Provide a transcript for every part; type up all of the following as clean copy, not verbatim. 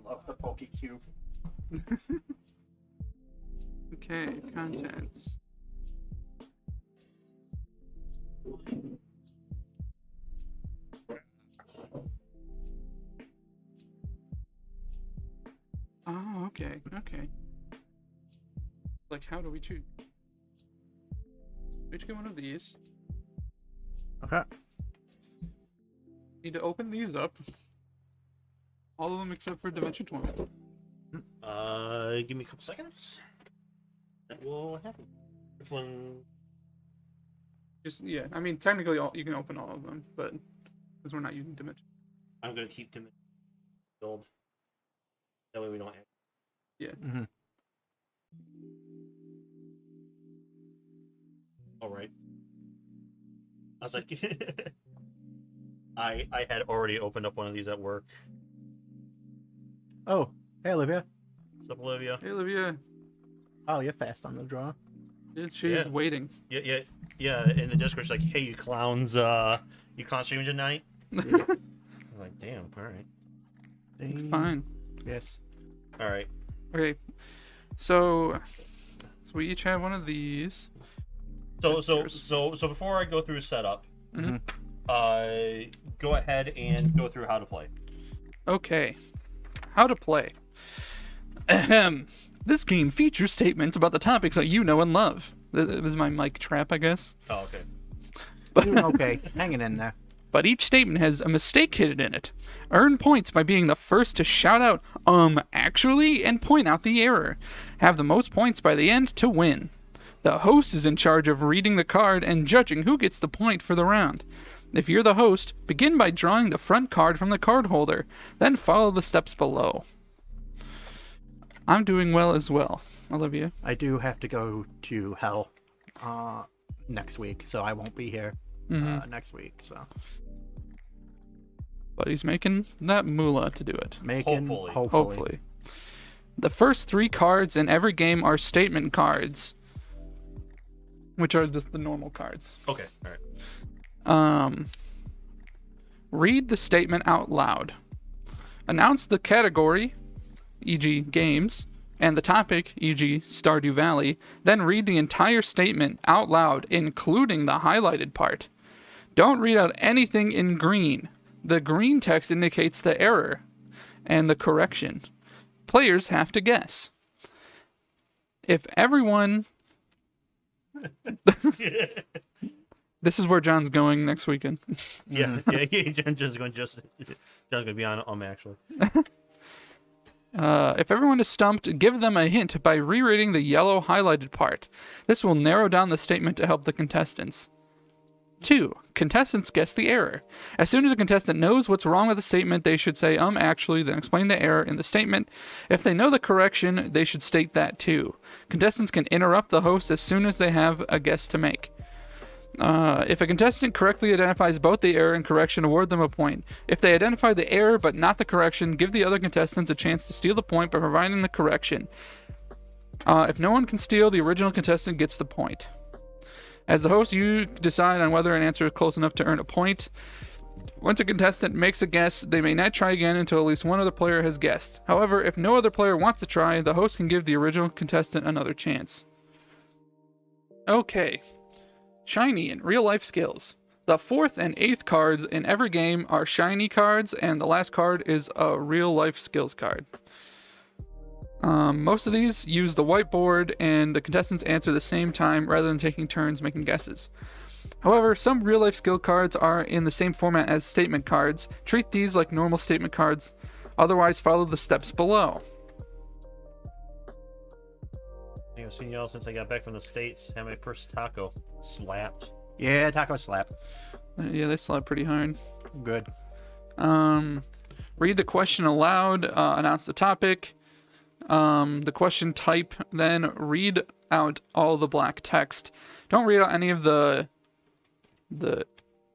love the Poke Cube. Okay, contents. Oh, okay. Like, how do we choose? We each get one of these. Okay. Need to open these up. All of them except for Dimension 20. Give me a couple seconds. That will happen. Which one? I mean, technically, you can open all of them, but because we're not using Dimension. I'm gonna keep them build. That way we don't have. Yeah. Mm-hmm. All right. I was like, I had already opened up one of these at work. Oh, hey Olivia. What's up, Olivia? Hey, Olivia. Oh, you're fast on the draw. She's waiting. Yeah. In the Discord, she's like, "Hey, you clowns streaming tonight?" I'm like, "Damn, all right, Fine. Yes. all right." Okay. So we each have one of these. So before I go through setup, Mhm. go ahead and go through how to play. Okay. How to play. Ahem. This game features statements about the topics that you know and love. This is my mic trap, I guess. Oh, okay. Doing okay. Hanging in there. But each statement has a mistake hidden in it. Earn points by being the first to shout out, actually, and point out the error. Have the most points by the end to win. The host is in charge of reading the card and judging who gets the point for the round. If you're the host, begin by drawing the front card from the card holder, then follow the steps below. I'm doing well as well. Olivia? I do have to go to hell next week, so I won't be here next week. So But he's making that moolah to do it. Hopefully. The first 3 cards in every game are statement cards, which are just the normal cards. Okay. All right. Read the statement out loud. Announce the category, e.g. games, and the topic, e.g. Stardew Valley, then read the entire statement out loud, including the highlighted part. Don't read out anything in green. The green text indicates the error and the correction. Players have to guess. If everyone... This is where John's going next weekend. Yeah. John's gonna be on actually. If everyone is stumped, give them a hint by rereading the yellow highlighted part. This will narrow down the statement to help the contestants. 2. Contestants guess the error. As soon as a contestant knows what's wrong with the statement, they should say, actually, then explain the error in the statement. If they know the correction, they should state that too. Contestants can interrupt the host as soon as they have a guess to make. If a contestant correctly identifies both the error and correction, award them a point. If they identify the error but not the correction, give the other contestants a chance to steal the point by providing the correction. If no one can steal, the original contestant gets the point. As the host, you decide on whether an answer is close enough to earn a point. Once a contestant makes a guess, they may not try again until at least one other player has guessed. However, if no other player wants to try, the host can give the original contestant another chance. Okay. Shiny and real-life skills. The 4th and 8th cards in every game are shiny cards, and the last card is a real-life skills card. Most of these use the whiteboard, and the contestants answer the same time rather than taking turns making guesses. However, some real-life skill cards are in the same format as statement cards. Treat these like normal statement cards, otherwise follow the steps below. I've seen y'all since I got back from the States. Had my first taco. Slapped. Yeah, taco slap. Yeah, they slap pretty hard. Good. Read the question aloud, announce the topic, the question type, then read out all the black text. Don't read out any of the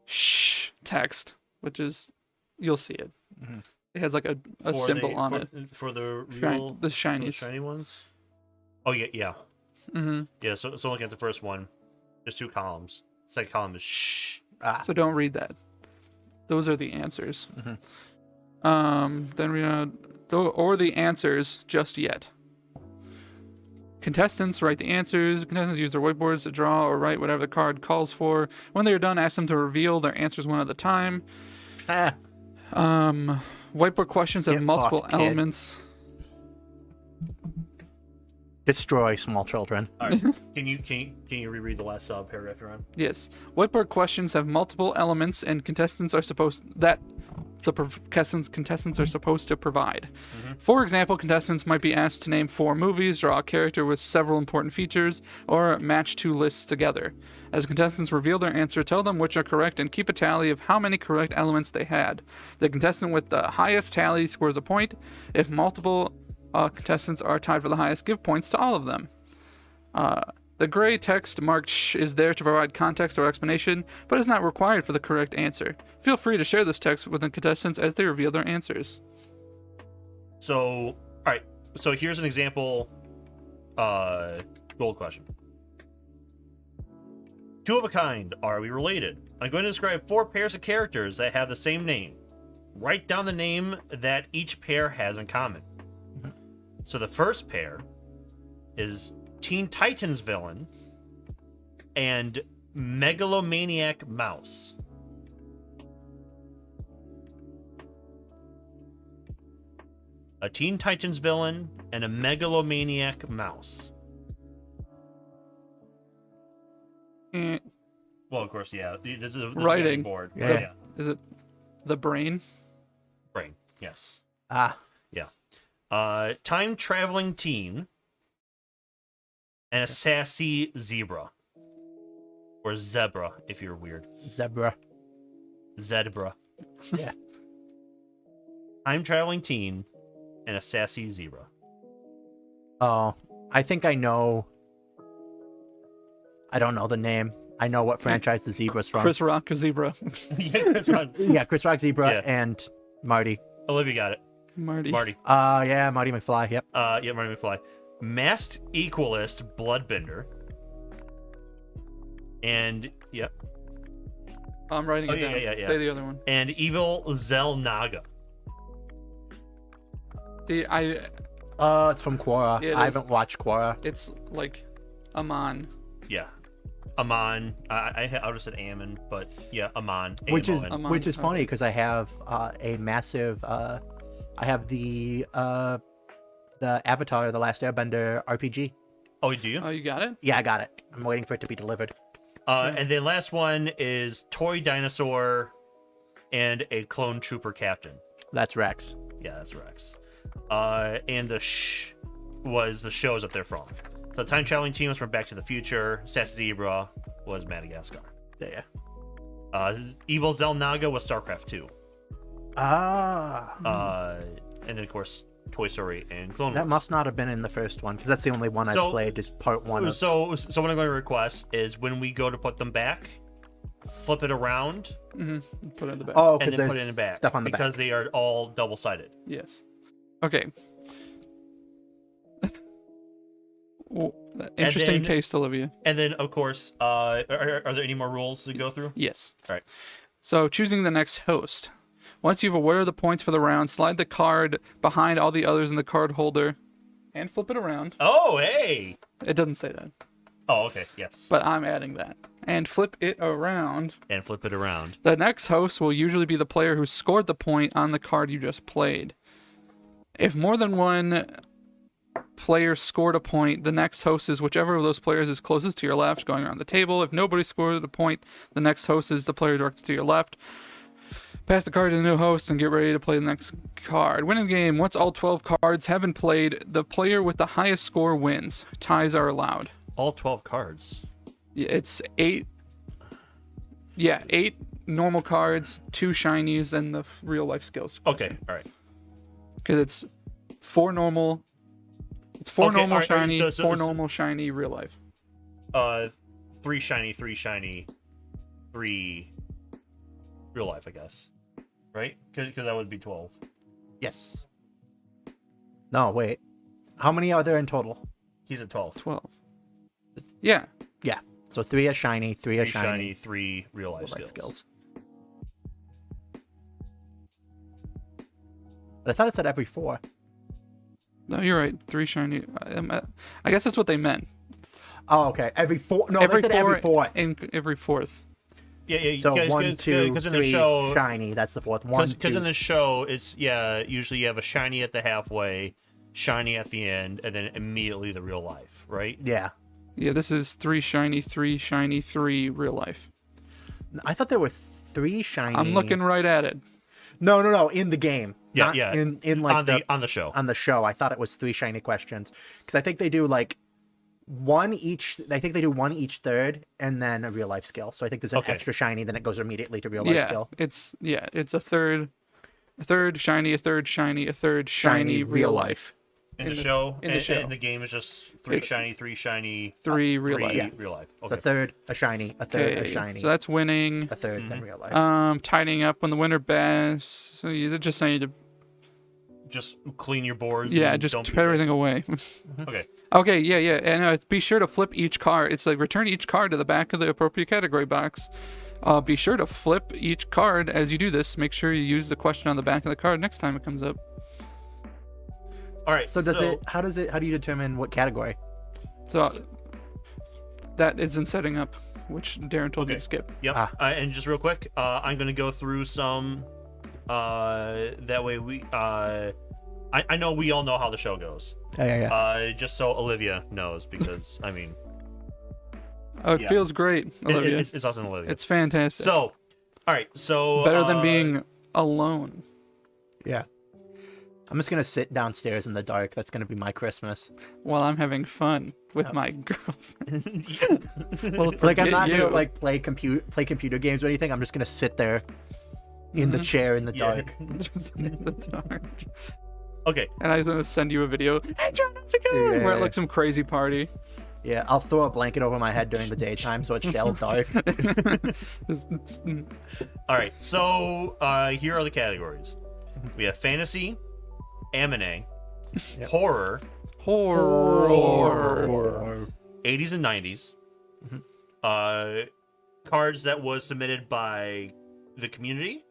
shh text, which is, you'll see it. Mm-hmm. It has like a symbol on it. For the real... the shinies. The shiny ones? Oh, yeah. Mm-hmm. Yeah, so looking at the first one, there's 2 columns. Second column is shh. So don't read that. Those are the answers. Mm-hmm. Then we or the answers just yet. Contestants write the answers. Contestants use their whiteboards to draw or write whatever the card calls for. When they are done, ask them to reveal their answers one at a time. Ah, Whiteboard questions have Get multiple fucked, kid. elements. destroy small children. All right. Can you reread the last paragraph you're on? Yes. Whiteboard questions have multiple elements, and contestants are supposed are supposed to provide. For example, contestants might be asked to name 4 movies, draw a character with several important features, or match 2 lists together. As contestants reveal their answer, tell them which are correct and keep a tally of how many correct elements they had. The contestant with the highest tally scores a point. If multiple contestants are tied for the highest, give points to all of them. The gray text marked "sh" is there to provide context or explanation, but is not required for the correct answer. Feel free to share this text with the contestants as they reveal their answers. So, all right. So here's an example gold question. 2 of a kind. Are we related? I'm going to describe 4 pairs of characters that have the same name. Write down the name that each pair has in common. So the first pair is Teen Titans villain and Megalomaniac Mouse. A Teen Titans villain and a Megalomaniac Mouse. Eh, Well, of course, yeah. This is a Writing. board. Yeah. Is it the brain? Brain. Yes. Ah, Time traveling teen and a sassy zebra. Or zebra, if you're weird. zebra. Zebra. Yeah. Time traveling teen and a sassy zebra. Oh, I think I know. I don't know the name. I know what franchise the zebra's from. Chris Rock, a zebra. Yeah, that's right. Yeah, Chris Rock Zebra Yeah. and Marty. Olivia got it. Marty. Yeah, Marty McFly. Yep. Yeah, Marty McFly. Masked Equalist Bloodbender. And, yep. I'm writing Oh, it yeah, down. yeah, yeah. Say the other one. And Evil Zell Naga. See, It's from Quora. Yeah, it I is. haven't watched Quora. it's like Amon. Yeah. Amon. I would have said Ammon, but yeah, Amon. Which is A-M-O-N. Amon, which is okay. funny because I have a massive. I have the Avatar: The Last Airbender RPG. Oh, do you? Oh, you got it? Yeah, I got it. I'm waiting for it to be delivered. And then last one is Toy Dinosaur and a Clone Trooper Captain. That's Rex. Yeah, that's Rex. And the sh was the shows that they're from. So Time Traveling Team was from Back to the Future. Sassy Zebra was Madagascar. Yeah. Evil Zell Naga was StarCraft 2. Ah. And then, of course, Toy Story and Clone That Wars. must not have been in the first one because that's the only one So- I've played. Is part 1 of. So what I'm going to request is when we go to put them back, flip it around Put it in the back. Oh, and because then there's put it in the back. stuff on the because back. they are all double-sided. Yes. Okay. Interesting then- taste, Olivia. And then, of course, are there any more rules to go through? Yes. All right. So, choosing the next host. Once you've awarded the points for the round, slide the card behind all the others in the card holder and flip it around. Oh, hey! It doesn't say that, Oh, okay, yes. but I'm adding that. And flip it around. And flip it around. The next host will usually be the player who scored the point on the card you just played. If more than one player scored a point, the next host is whichever of those players is closest to your left, going around the table. If nobody scored a point, the next host is the player directed to your left. Pass the card to the new host and get ready to play the next card. Winning game. Once all 12 cards have been played, the player with the highest score wins. Ties are allowed. All 12 cards. Yeah, it's 8. Yeah, 8 normal cards, 2 shinies, and the real life skills. Okay, all right. Because it's 4 normal. It's 4 Okay, normal all right, all right, shiny, so- 4 normal shiny, real life. 3 shiny, 3 shiny, 3 real life, I guess. Right? Because that would be 12. Yes. No, wait. How many are there in total? He's at 12. 12. Yeah. Yeah. So 3 are shiny, 3 are 3 shiny. 3 real life Life skills. skills. But I thought it said every 4. No, you're right. 3 shiny. I guess that's what they meant. Oh, okay. Every 4. No, they said every 4th. And every 4th. Yeah. So 1, 2, in the 3, show, shiny. That's the 4th. 1, 2. Because in the show, it's usually you have a shiny at the halfway, shiny at the end, and then immediately the real life, right? Yeah. Yeah, this is 3 shiny, 3 real life. I thought there were 3 shiny. I'm looking right at it. No. In the game. Yeah, Not yeah. In like on the show. On the show, I thought it was 3 shiny questions because I think they do like 1 each. I think they do 1 each third, and then a real life skill. So I think there's an extra shiny, then it goes immediately to real life skill. It's a third shiny, a third shiny, a third shiny real life. In the show, in the show. And the game is just 3 shiny, 3 real life. Yeah. Real life. It's a Okay. third, a shiny, a third, a Okay, shiny, so that's winning. a third, then real life. Tidying up when the winter best. So you're just saying to Just clean your boards. yeah, and just don't be put everything away. Okay. Okay, yeah, and be sure to flip each card. It's like return each card to the back of the appropriate category box. Be sure to flip each card as you do this. Make sure you use the question on the back of the card next time it comes up. All right. So how do you determine what category? So that is in setting up, which Darren told me to skip. Yep. And just real quick, I'm going to go through some. That way we. I know we all know how the show goes. Yeah. Just so Olivia knows, because I mean. Oh, it feels great, Olivia. It's awesome, Olivia. It's fantastic. So, all right. So better than being alone. Yeah. I'm just gonna sit downstairs in the dark. That's gonna be my Christmas. While I'm having fun with my girlfriend. Well, Like I'm not you. gonna like play computer games or anything. I'm just gonna sit there in the chair in the dark. Just in the dark. Okay. And I'm gonna send you a video. Hey John, how's it going? We're at like some crazy party. Yeah, I'll throw a blanket over my head during the daytime so it's still dark. All right. So here are the categories. We have fantasy, anime, horror, 80s and 90s. Cards that was submitted by the community.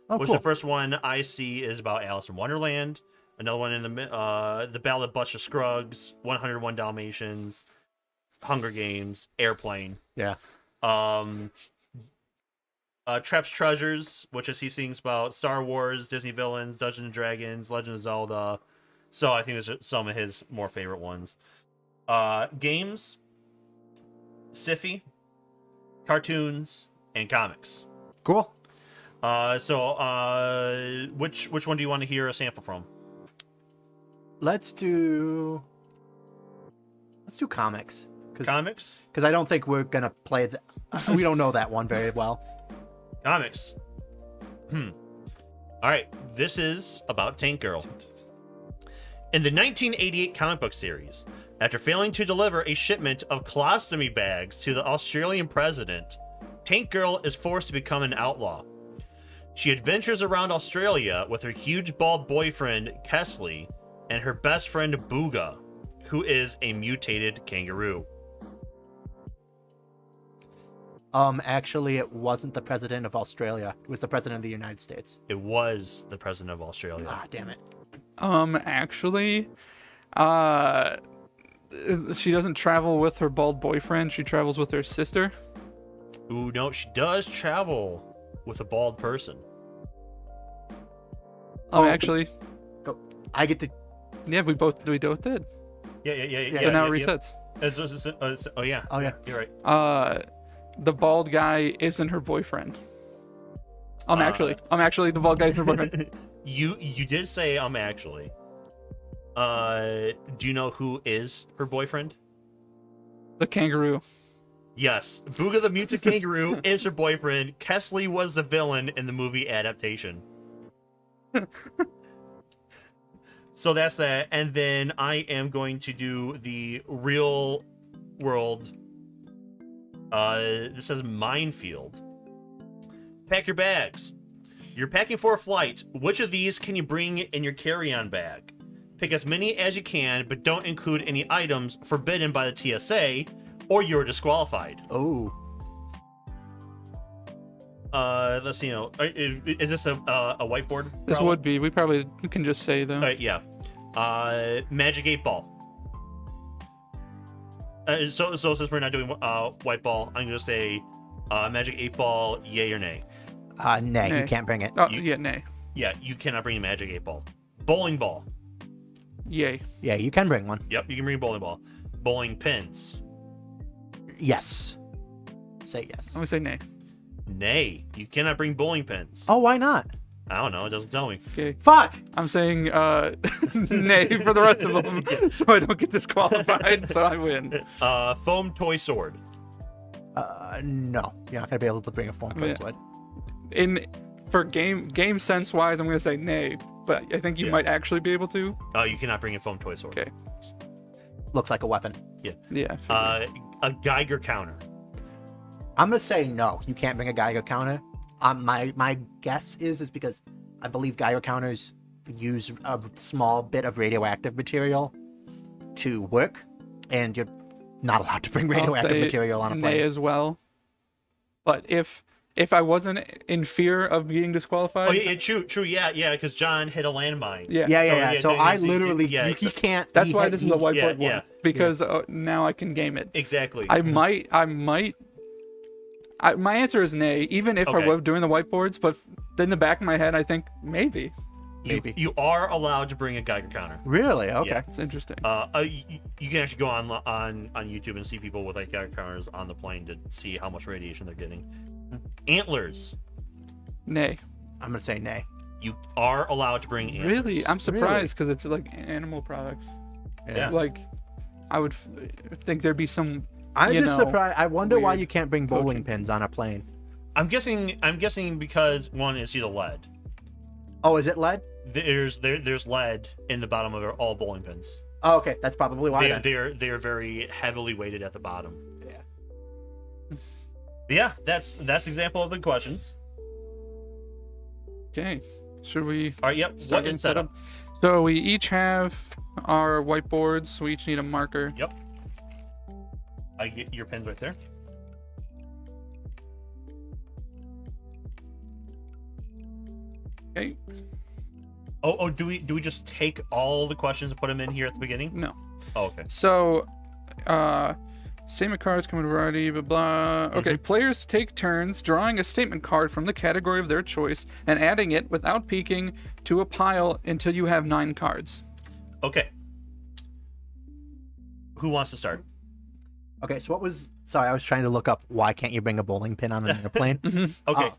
Cool. The first one I see is about Alice in Wonderland. Another one in the Ballad of Buster Scruggs, 101 Dalmatians, Hunger Games, Airplane. Yeah. Trap's Treasures, which I see things about Star Wars, Disney villains, Dungeons and Dragons, Legend of Zelda. So I think those are some of his more favorite ones. Games, sci-fi, cartoons, and comics. Cool. So which one do you want to hear a sample from? Let's do comics. Comics? Because I don't think we're gonna play we don't know that one very well. Comics. All right, this is about Tank Girl. In the 1988 comic book series, after failing to deliver a shipment of colostomy bags to the Australian president, Tank Girl is forced to become an outlaw. She adventures around Australia with her huge bald boyfriend, Kesley, and her best friend, Booga, who is a mutated kangaroo. Actually, it wasn't the president of Australia. It was the president of the United States. It was the president of Australia. Ah, damn it. Actually, she doesn't travel with her bald boyfriend. She travels with her sister. Ooh, no, she does travel with a bald person. Actually, Go. I get to. yeah, we both did. Yeah. So now it resets. Oh yeah. Oh, yeah. You're right. The bald guy isn't her boyfriend. Actually, the bald guy is her boyfriend. You did say actually. Do you know who is her boyfriend? The kangaroo. Yes, Booga the mutant kangaroo is her boyfriend. Kesley was the villain in the movie adaptation. So that's that, and then I am going to do the real world. This says minefield. Pack your bags. You're packing for a flight. Which of these can you bring in your carry-on bag? Pick as many as you can, but don't include any items forbidden by the TSA, or you're disqualified. Oh. let's see. Is this a whiteboard? This problem? would be. We probably can just say though. All right, yeah. Magic 8-ball. So since we're not doing white ball, I'm gonna say Magic 8-ball, yay or nay? Nay, Nay. you can't bring it. Oh, yeah, nay. Yeah, you cannot bring a Magic 8-ball. Bowling ball. Yay. Yeah, you can bring one. Yep, you can bring a bowling ball. Bowling pins. Yes. Say yes. I'm gonna say nay. Nay, you cannot bring bowling pins. Oh, why not? I don't know. It doesn't tell me. Okay. Fuck! I'm saying nay for the rest of them, so I don't get disqualified. So I win. Foam toy sword. No. You're not going to be able to bring a foam Yeah. sword. For game sense wise, I'm gonna say nay, but I think you might actually be able to. You cannot bring a foam toy sword. Okay. Looks like a weapon. Yeah. A Geiger counter. I'm going to say no. You can't bring a Geiger counter. My guess is because I believe Geiger counters use a small bit of radioactive material to work, and you're not allowed to bring I'll radioactive say material on a nay plane. as well. But if I wasn't in fear of being disqualified, Oh yeah, true. Yeah, because John hit a landmine. yeah. Yeah. So I he- literally, yeah, he can't. That's he why had- this he- is a whiteboard yeah. one, because now I can game it. Exactly. I might. My answer is nay, even if I Okay. were doing the whiteboards. But in the back of my head, I think maybe. Maybe. You are allowed to bring a Geiger counter. Really? Okay. Yeah. It's interesting. You can actually go on YouTube and see people with like Geiger counters on the plane to see how much radiation they're getting. Antlers. Nay. I'm gonna say nay. You are allowed to bring antlers. Really, I'm surprised because it's like animal products. Yeah. Like, I would think there'd be some. I'm you just know, surprised. I wonder why weird you can't bring bowling coaching. pins on a plane. I'm guessing because one is the lead. Oh, is it lead? There's lead in the bottom of all bowling pins. Oh, okay. That's probably why. then. They're very heavily weighted at the bottom. Yeah. Yeah, that's example of the questions. Okay. Should we? All right, yep. start What getting is set up? So we each have our whiteboards. We each need a marker. Yep. I get your pins right there. Okay. Oh, do we just take all the questions and put them in here at the beginning? No. Oh, okay. So, statement cards come in a variety, blah blah. Okay, players take turns drawing a statement card from the category of their choice and adding it without peeking to a pile until you have 9 cards. Okay. Who wants to start? Okay. So what was? Sorry, I was trying to look up why can't you bring a bowling pin on an airplane? Okay.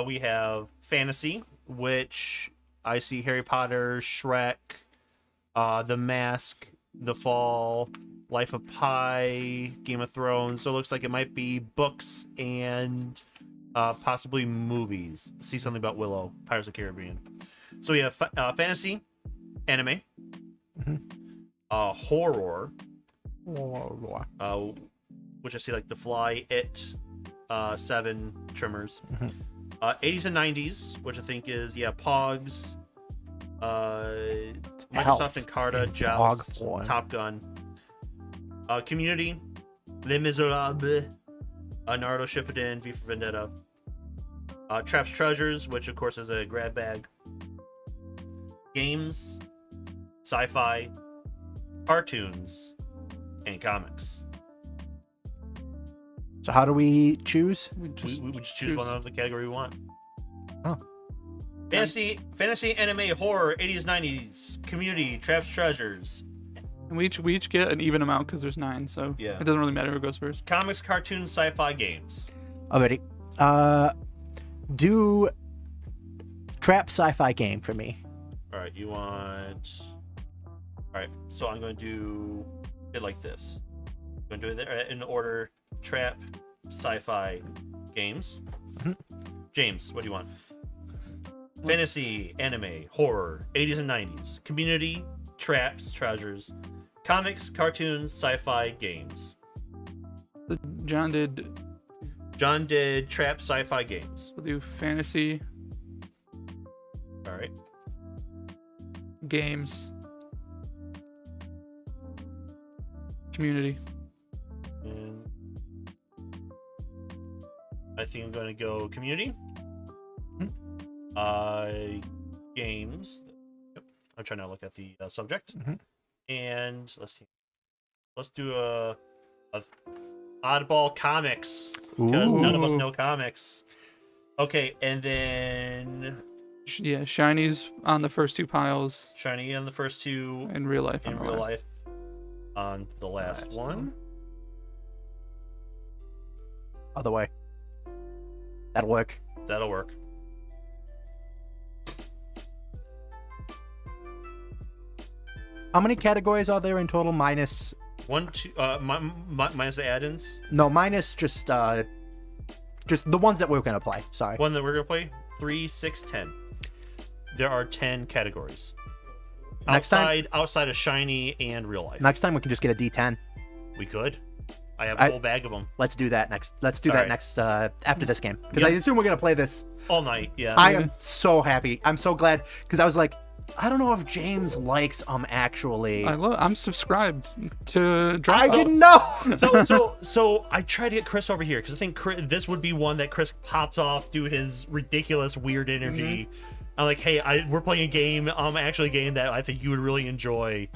We have fantasy, which I see Harry Potter, Shrek, The Mask, The Fall, Life of Pi, Game of Thrones. So it looks like it might be books and possibly movies. See something about Willow, Pirates of the Caribbean. So we have fantasy, anime, horror, which I see like The Fly, It, 7, Tremors. 80s and 90s, which I think is Pogs, Microsoft Encarta, Joust, form. Top Gun, Community, Les Miserables, Naruto Shippuden, V for Vendetta, Traps Treasures, which of course is a grab bag, games, sci-fi, cartoons, and comics. So how do we choose? We just, We just choose one of the category we want. Oh. Fantasy, anime, horror, 80s, 90s, community, traps, treasures, we each get an even amount because there's 9, so Yeah. it doesn't really matter who goes first. comics, cartoons, sci-fi, games. Already. Do trap sci-fi game for me. All right, you want. All right, so I'm going to do it like this. I'm going to do it in order: trap, sci-fi, games. James, what do you want? Fantasy, anime, horror, 80s and 90s, community, traps, treasures, comics, cartoons, sci-fi, games. John did. John did trap, sci-fi, games. We'll do fantasy All right. games, community. And I think I'm going to go community. Games. Yep. I'm trying to look at the subject. Mhm. And let's see. Let's do a oddball comics because none of us Ooh. know comics. Okay, and then Yeah, Shiny's on the first two piles, Shiny on the first two, and Real Life on in the real last. life on the last one. Other way. That'll work. That'll work. How many categories are there in total? Minus. One, two, minus the add-ins. No, minus just the ones that we're gonna play. Sorry. One that we're gonna play. 3, 6, 10. There are 10 categories. Next time- outside of shiny and real life. Next time we can just get a D10. We could. I have a whole bag of them Let's do that next. Let's do All that right. next after this game because Yep. I assume we're gonna play this. all night. Yeah. I am so happy. I'm so glad because I was like, I don't know if James likes actually. I'm subscribed to Drop. I didn't know. So I tried to get Chris over here because I think this would be one that Chris pops off, do his ridiculous weird energy. I'm like, hey, we're playing a game. Actually, a game that I think you would really enjoy.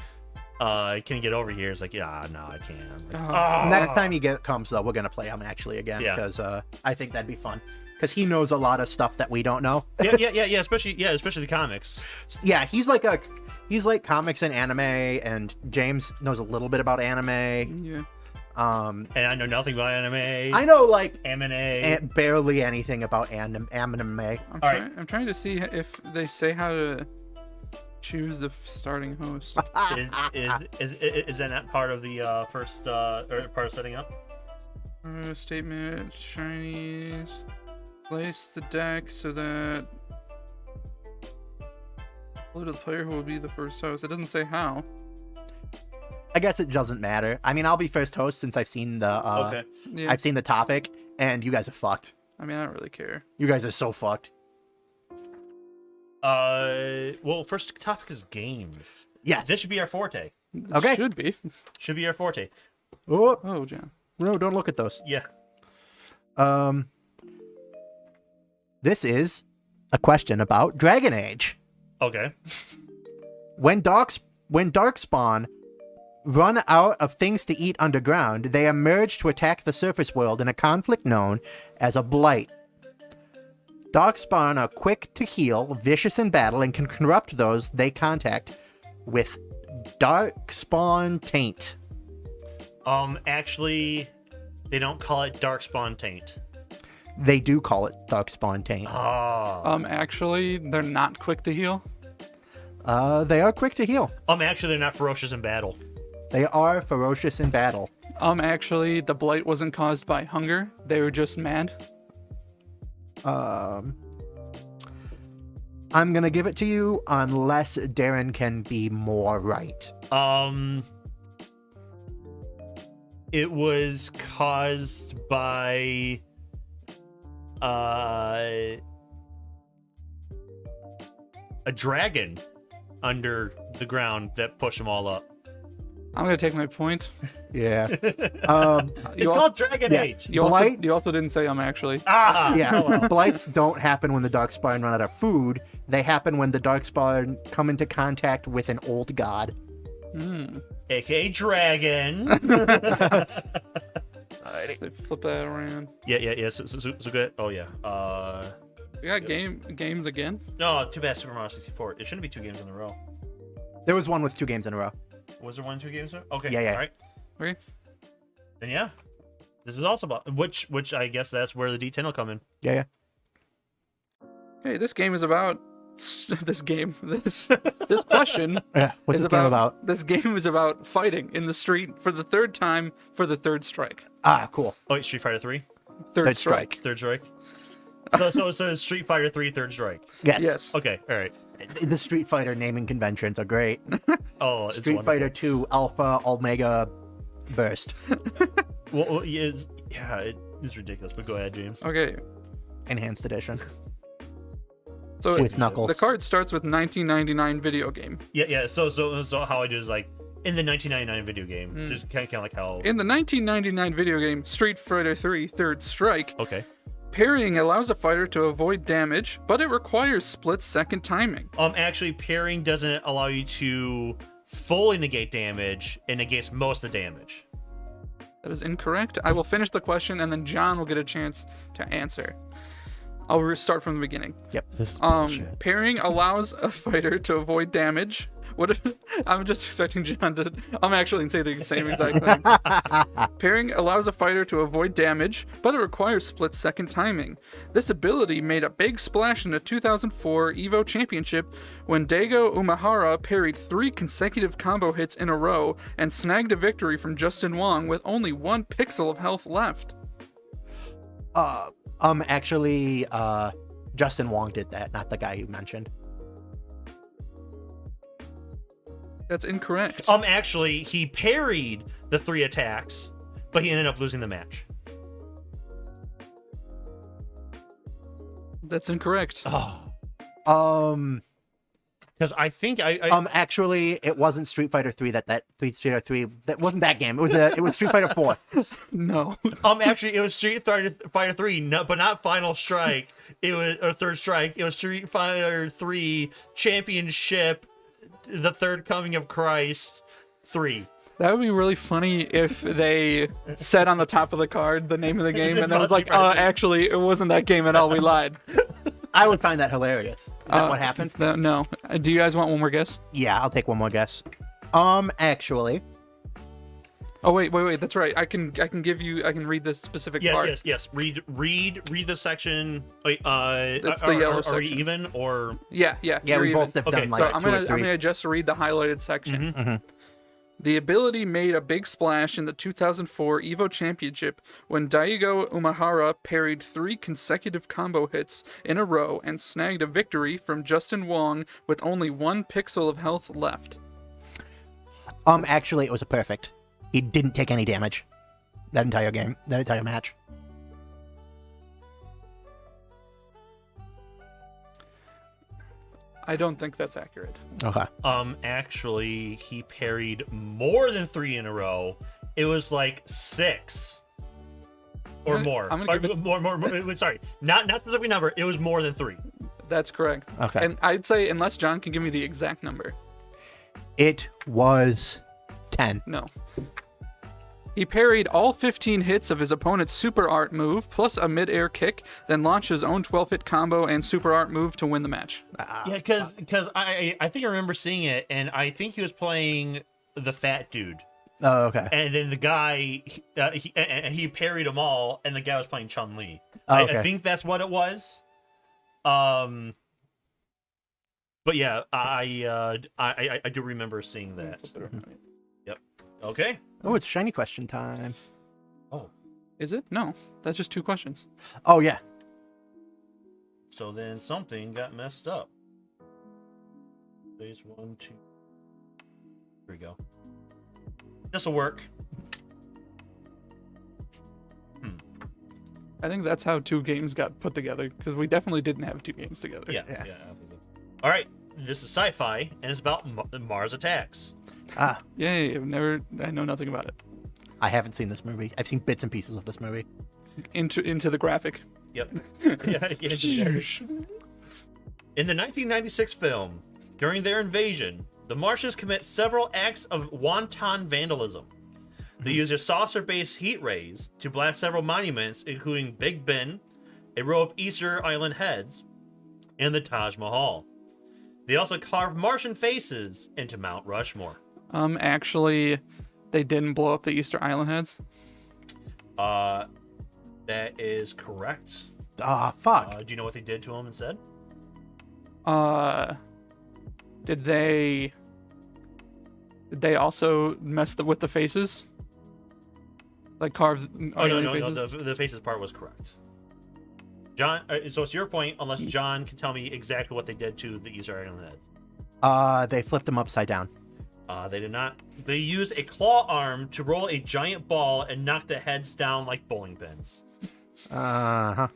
Can you get over here? It's like, yeah, no, I can't. I'm like, Next time he comes though, we're gonna play actually again Yeah. because I think that'd be fun because he knows a lot of stuff that we don't know. yeah. Especially the comics. Yeah, he's like comics and anime, and James knows a little bit about anime. Yeah. And I know nothing about anime. I know like anime. barely anything about anime. I'm trying to see if they say how to choose the starting host. Is that not part of the first or part of setting up? Statement, shinies. Place the deck so that to the player who will be the first host. It doesn't say how. I guess it doesn't matter. I mean, I'll be first host since I've seen the Okay. Yeah. I've seen the topic, and you guys are fucked. I mean, I don't really care. You guys are so fucked. Well, first topic is games. Yes. This should be our forte. Okay. Should be. Should be our forte. Oh, Oh, John. no, don't look at those. Yeah. This is a question about Dragon Age. Okay. When Darkspawn run out of things to eat underground, they emerge to attack the surface world in a conflict known as a blight. Darkspawn are quick to heal, vicious in battle, and can corrupt those they contact with Darkspawn Taint. Actually, they don't call it Darkspawn Taint. They do call it Darkspawn Taint. Oh. Actually, they're not quick to heal. They are quick to heal. Actually, they're not ferocious in battle. They are ferocious in battle. Actually, the blight wasn't caused by hunger. They were just mad. I'm gonna give it to you unless Darren can be more right. It was caused by a dragon under the ground that pushed them all up. I'm gonna take my point. Yeah. It's You called also- Dragon yeah. Age. Blight? You also didn't say actually. Yeah. Blights don't happen when the Darkspawn run out of food. They happen when the Darkspawn come into contact with an old god. AKA Dragon. They flip that around. Yeah. So good. Oh yeah. We got games again. No, too bad Super Mario 64. It shouldn't be 2 games in a row. There was one with 2 games in a row. Was there 1 2 games in a row? Okay. Yeah. All right. Okay. Then yeah. This is also about which I guess that's where the D10 will come in. Yeah. Hey, this game is about this question Yeah. What's is this game about? This game is about fighting in the street for the third time for the third strike. Ah, cool. Oh, wait, Street Fighter 3? Third strike. Third strike. So it's Street Fighter 3 Third Strike. Yes. Yes. Okay, all right. The Street Fighter naming conventions are great. Oh, it's Street wonderful. Fighter 2 Alpha Omega Burst. Well, yeah, it's ridiculous. But go ahead, James. Okay. Enhanced edition. So With Knuckles. the card starts with 1999 video game. Yeah. So how I do is like in the 1999 video game, just kind of like how. In the 1999 video game Street Fighter 3 Third Strike, Okay. Parrying allows a fighter to avoid damage, but it requires split-second timing. Actually, parrying doesn't allow you to fully negate damage. It negates most of the damage. That is incorrect. I will finish the question, and then John will get a chance to answer. I'll restart from the beginning. Yep. This is bullshit. Parrying allows a fighter to avoid damage. I'm just expecting John to. I'm actually going to say the same exact thing. Parrying allows a fighter to avoid damage, but it requires split-second timing. This ability made a big splash in the 2004 EVO Championship when Daigo Umehara parried 3 consecutive combo hits in a row and snagged a victory from Justin Wong with only 1 pixel of health left. Actually, Justin Wong did that, not the guy you mentioned. That's incorrect. Actually, he parried the 3 attacks, but he ended up losing the match. That's incorrect. Because I think actually, it wasn't Street Fighter 3 that Street Fighter 3 that wasn't that game. It was Street Fighter 4. No. Actually, it was Street Fighter 3, no, but not Final Strike. It was or Third Strike. It was Street Fighter 3 Championship, the Third Coming of Christ 3. That would be really funny if they said on the top of the card the name of the game, and then it was like, actually, it wasn't that game at all. We lied. I would find that hilarious. Is that what happened? No. Do you guys want one more guess? Yeah, I'll take one more guess. Actually. Oh wait. That's right. I can read this specific part. Yes. Read the section. Wait, It's the yellow section. Are we even or? Yeah. We both have done like so I'm 2 or 3. gonna just read the highlighted section. Mm-hmm. The ability made a big splash in the 2004 EVO Championship when Daigo Umehara parried 3 consecutive combo hits in a row and snagged a victory from Justin Wong with only 1 pixel of health left. Actually, it was a perfect. He didn't take any damage that entire match. I don't think that's accurate. Okay. Actually, he parried more than 3 in a row. It was like 6 or more. I'm gonna give it... more. Sorry, not specific number. It was more than 3. That's correct. Okay. And I'd say unless John can give me the exact number. It was 10. No. He parried all 15 hits of his opponent's super art move, plus a mid-air kick, then launched his own 12-hit combo and super art move to win the match. Yeah, because I think I remember seeing it, and I think he was playing the fat dude. Oh, okay. And then the guy, he parried them all, and the guy was playing Chun-Li. Oh, okay. I think that's what it was. But yeah, I do remember seeing that. Yep. Okay. Oh, it's shiny question time. Oh. Is it? No. That's just 2 questions. Oh, yeah. So then something got messed up. Phase 1, 2. Here we go. This'll work. I think that's how 2 games got put together, because we definitely didn't have 2 games together. Yeah. All right. This is sci-fi, and it's about Mars attacks. Yay, I know nothing about it. I haven't seen this movie. I've seen bits and pieces of this movie. Into the graphic. Yep. Yeah. In the 1996 film, during their invasion, the Martians commit several acts of wanton vandalism. They use their saucer-based heat rays to blast several monuments, including Big Ben, a row of Easter Island heads, and the Taj Mahal. They also carved Martian faces into Mount Rushmore. Actually, they didn't blow up the Easter Island heads. That is correct. Fuck. Do you know what they did to them instead? Did they also mess with the faces? Like carve? No. The faces part was correct. John, so it's your point, unless John can tell me exactly what they did to the Easter Island heads. They flipped them upside down. They did not. They used a claw arm to roll a giant ball and knock the heads down like bowling pins. Uh-huh.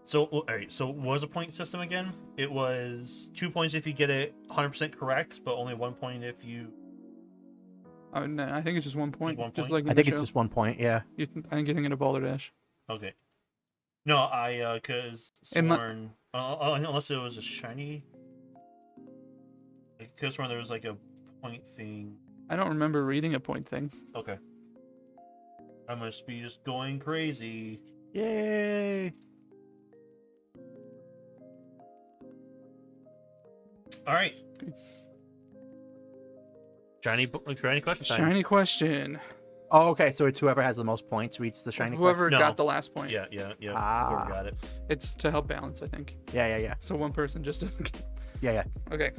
So, all right. So, what was the point system again? It was 2 points if you get it 100% correct, but only 1 point if you. No, I think it's just 1 point. Just 1 Just point? like I think it's just 1 point. Yeah. I think you're thinking of Balderdash. Okay. No, I cause In the- sworn. Unless it was a shiny. I could have sworn there was like a point thing. I don't remember reading a point thing. Okay. I must be just going crazy. Yay! All right. Shiny question time. Shiny question. Oh, okay. So it's whoever has the most points reads the shiny. Whoever No. got the last point. Yeah. Ah. Whoever got it. It's to help balance, I think. Yeah. So one person just doesn't get... Yeah. Okay.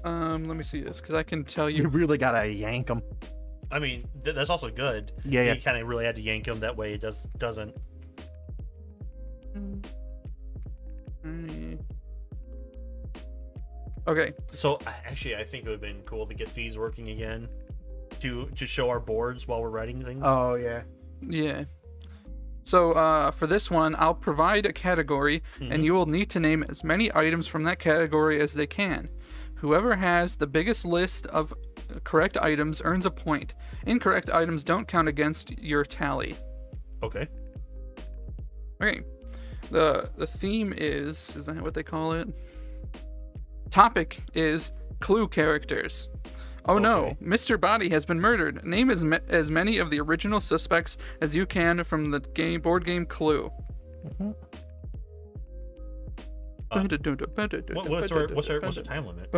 Let me see this, because I can tell You you... really gotta yank them. I mean, that's also good. Yeah. You kind of really had to yank him that way. It doesn't. Okay. So actually, I think it would have been cool to get these working again, to show our boards while we're writing things. Oh yeah. Yeah. So for this one, I'll provide a category, and you will need to name as many items from that category as they can. Whoever has the biggest list of correct items earns a point. Incorrect items don't count against your tally. Okay. Okay. The theme is that what they call it? Topic is clue characters. Oh no, Okay. Mr. Body has been murdered. Name as many of the original suspects as you can from the board game Clue. What's the time limit?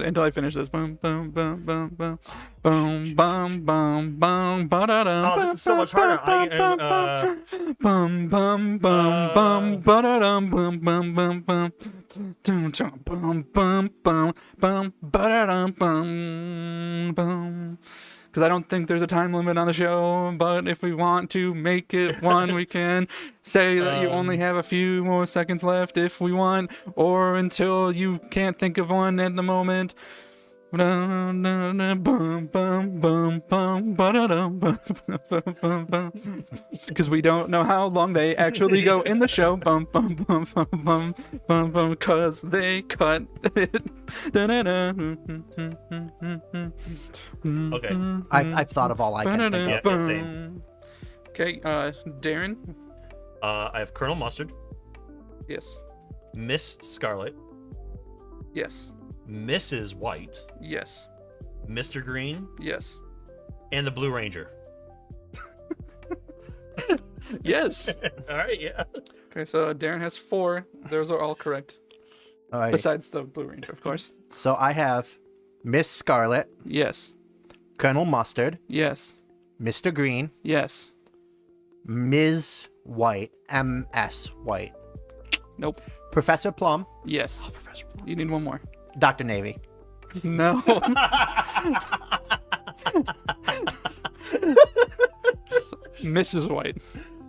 Until I finish this. Oh, this is so much harder. Because I don't think there's a time limit on the show, but if we want to make it one, we can say that you only have a few more seconds left if we want, or until you can't think of one at the moment. Because we don't know how long they actually go in the show. Because they cut it. Okay. I've thought of all I can think of. Yeah, same. Okay, Darren? I have Colonel Mustard, Yes. Miss Scarlet, Yes. Mrs. White, Yes. Mr. Green, Yes. and the Blue Ranger. Yes. All right, yeah. Okay, so Darren has 4. Those are all correct. Alrighty. Besides the Blue Ranger, of course. So I have Miss Scarlet, Yes. Colonel Mustard, Yes. Mr. Green, Yes. Ms. White, M.S. White, Nope. Professor Plum, Yes. Professor Plum. You need one more. Dr. Navy. No. Mrs. White,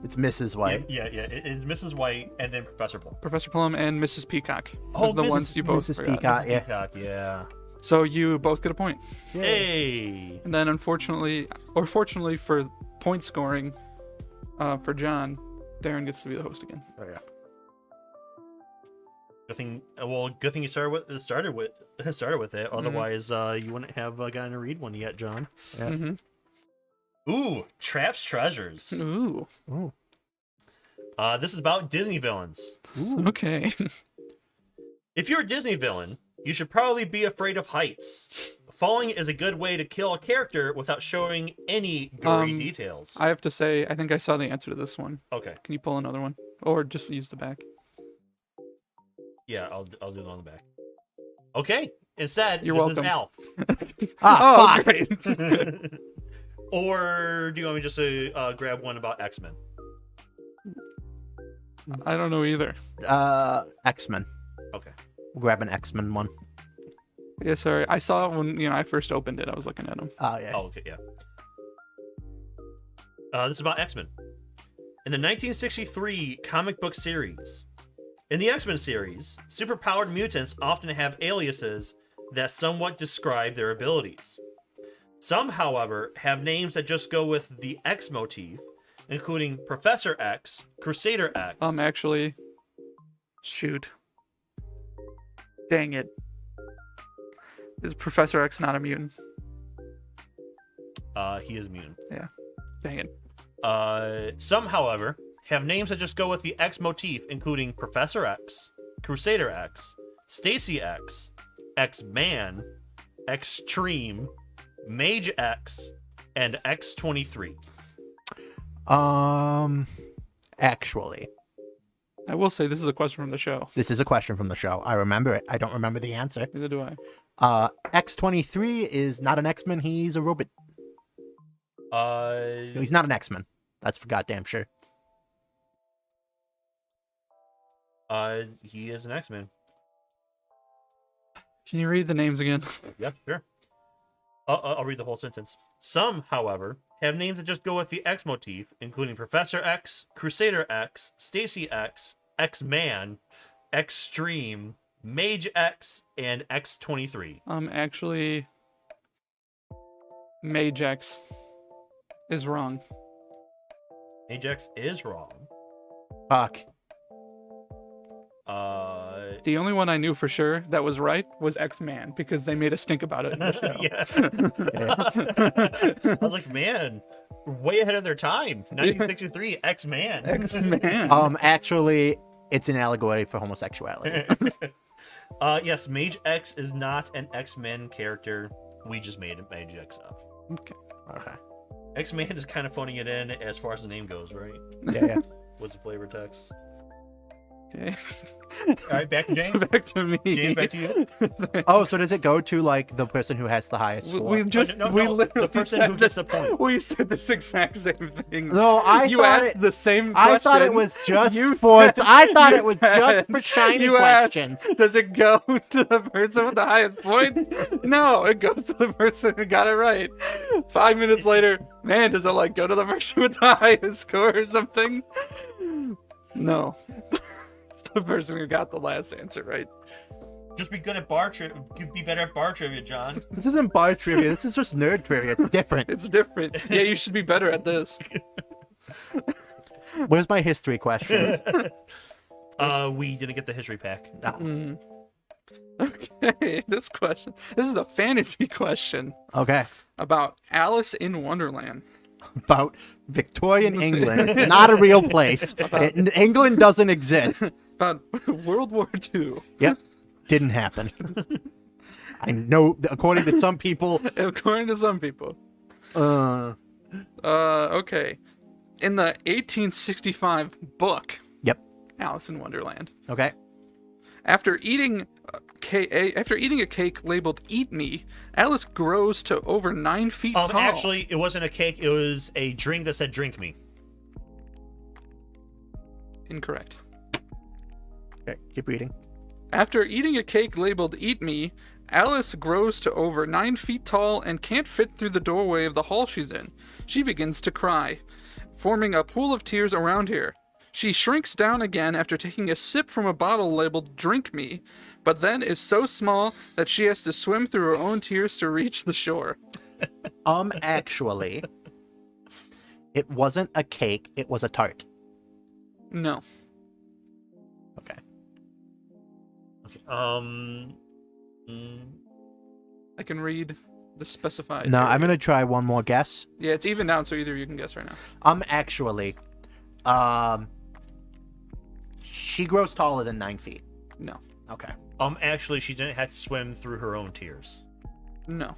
It's Mrs. White. Yeah. It's Mrs. White and then Professor Plum. Professor Plum, and Mrs. Peacock. Oh, Those are the Mrs. ones you both Mrs. forgot. Peacock, yeah. Peacock, yeah. So you both get a point. Hey. And then unfortunately, or fortunately for point scoring, for John, Darren gets to be the host again. Oh, yeah. Good thing. Well, good thing you started with it. Otherwise, you wouldn't have gotten to read one yet, John. Yeah. Mm-hmm. Ooh, Traps Treasures. Ooh. Ooh. This is about Disney villains. Okay. If you're a Disney villain, you should probably be afraid of heights. Falling is a good way to kill a character without showing any gory details. I have to say, I think I saw the answer to this one. Okay. Can you pull another one? Or just use the back? Yeah, I'll do it on the back. Okay. Instead, You're this is welcome. Alf. Ah, fuck. Great. Or do you want me just to grab one about X-Men? I don't know either. X-Men. Okay. We'll grab an X-Men one. Yeah, sorry. I saw it when I first opened it. I was looking at them. Oh, yeah. Oh, okay, yeah. This is about X-Men. In the 1963 comic book series. In the X-Men series, superpowered mutants often have aliases that somewhat describe their abilities. Some, however, have names that just go with the X motif, including Professor X, Crusader X. Actually, shoot. Dang it. Is Professor X not a mutant? He is immune. Yeah. Dang it. Some, however, have names that just go with the X motif, including Professor X, Crusader X, Stacy X, X-Man, Extreme, Mage X, and X-23. Actually, I will say this is a question from the show. this is a question from the show. I remember it. I don't remember the answer. Neither do I. X-23 is not an X-Men. He's a robot. He's not an X-Men. That's for goddamn sure. He is an X-Men. Can you read the names again? Yep, sure. I'll read the whole sentence. Some, however, have names that just go with the X motif, including Professor X, Crusader X, Stacy X, X-Man, Extreme, Mage X, and X-23. Actually, Mage X is wrong. Mage X is wrong. Fuck. The only one I knew for sure that was right was X-Man because they made a stink about it in the show. Yeah. I was like, man, way ahead of their time. 1963, X-Man. X-Man. Actually, it's an allegory for homosexuality. Yes, Mage X is not an X-Men character. We just made Mage X up. Okay. X-Man is kind of phoning it in as far as the name goes, right? Yeah. Was the flavor text? Okay. All right, back to James. Back to me. James, back to you. Oh, so does it go to like the person who has the highest score? We just No, we no, literally the person said who gets this- the point. We said this exact same thing. No, You asked the same question. I thought it was just You for. said- I thought it was you just said- for shiny you asked, questions. Does it go to the person with the highest points? No, it goes to the person who got it right. 5 minutes later, man, does it like go to the person with the highest score or something? No. It's the person who got the last answer right. Just be good at bar trivia. Be better at bar trivia, John. This isn't bar trivia. This is just nerd trivia. It's different. It's different. Yeah, you should be better at this. Where's my history question? We didn't get the history pack. Okay, this question. This is a fantasy question Okay. about Alice in Wonderland. About Victorian England. It's not a real place. England doesn't exist. About World War II. Yep. Didn't happen. I know, according to some people. According to some people. Okay. In the 1865 book, Yep. Alice in Wonderland, Okay. after eating a cake labeled "Eat Me," Alice grows to over 9 feet tall. Actually, it wasn't a cake. It was a drink that said "Drink Me." Incorrect. Okay. Keep reading. After eating a cake labeled "Eat Me," Alice grows to over 9 feet tall and can't fit through the doorway of the hall she's in. She begins to cry, forming a pool of tears around her. She shrinks down again after taking a sip from a bottle labeled "Drink Me," but then is so small that she has to swim through her own tears to reach the shore. Actually, it wasn't a cake. It was a tart. No. Okay. Okay. I can read the specified. No, area. I'm gonna try one more guess. Yeah, it's even down, so either of you can guess right now. Actually, she grows taller than 9 feet. No. Okay. Actually, she didn't have to swim through her own tears. No.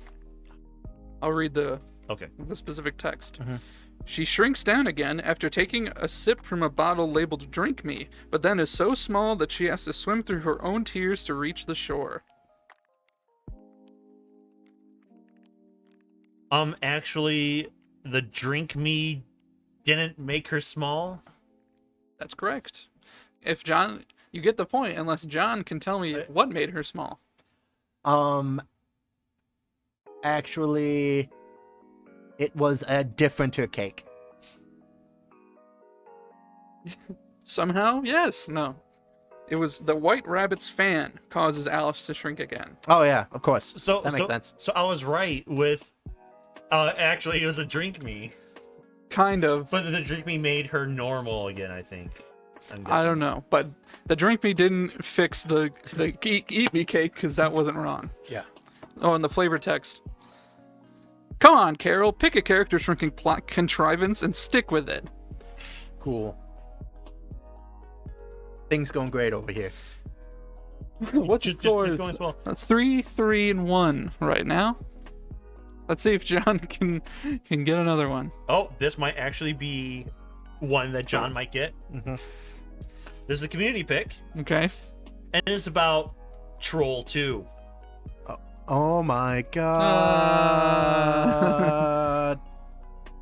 I'll read the Okay. specific text. Mhm. She shrinks down again after taking a sip from a bottle labeled "Drink Me," but then is so small that she has to swim through her own tears to reach the shore. Actually, the "Drink Me" didn't make her small. That's correct. If John, you get the point, unless John can tell me what made her small. Actually, it was a different cake. Somehow, yes, no. It was the White Rabbit's fan causes Alice to shrink again. Oh yeah, of course. So That makes sense. So I was right with. Actually, it was a "Drink Me," Kind of. but the "Drink Me" made her normal again. I think. I don't know, but the "Drink Me" didn't fix the eat me cake because that wasn't wrong. Yeah. Oh, and the flavor text. Come on, Carol, pick a character shrinking plot contrivance and stick with it. Cool. Things going great over here. What's the score? just going as well. That's 3, 3, and 1 right now. Let's see if John can get another one. Oh, this might actually be one that John might get. Mm-hmm. This is a community pick, Okay. and it's about Troll 2. Oh my god.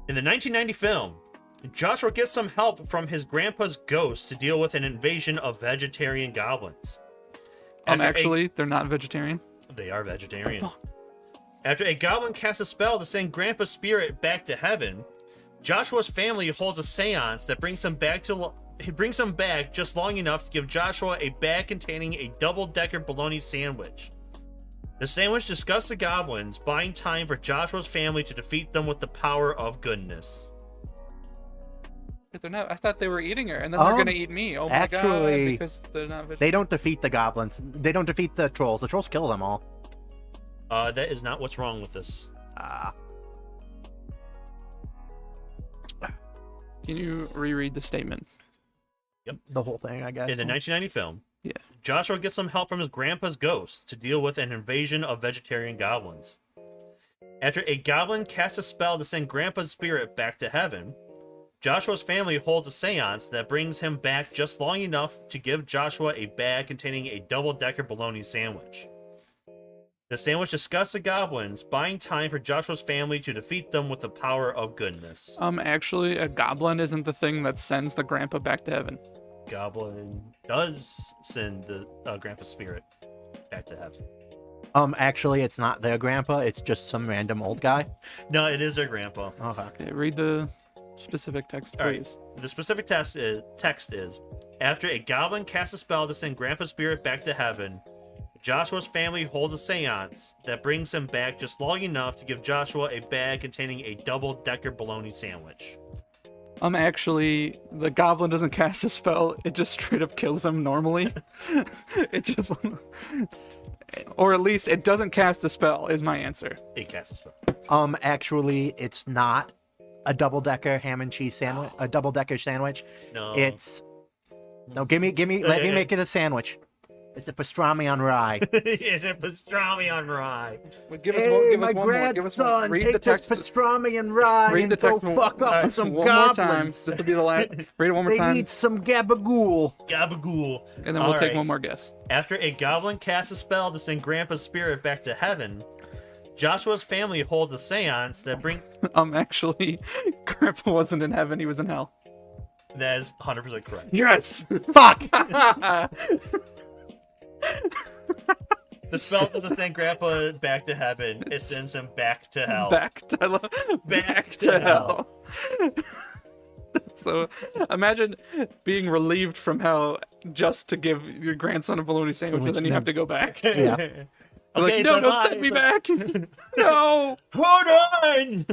In the 1990 film, Joshua gets some help from his grandpa's ghost to deal with an invasion of vegetarian goblins. Actually, they're not vegetarian. They are vegetarian. After a goblin casts a spell to send Grandpa's spirit back to heaven, Joshua's family holds a seance that brings him back just long enough to give Joshua a bag containing a double-decker bologna sandwich. The sandwich disgusts the goblins, buying time for Joshua's family to defeat them with the power of goodness. They're not. I thought they were eating her, and then they're gonna eat me. Oh my actually, god! Because they're not vegetarian. They don't defeat the goblins. They don't defeat the trolls. The trolls kill them all. That is not what's wrong with this. Can you reread the statement? Yep. The whole thing, I guess. In the 1990 film, Yeah. Joshua gets some help from his grandpa's ghost to deal with an invasion of vegetarian goblins. After a goblin casts a spell to send Grandpa's spirit back to heaven, Joshua's family holds a seance that brings him back just long enough to give Joshua a bag containing a double-decker bologna sandwich. The sandwich disgusts the goblins, buying time for Joshua's family to defeat them with the power of goodness. Actually, a goblin isn't the thing that sends the grandpa back to heaven. Goblin does send the grandpa's spirit back to heaven. Actually, it's not their grandpa. It's just some random old guy. No, it is their grandpa. Okay. Okay, read the specific text, All right. please. The specific text is, after a goblin casts a spell to send Grandpa's spirit back to heaven, Joshua's family holds a seance that brings him back just long enough to give Joshua a bag containing a double-decker bologna sandwich. Actually, the goblin doesn't cast a spell. It just straight up kills him normally. It just... Or at least it doesn't cast a spell, is my answer. It casts a spell. Actually, it's not a double-decker ham and cheese sandwich. A double-decker sandwich. No. It's... No, let me make it a sandwich. It's a pastrami on rye. It's a pastrami on rye. Wait, give Hey, us my one more. Give us one. grandson, Read take the text. this pastrami and rye Read and the go text one- fuck up with some one more time. goblins. This will be the last. Read it one more They time, need some gabagool. Gabagool. and then we'll All take right. one more guess. After a goblin casts a spell to send Grandpa's spirit back to heaven, Joshua's family holds a seance that brings... Actually, Grandpa wasn't in heaven; he was in hell. That is 100% correct. Yes. Fuck! The spell doesn't send Grandpa back to heaven. It sends him back to hell. Back to hell. So, imagine being relieved from hell just to give your grandson a bologna sandwich, and then you have to go back. Yeah. Like, no, don't send me back. No. Hold on.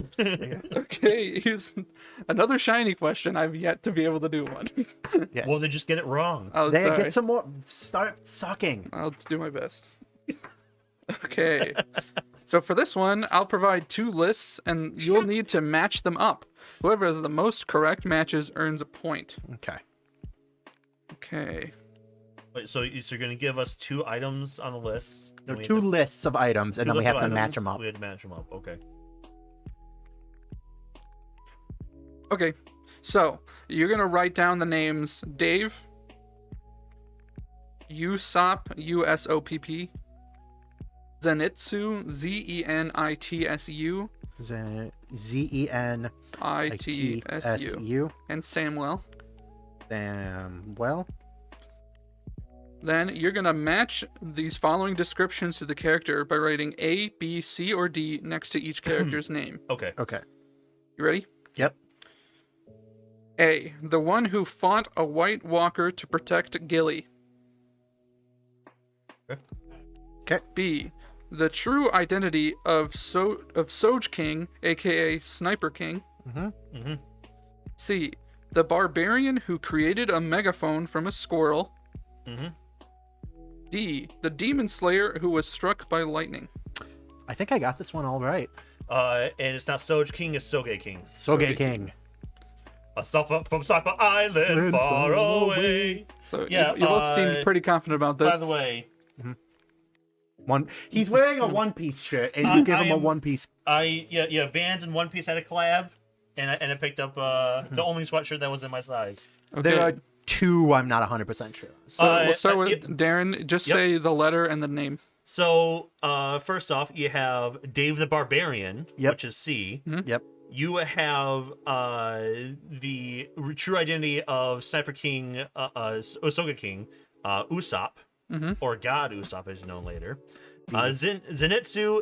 Okay, here's another shiny question. I've yet to be able to do one. Yes. Well, they just get it wrong. Oh, They sorry. get some more. Start sucking. I'll do my best. Okay. So for this one, I'll provide 2 lists, and you'll need to match them up. Whoever has the most correct matches earns a point. Okay. Okay. Wait, so you're going to give us 2 items on the list? There and are we 2 have to- lists of items, and two then we lists have of to match items, them up. We had to match them up. Okay. Okay. So you're gonna write down the names Dave, Usopp, Usopp, Zenitsu, Zenitsu, Zenitsu, Itsu, and Samuel. Well, Then you're going to match these following descriptions to the character by writing A, B, C, or D next to each character's name. Okay. okay. You ready? Yep. A, the one who fought a White Walker to protect Gilly. Okay. B, the true identity of Soj King, aka Sniper King. Mm-hmm. C, the barbarian who created a megaphone from a squirrel. Mm-hmm. D, the demon slayer who was struck by lightning. I think I got this one all right. And it's not Soj King, it's Soge King. Soge King. A stuff from Sapa Island, far away. So Yeah, you both seemed pretty confident about this. By the way, He's wearing a One Piece shirt, and you give him a One Piece. Vans and One Piece had a collab, and I picked up the only sweatshirt that was in my size. Okay. There are two. I'm not 100% sure. So we'll start with Darren. Just Yep. say the letter and the name. So first off, you have Dave the Barbarian, Yep. which is C. Yep. You have the true identity of Sniper King, Osoga King, Usopp, or God Usopp, as known later. Zenitsu,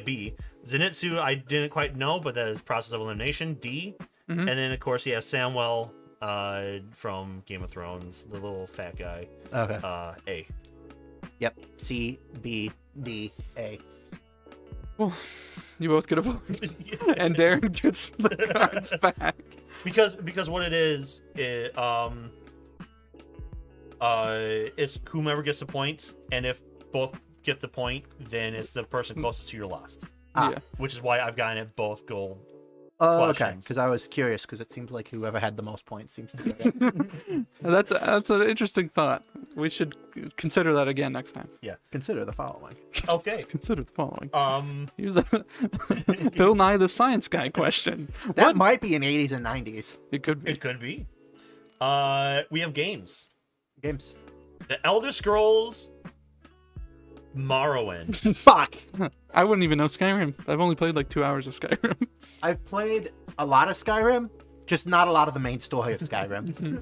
B. Zenitsu, I didn't quite know, but that is process of elimination, D. And then, of course, you have Samwell from Game of Thrones, the little fat guy, Okay. A. Yep. C, B, D, A. Well, you both get a vote, and Darren gets the cards back. Because what it is, it's whomever gets the point, and if both get the point, then it's the person closest to your left. Yeah. Which is why I've gotten it both gold. Oh, okay. Questions. Because I was curious, because it seems like whoever had the most points seems to get it. That's an interesting thought. We should consider that again next time. Consider the following. Okay. Consider the following. Um, Here's a Bill Nye the Science Guy question. That might be in 80s and 90s. It could be. it could be. We have games. Games. The Elder Scrolls Morrowind. Fuck! I wouldn't even know Skyrim. I've only played like 2 hours of Skyrim. I've played a lot of Skyrim, just not a lot of the main story of Skyrim.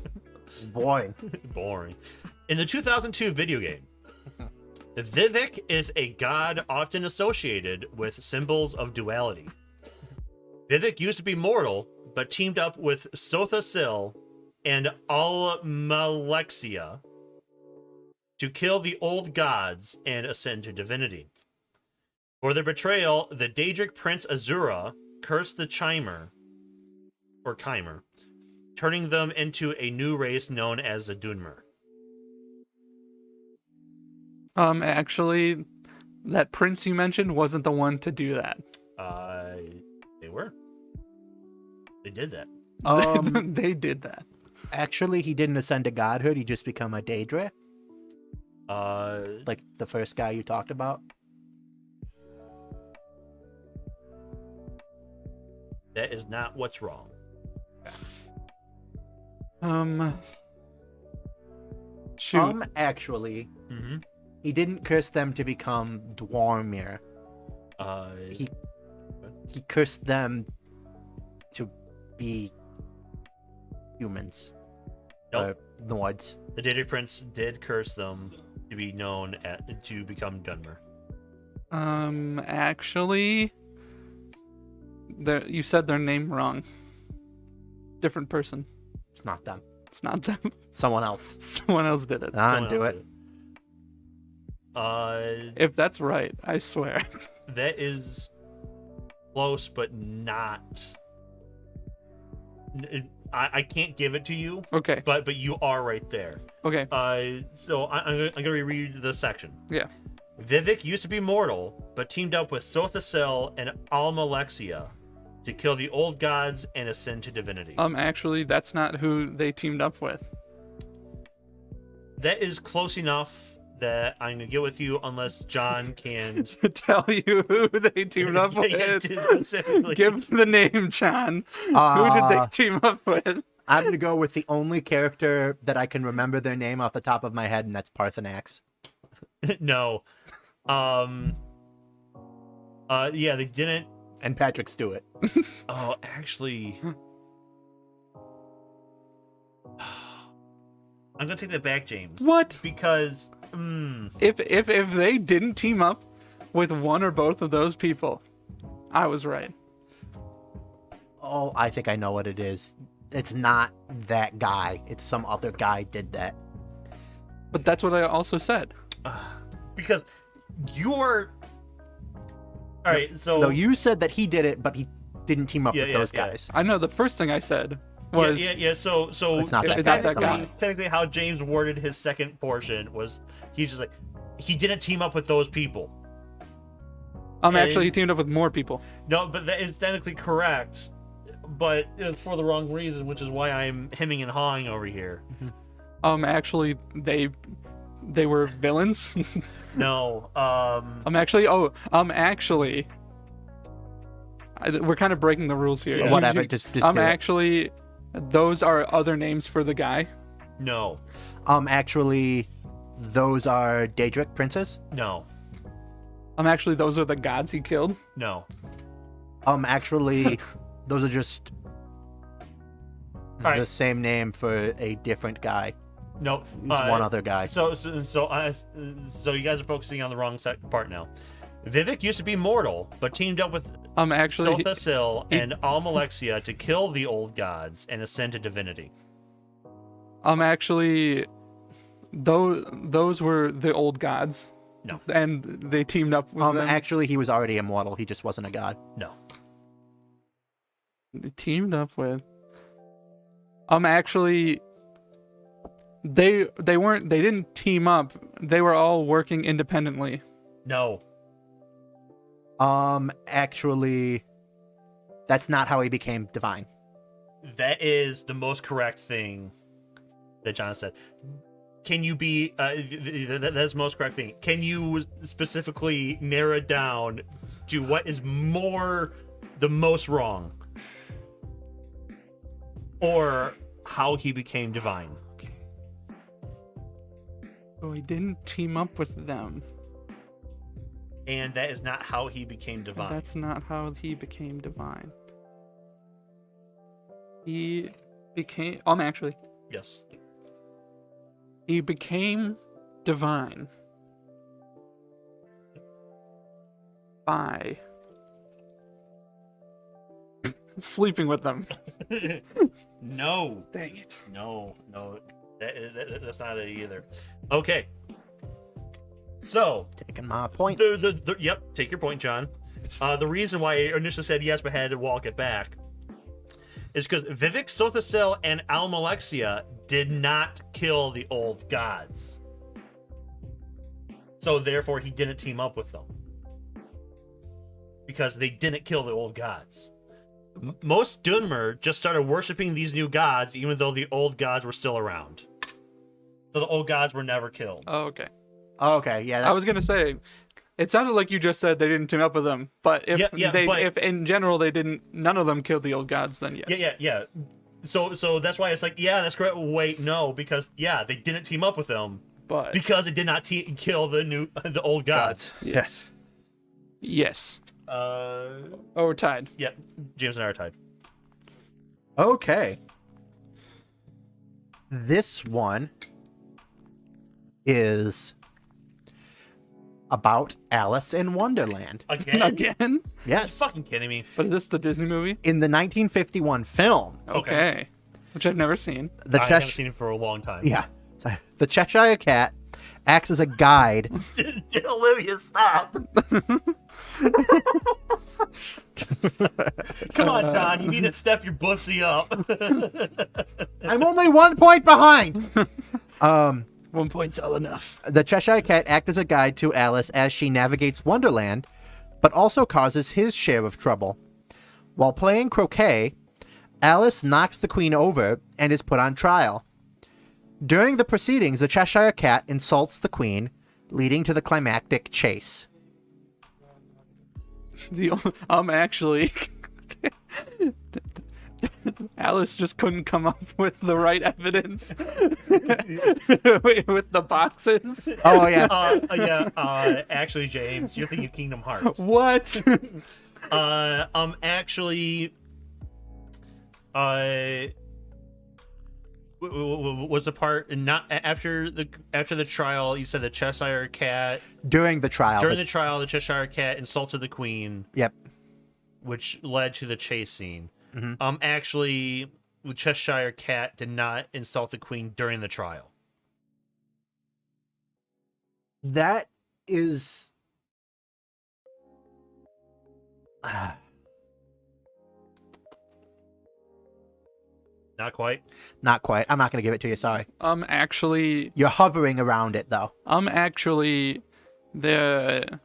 Boy. Boring. In the 2002 video game, Vivek is a god often associated with symbols of duality. Vivek used to be mortal, but teamed up with Sotha Sil and Almalexia to kill the old gods and ascend to divinity. For their betrayal, the Daedric Prince Azura cursed the Chimer, turning them into a new race known as the Dunmer. Actually, that prince you mentioned wasn't the one to do that. They were. They did that. They did that. Actually, he didn't ascend to godhood, he just become a Daedra, like the first guy you talked about. That is not what's wrong. Shoot. Actually, Mm-hmm. he didn't curse them to become Dwarmir. He cursed them to be humans. Nope. Nords. The Daedric Prince did curse them to be known to become Dunmer. Actually, you said their name wrong. Different person. It's not them. It's not them. Someone else. Someone else did it. Someone Do else it. did. If that's right, I swear. That is close, but not. I can't give it to you, Okay. but you are right there. Okay. So I'm gonna reread the section. Yeah. Vivek used to be mortal, but teamed up with Sotha Sil and Almalexia to kill the old gods and ascend to divinity. Actually, that's not who they teamed up with. That is close enough that I'm gonna get with you, unless John can Tell you who they teamed up Yeah, with. specifically. Give the name, John. Who did they team up with? I'm gonna go with the only character that I can remember their name off the top of my head, and that's Parthenax. No. Yeah, they didn't. And Patrick Stewart. Oh, actually. I'm gonna take that back, James. What? Because If they didn't team up with one or both of those people, I was right. Oh, I think I know what it is. It's not that guy. It's some other guy did that. But that's what I also said. because you're all right. So No, you said that he did it, but he didn't team up Yeah, with yeah, those yeah. guys. I know the first thing I said was yeah. So It's not that guy, technically, how James worded his second portion was he's just like he didn't team up with those people. Actually, he teamed up with more people. No, but that is technically correct, but it's for the wrong reason, which is why I'm hemming and hawing over here. Actually, they were villains. No, Actually, we're kind of breaking the rules here. Yeah. Whatever, just do it. Actually, those are other names for the guy. no, Actually, those are Daedric princes. no, Actually, those are the gods he killed. no. Actually, those are just Alright. the same name for a different guy. No, He's one other guy. So you guys are focusing on the wrong part now. Vivek used to be mortal, but teamed up with Actually, Silthasil and Almalexia to kill the old gods and ascend to divinity. Actually, those were the old gods. No. And they teamed up with them. Actually, he was already immortal. He just wasn't a god. No. They teamed up with. Actually, they didn't team up. They were all working independently. No. Actually, that's not how he became divine. That is the most correct thing that John said. Can you be that's the most correct thing. Can you specifically narrow it down to what is the most wrong? Or how he became divine? So he didn't team up with them. And that is not how he became divine. That's not how he became divine. He became actually, Yes. he became divine by sleeping with them. No. Dang it. No. That's not it either. Okay. So, Taking my point. yep, take your point, John. The reason why I initially said yes but had to walk it back is because Vivek Sothasil and Almalexia did not kill the old gods. So therefore he didn't team up with them. Because they didn't kill the old gods. Most Dunmer just started worshiping these new gods even though the old gods were still around. So the old gods were never killed. Oh, okay. Okay, yeah. I was gonna say, it sounded like you just said they didn't team up with them, but if if in general they didn't, none of them killed the old gods, then yes. Yeah. So that's why it's like, yeah, that's correct. Wait, no, because they didn't team up with them, But because it did not kill the old gods. yes. Yes. Oh, we're tied. Yeah, James and I are tied. Okay. This one is about Alice in Wonderland. Again? Again? Yes. Fucking kidding me. But is this the Disney movie? In the 1951 film, Okay. Which I've never seen. the I haven't seen it for a long time. Yeah. The Cheshire Cat acts as a guide. Olivia, stop. Come on, John. You need to step your bussy up. I'm only 1 point behind. 1 point's all enough. The Cheshire Cat acts as a guide to Alice as she navigates Wonderland, but also causes his share of trouble. While playing croquet, Alice knocks the queen over and is put on trial. During the proceedings, the Cheshire Cat insults the queen, leading to the climactic chase. Actually, Alice just couldn't come up with the right evidence with the boxes. Oh, yeah. Actually, James, you're thinking Kingdom Hearts. What? Actually, was the part not after the trial? You said the Cheshire Cat During the trial. during the trial. The Cheshire Cat insulted the queen, Yep. which led to the chase scene. Mhm. Actually, the Cheshire Cat did not insult the queen during the trial. That is... Not quite. Not quite. I'm not going to give it to you, sorry. Actually, You're hovering around it, though. actually, the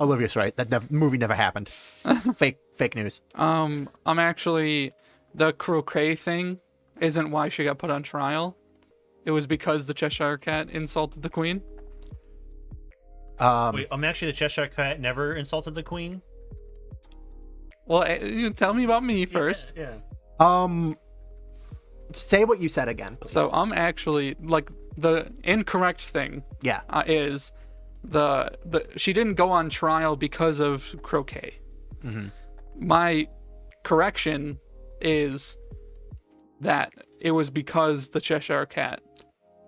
Olivia's right. That movie never happened. Fake news. I'm actually the croquet thing isn't why she got put on trial. It was because the Cheshire Cat insulted the Queen. Wait, actually the Cheshire Cat never insulted the Queen? Well, you tell me about me first. Yeah. Say what you said again, please. So I'm actually like the incorrect thing. Yeah. Is the she didn't go on trial because of croquet. Mm-hmm. My correction is that it was because the Cheshire Cat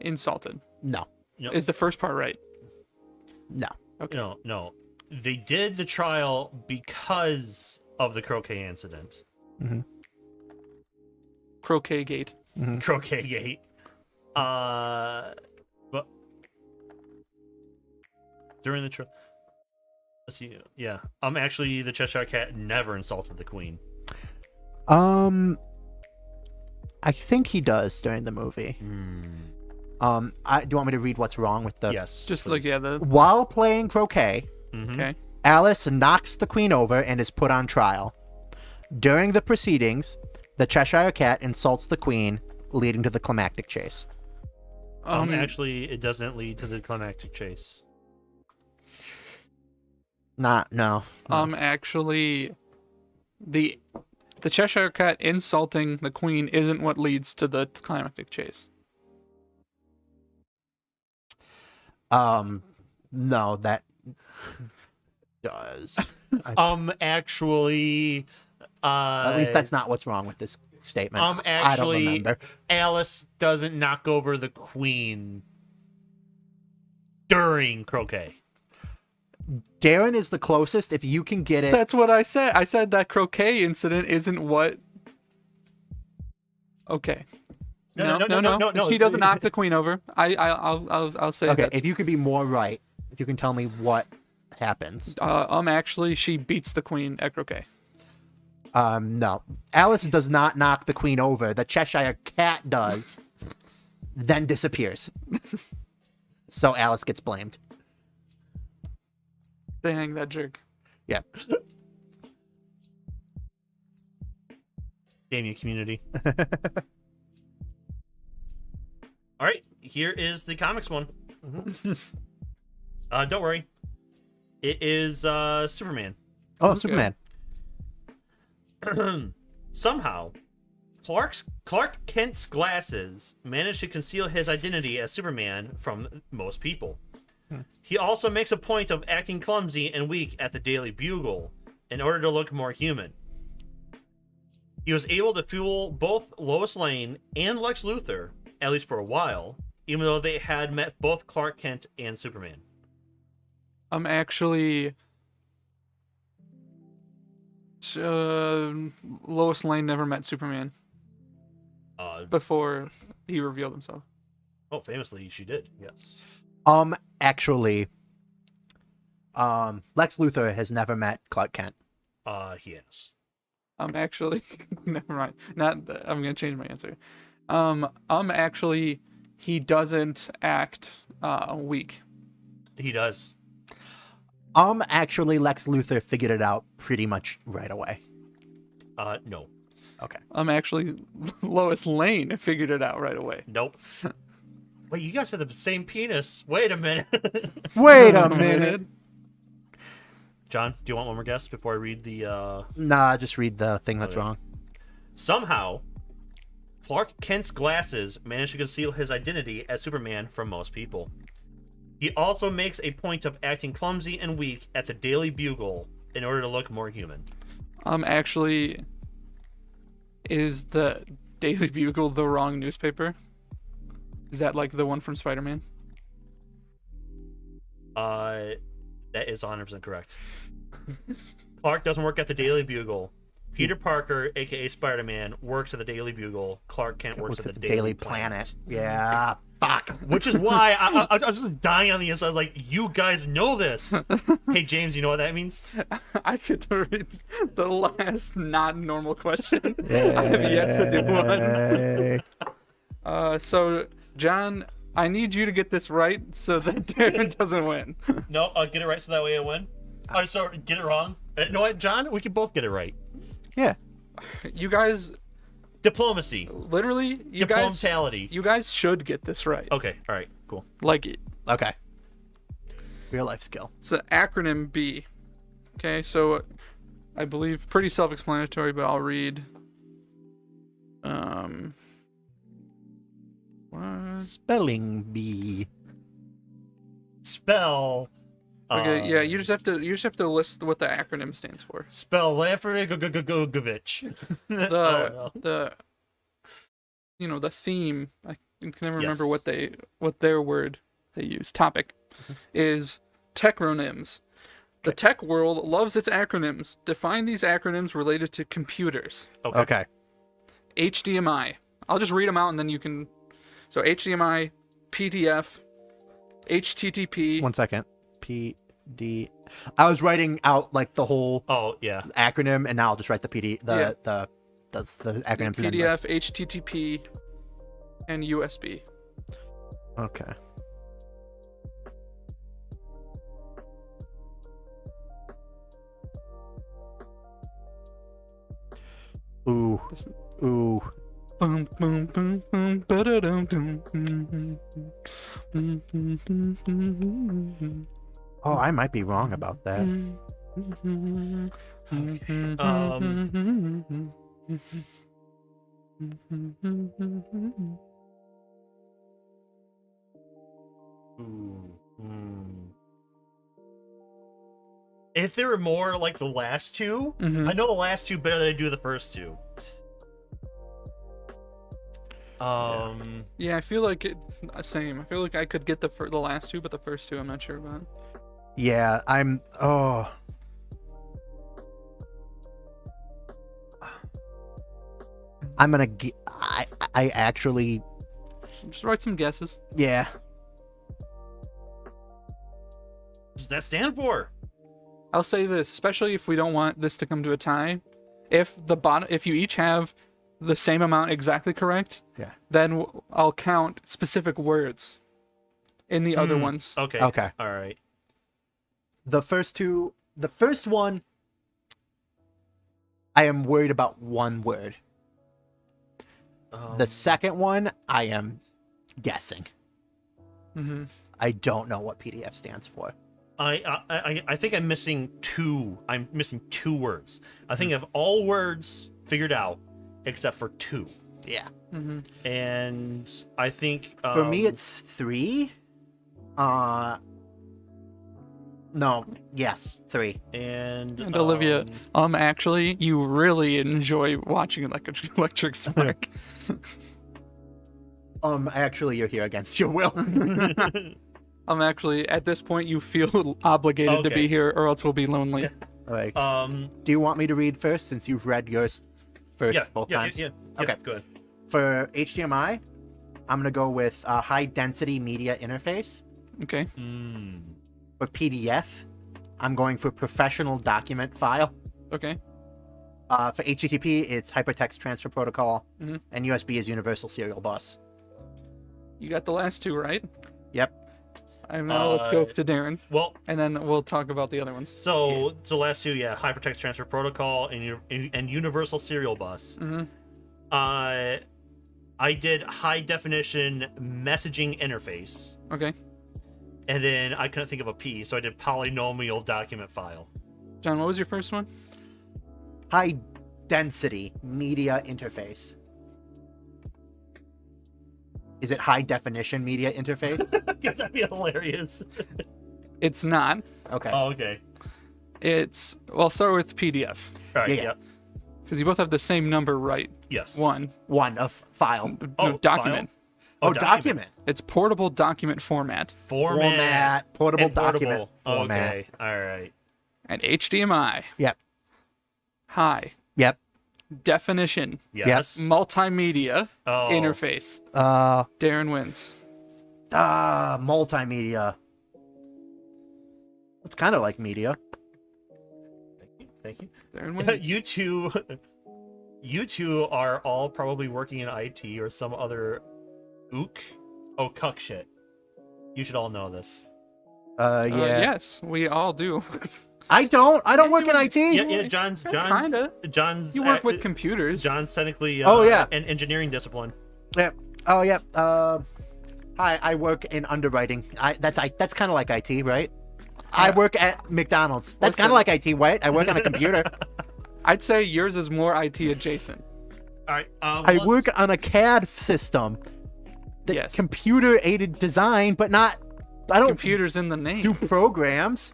insulted. No. Is the first part right? No. Okay. No. They did the trial because of the croquet incident. Mm-hmm. Croquet Gate. Mm-hmm. Croquet Gate. But during the trial, let's see. Yeah, actually, the Cheshire Cat never insulted the Queen. I think he does during the movie. Do you want me to read what's wrong with the? Yes, Just please. like, yeah, the. While playing croquet, Mhm. Okay. Alice knocks the Queen over and is put on trial. During the proceedings, the Cheshire Cat insults the Queen, leading to the climactic chase. Actually, it doesn't lead to the climactic chase. No. Actually, the Cheshire Cat insulting the Queen isn't what leads to the climactic chase. No, that does. Actually, At least that's not what's wrong with this statement. I don't actually, remember. Alice doesn't knock over the Queen during croquet. Darren is the closest. If you can get it, That's what I said. I said that croquet incident isn't what. Okay. No. She doesn't knock the Queen over. I'll say okay. that. If you could be more right, if you can tell me what happens. Actually, she beats the Queen at croquet. No. Alice does not knock the Queen over. The Cheshire Cat does, then disappears. So Alice gets blamed. Dang, that jerk. Yeah. Damn you, community. All right, here is the comics one. Don't worry. It is Superman. Oh, Okay. Superman. Somehow, Clark Kent's glasses manage to conceal his identity as Superman from most people. He also makes a point of acting clumsy and weak at the Daily Bugle in order to look more human. He was able to fool both Lois Lane and Lex Luthor, at least for a while, even though they had met both Clark Kent and Superman. Actually, Lois Lane never met Superman before he revealed himself. Oh, famously, she did, yes. Actually, Lex Luthor has never met Clark Kent. He has. Actually, never mind. I'm gonna change my answer. Actually, he doesn't act weak. He does. Actually, Lex Luthor figured it out pretty much right away. No. Okay. Actually, Lois Lane figured it out right away. Nope. Wait, you guys have the same penis. Wait a minute. Wait a minute. John, do you want one more guess before I read the... Nah, just read the thing that's Okay. wrong. Somehow, Clark Kent's glasses manage to conceal his identity as Superman from most people. He also makes a point of acting clumsy and weak at the Daily Bugle in order to look more human. Actually, is the Daily Bugle the wrong newspaper? Is that like the one from Spider-Man? That is 100% correct. Clark doesn't work at the Daily Bugle. Peter Parker, aka Spider-Man, works at the Daily Bugle. Clark Kent works at the Daily Planet. Yeah, fuck. Which is why I was just dying on the inside. I was like, you guys know this. Hey, James, you know what that means? I get to read the last not normal question. I have yet to do one. So, John, I need you to get this right so that Darren doesn't win. No, I'll get it right so that way I win. I'm sorry, get it wrong. You know what, John? We can both get it right. Yeah. You guys, Diplomacy. literally, Diplomatality. you guys should get this right. Okay, all right, cool. Like, Okay. Real life skill. it's an acronym B. Okay, so I believe pretty self-explanatory, but I'll read. What? Spelling bee. Spell. Okay, yeah, you just have to list what the acronym stands for. Spell Lafrenigovich. The the theme. I can never remember Yes. what their word they use. Topic is techronyms. The tech world loves its acronyms. Define these acronyms related to computers. Okay. HDMI. I'll just read them out and then you can. So HDMI, PDF, HTTP. 1 second. PD. I was writing out like the whole Oh yeah. acronym, and now I'll just write the Yeah. the acronyms. and then PDF, HTTP, and USB. Okay. Ooh. Ooh. Boom, boom, boom, boom, ba-da-dum, dum, Oh, I might be wrong about that. Ooh. If there were more like the last two, Mhm. I know the last two better than I do the first two. Yeah, I feel like same. I feel like I could get the last two, but the first two I'm not sure about. Yeah, oh. I'm gonna I actually, Just write some guesses. yeah. What does that stand for? I'll say this, especially if we don't want this to come to a tie. If you each have the same amount exactly correct, Yeah. then I'll count specific words in the other ones. Okay. Okay. All right. The first one, I am worried about one word. The second one, I am guessing. Mm-hmm. I don't know what PDF stands for. I think I'm missing two. I'm missing two words. I think I have all words figured out except for two. Yeah. Mm-hmm. And I think For me, it's 3. No. Yes, 3. and Olivia, actually, you really enjoy watching Electric Spark. Actually, you're here against your will. Actually, at this point, you feel obligated to Okay. be here, or else we'll be lonely. Like, um do you want me to read first, since you've read yours first both times? Yeah, Okay. good. For HDMI, I'm gonna go with high density media interface. Okay. For PDF, I'm going for professional document file. Okay. For HTTP, it's hypertext transfer protocol, Mhm. and USB is universal serial bus. You got the last two right. Yep. And now let's go to Darren, Well, and then we'll talk about the other ones. so last two, yeah, hypertext transfer protocol and universal serial bus. Mhm. I did high definition messaging interface, Okay. and then I couldn't think of a P, so I did polynomial document file. John, what was your first one? High density media interface. Is it high definition media interface? Because that'd be hilarious. It's not. Okay. Oh, okay. I'll start with PDF, All right. Yeah, Yeah. yeah. because you both have the same number right. Yes. One. Of file. Oh, Document. file? Oh, document. It's portable document format. Format. Portable And document format. Okay. All right. And HDMI. Yep. High Yep. definition Yes. multimedia Oh. interface. Darren wins. Multimedia. It's kind of like media. Thank you. Darren wins. You two are all probably working in IT or some other cuck shit. You should all know this. Yeah. Yes, we all do. I don't work in IT. Yeah, John's Kinda. John's You work with computers. John's technically Oh, yeah. an engineering discipline. Yeah. Oh yeah. Hi, I work in underwriting. That's kind of like IT, right? I work at McDonald's. That's kind of like IT, right? I work on a computer. I'd say yours is more IT adjacent. All right. I work on a CAD system. The Yes. computer aided design, but not. I don't Computers in the name. do programs.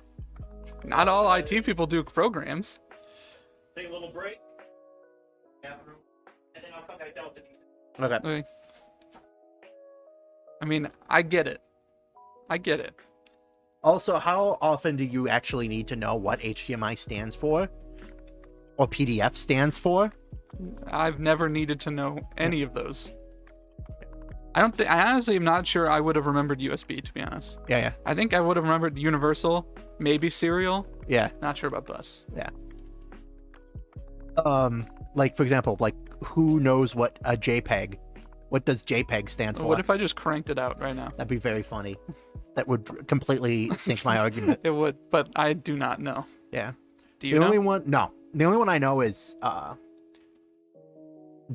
Not all IT people do programs. Take a little break. Bathroom, and then I'll come back down with the music. Okay. Okay. I mean, I get it. Also, how often do you actually need to know what HDMI stands for, or PDF stands for? I've never needed to know any of those. I honestly am not sure I would have remembered USB, to be honest. Yeah. I think I would have remembered universal, maybe serial. Yeah. Not sure about bus. Yeah. Like for example, like who knows what a JPEG? What does JPEG stand for? What if I just cranked it out right now? That'd be very funny. That would completely sink my argument. It would, but I do not know. Yeah. Do you The know? only one, no. The only one I know is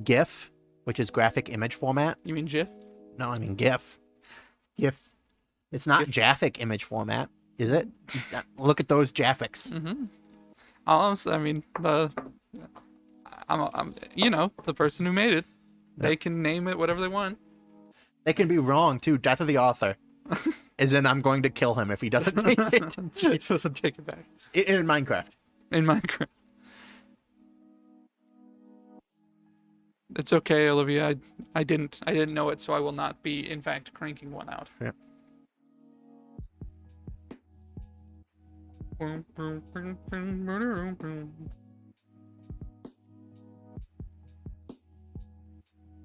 GIF, which is graphic image format. You mean GIF? No, I mean GIF. GIF. It's not JAFFIC image format, is it? Look at those JAFFICs. Mm-hmm. I mean, I'm the person who made it. They can name it whatever they want. They can be wrong too. Death of the author. As in, I'm going to kill him if he doesn't take it. He doesn't take it back. In Minecraft. In Minecraft. It's okay, Olivia. I didn't know it, so I will not be, in fact, cranking one out. Yeah.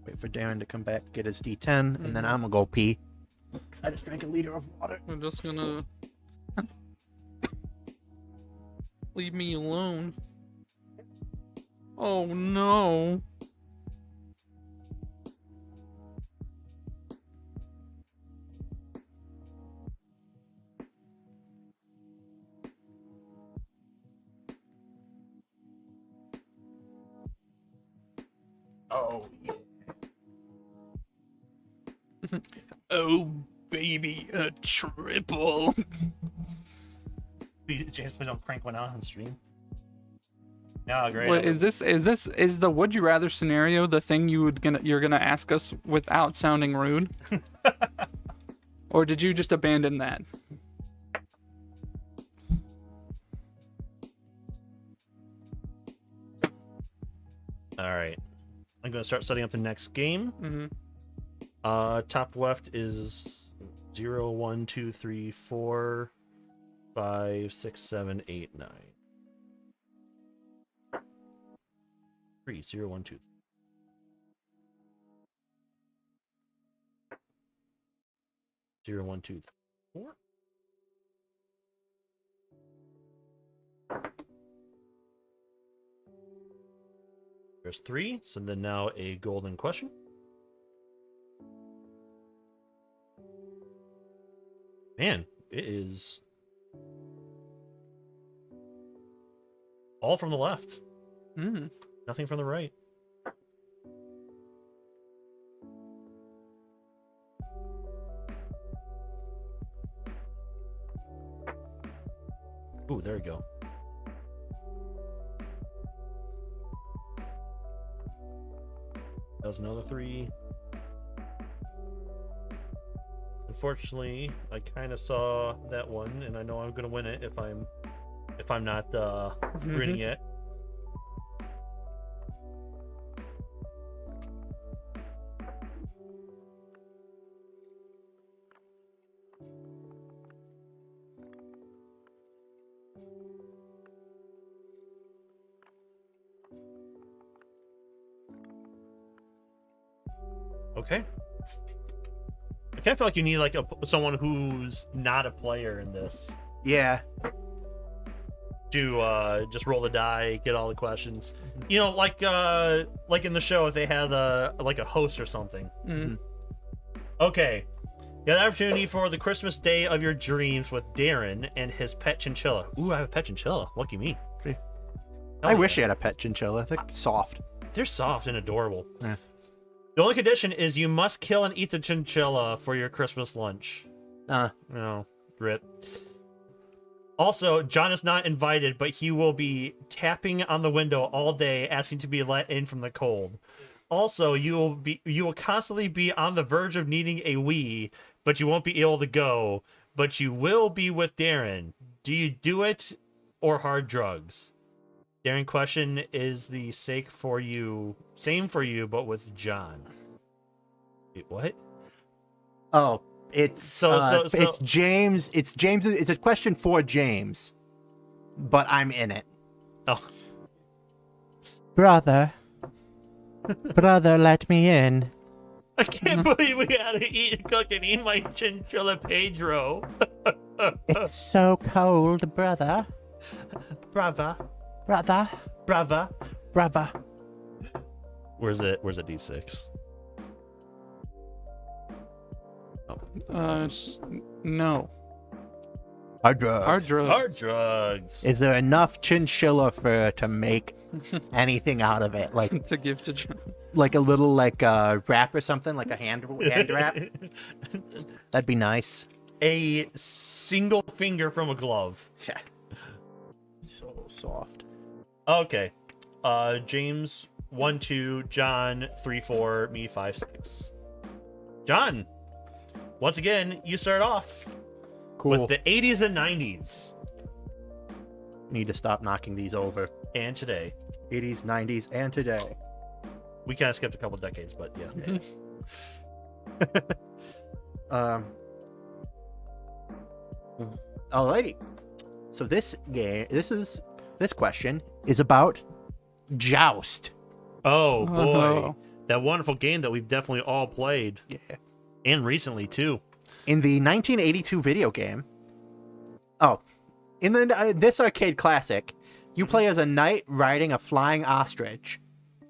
Wait for Darren to come back, get his D10, and then I'm gonna go pee. 'Cause I just drank a liter of water. I'm just gonna leave me alone. Oh no. Oh yeah. Oh baby, a triple. James, please don't crank one out on stream. No, great. Wait, is the would you rather scenario the thing you're gonna ask us without sounding rude? Or did you just abandon that? All right. I'm going to start setting up the next game. Mm-hmm. Top left is 0, 1, 2, 3, 4, 5, 6, 7, 8, 9. 3, 0, 1, 2. 0, 1, 2, 4. There's 3, so then now a golden question. Man, it is all from the left. Mm. Nothing from the right. Ooh, there we go. That was another 3. Unfortunately, I kind of saw that one, and I know I'm gonna win it if I'm not reading it. Okay. I kind of feel like you need like someone who's not a player in this Yeah. to just roll the die, get all the questions. You know, like in the show, if they had like a host or something. Mm. Okay, You have the opportunity for the Christmas day of your dreams with Darren and his pet chinchilla. Ooh, I have a pet chinchilla. Lucky me. See? Oh, I wish yeah. you had a pet chinchilla. They're soft. They're soft and adorable. Yeah. The only condition is you must kill and eat the chinchilla for your Christmas lunch. No, rip. Also, John is not invited, but he will be tapping on the window all day, asking to be let in from the cold. Also, you will constantly be on the verge of needing a wee, but you won't be able to go. But you will be with Darren. Do you do it or hard drugs? Darren question is the same for you, but with John. Wait, what? Oh, it's So- it's James. It's James. It's a question for James, but I'm in it. Oh, Brother, let me in. I can't believe we had to eat, cook, and eat my chinchilla Pedro. It's so cold, brother. Brava, Brother, brava. brother. Where's it? Where's the D6? No. Hard drugs. Hard drugs. Hard drugs. Is there enough chinchilla fur to make anything out of it? Like To give to John. like a little wrap or something, like a hand wrap. That'd be nice. A single finger from a glove. Yeah. So soft. Okay. James 1-2, John 3-4, me 5-6. John. Once again, you start off Cool. with the 80s and 90s. Need to stop knocking these over. And today. 80s, 90s, and today. We kind of skipped a couple decades, but yeah. Alrighty. So this question is about Joust. Oh, boy. Oh. That wonderful game that we've definitely all played. Yeah. And recently, too. In the 1982 video game. Oh, in this arcade classic, you play as a knight riding a flying ostrich,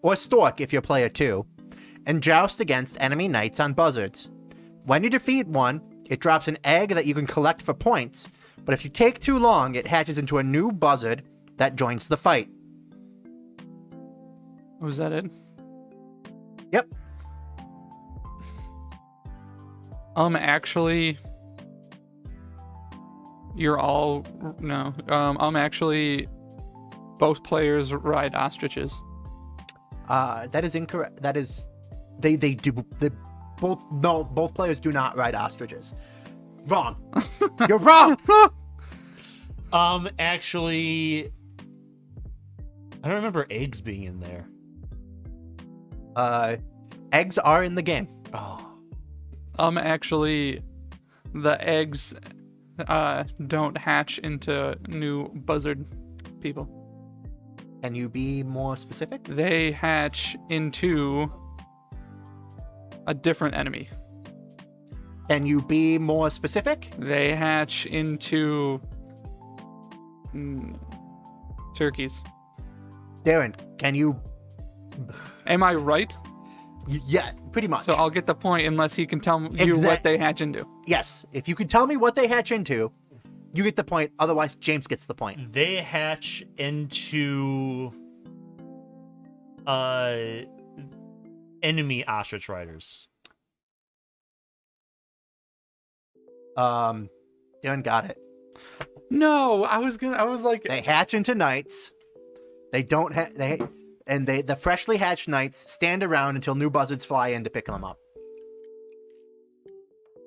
or stork if you're player 2, and joust against enemy knights on buzzards. When you defeat one, it drops an egg that you can collect for points, but if you take too long, it hatches into a new buzzard that joins the fight. Was that it? Yep. Actually, you're all no. Actually, both players ride ostriches. That is incorrect. That is, they do. They both players do not ride ostriches. Wrong. You're wrong. Actually, I don't remember eggs being in there. Eggs are in the game. Oh. Actually, the eggs don't hatch into new buzzard people. Can you be more specific? They hatch into a different enemy. Can you be more specific? They hatch into turkeys. Darren, can you? Am I right? Yeah, pretty much. So I'll get the point unless he can tell you what they hatch into. Yes, if you can tell me what they hatch into, you get the point. Otherwise, James gets the point. They hatch into enemy ostrich riders. Darren got it. No, I was like, They hatch into knights. They don't the freshly hatched knights stand around until new buzzards fly in to pick them up.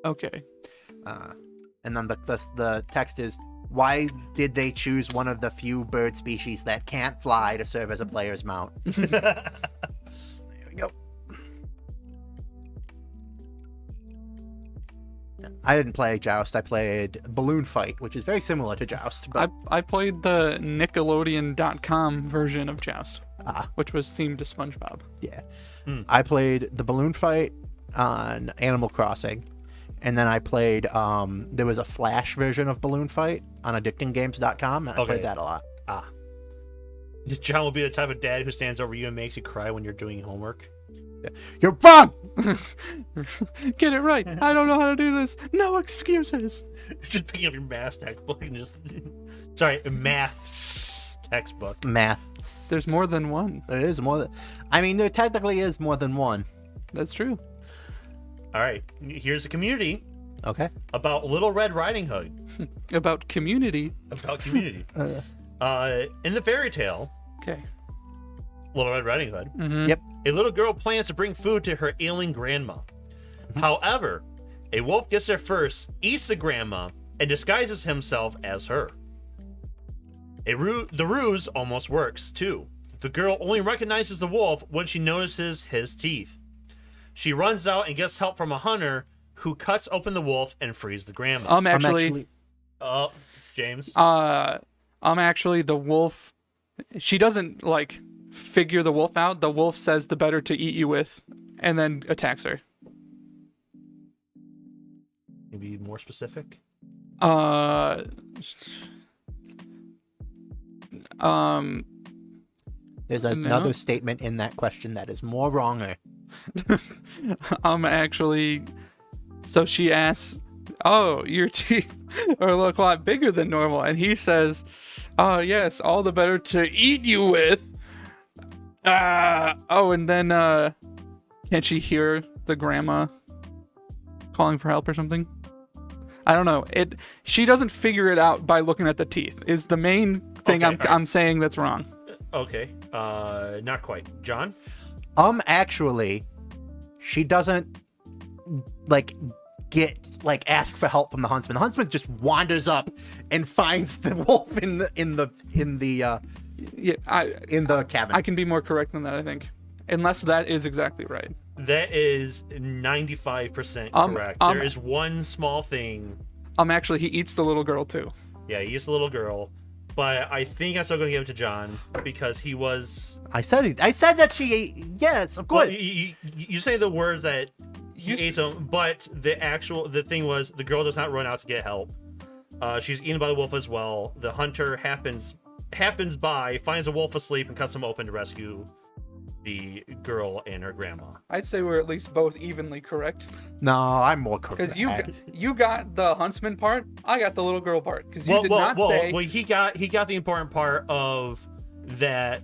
okay. And then the text is, why did they choose one of the few bird species that can't fly to serve as a player's mount? There we go. I didn't play Joust. I played Balloon Fight, which is very similar to Joust. But I played the Nickelodeon.com version of Joust, which was themed to SpongeBob. yeah, I played the Balloon Fight on Animal Crossing, and then I played there was a Flash version of Balloon Fight on addictinggames.com, and I played that a lot. John will be the type of dad who stands over you and makes you cry when you're doing homework. You're wrong. Get it right. I don't know how to do this. No excuses. Just picking up your math textbook and just sorry, maths textbook. Maths. There's more than one. There is more than. I mean, there technically is more than one. That's true. All right, here's a community Okay. about Little Red Riding Hood. About community. About community. In the fairy tale, Okay. Little Red Riding Hood, Mhm. Yep. a little girl plans to bring food to her ailing grandma. However, a wolf gets there first, eats the grandma, and disguises himself as her. The ruse almost works, too. The girl only recognizes the wolf when she notices his teeth. She runs out and gets help from a hunter who cuts open the wolf and frees the grandma. Actually, James? actually, the wolf, she doesn't, like, figure the wolf out. The wolf says the better to eat you with, and then attacks her. Maybe more specific? There's another statement in that question that is more wronger. Actually, so she asks, oh, your teeth look a lot bigger than normal. And he says, oh, yes, all the better to eat you with. And then, can't she hear the grandma calling for help or something? I don't know. She doesn't figure it out by looking at the teeth is the main thing Okay, I'm saying that's wrong. Okay. Not quite. John? Actually, she doesn't ask for help from the huntsman. The huntsman just wanders up and finds the wolf in the cabin. I can be more correct than that, I think. Unless that is exactly right. That is 95% correct. There is one small thing. Actually, he eats the little girl too. Yeah, he used the little girl. But I think I'm still going to give it to John because he was. I said that she ate. Yes, of course. Well, you say the words that he ate them, but the thing was the girl does not run out to get help. She's eaten by the wolf as well. The hunter happens by, finds the wolf asleep, and cuts him open to rescue the girl and her grandma. I'd say we're at least both evenly correct. No, I'm more correct. Because you got the huntsman part, I got the little girl part. Because you did not say. Well, he got the important part of that.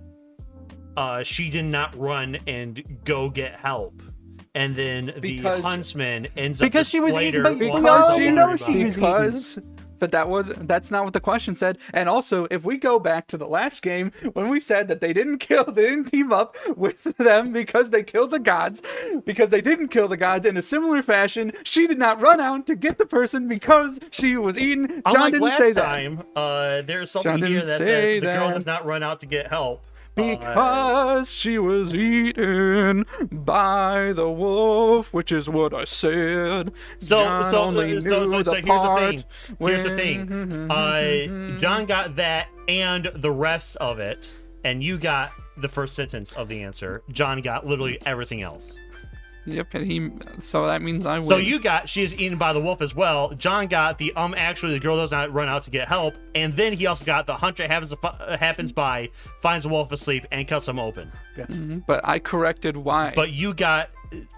She did not run and go get help, and then the huntsman ends up because she was eaten. But she was eaten. But that's not what the question said. And also, if we go back to the last game when we said that they didn't team up with them because they killed the gods, because they didn't kill the gods in a similar fashion, she did not run out to get the person because she was eaten. John didn't say that. There's something here that says the girl does not run out to get help. Because she was eaten by the wolf, which is what I said. So here's the thing. John got that and the rest of it, and you got the first sentence of the answer. John got literally everything else. Yep, and so that means I win. So you got she is eaten by the wolf as well. John got the actually the girl does not run out to get help, and then he also got the hunter happens by, finds the wolf asleep, and cuts him open. Yeah. Mm-hmm. But I corrected why. But you got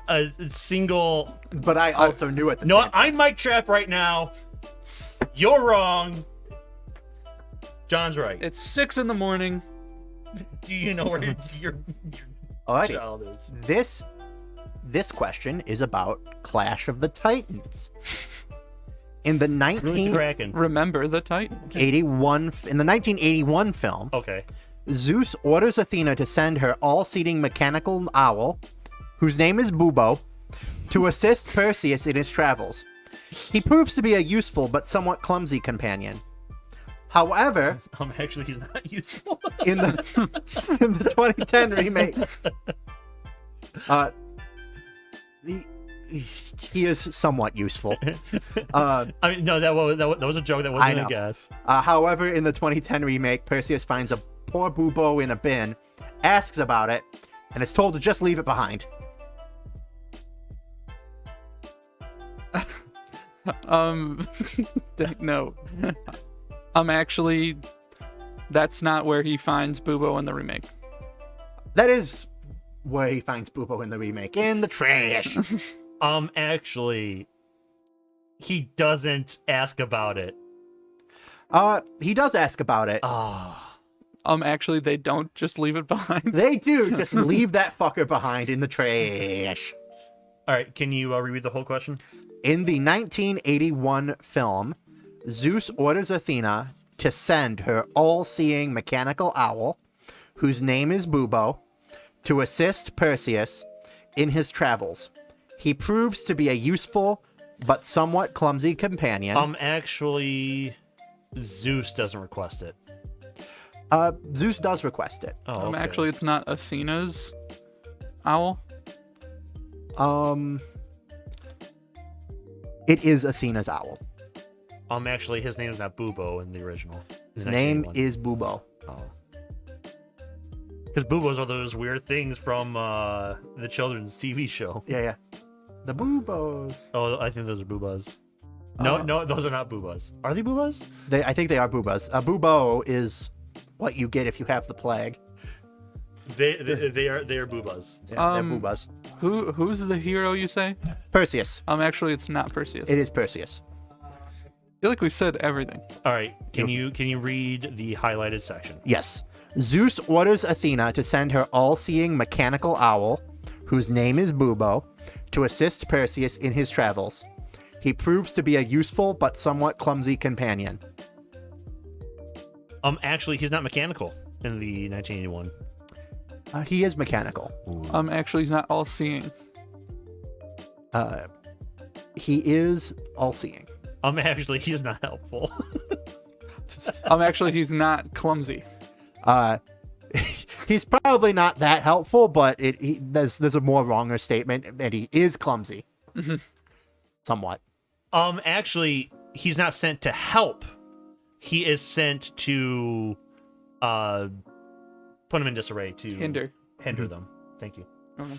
a single. But I also knew it. No, I'm Mike Trap right now. You're wrong. John's right. It's 6 a.m. Do you know where your child is? This question is about Clash of the Titans. In the Remember the Titans. In the 1981 film, okay, Zeus orders Athena to send her all-seating mechanical owl, whose name is Bubo, to assist Perseus in his travels. He proves to be a useful but somewhat clumsy companion. However, actually he's not useful. in the 2010 remake, he is somewhat useful. I mean, no, that was a joke. That wasn't a guess. However, in the 2010 remake, Perseus finds a poor Bubo in a bin, asks about it, and is told to just leave it behind. No. Actually, that's not where he finds Bubo in the remake. That is where he finds Bubo in the remake. In the trash. Actually, he doesn't ask about it. He does ask about it. Actually, they don't just leave it behind. They do. Just leave that fucker behind in the trash. All right, can you reread the whole question? In the 1981 film, Zeus orders Athena to send her all-seeing mechanical owl, whose name is Bubo, to assist Perseus in his travels. He proves to be a useful but somewhat clumsy companion. Actually, Zeus doesn't request it. Zeus does request it. Oh, okay. Actually, it's not Athena's owl. It is Athena's owl. Actually, his name is not Bubo in the original. His name is Bubo. Oh. Because Bubos are those weird things from the children's TV show. Yeah. The Bubos. Oh, I think those are Boobas. No, those are not Boobas. Are they Boobas? I think they are Boobas. A Bubo is what you get if you have the plague. They are Boobas. Yeah, they're Boobas. Who's the hero you say? Perseus. Actually, it's not Perseus. It is Perseus. I feel like we said everything. All right, can you read the highlighted section? Yes. Zeus orders Athena to send her all-seeing mechanical owl, whose name is Bubo, to assist Perseus in his travels. He proves to be a useful but somewhat clumsy companion. Actually, he's not mechanical in the 1981. He is mechanical. Actually, he's not all-seeing. He is all-seeing. Actually, he's not helpful. Actually, he's not clumsy. He's probably not that helpful, but there's a more wronger statement, and he is clumsy. Somewhat. Actually, he's not sent to help. He is sent to put him in disarray, to hinder them. Thank you. Okay.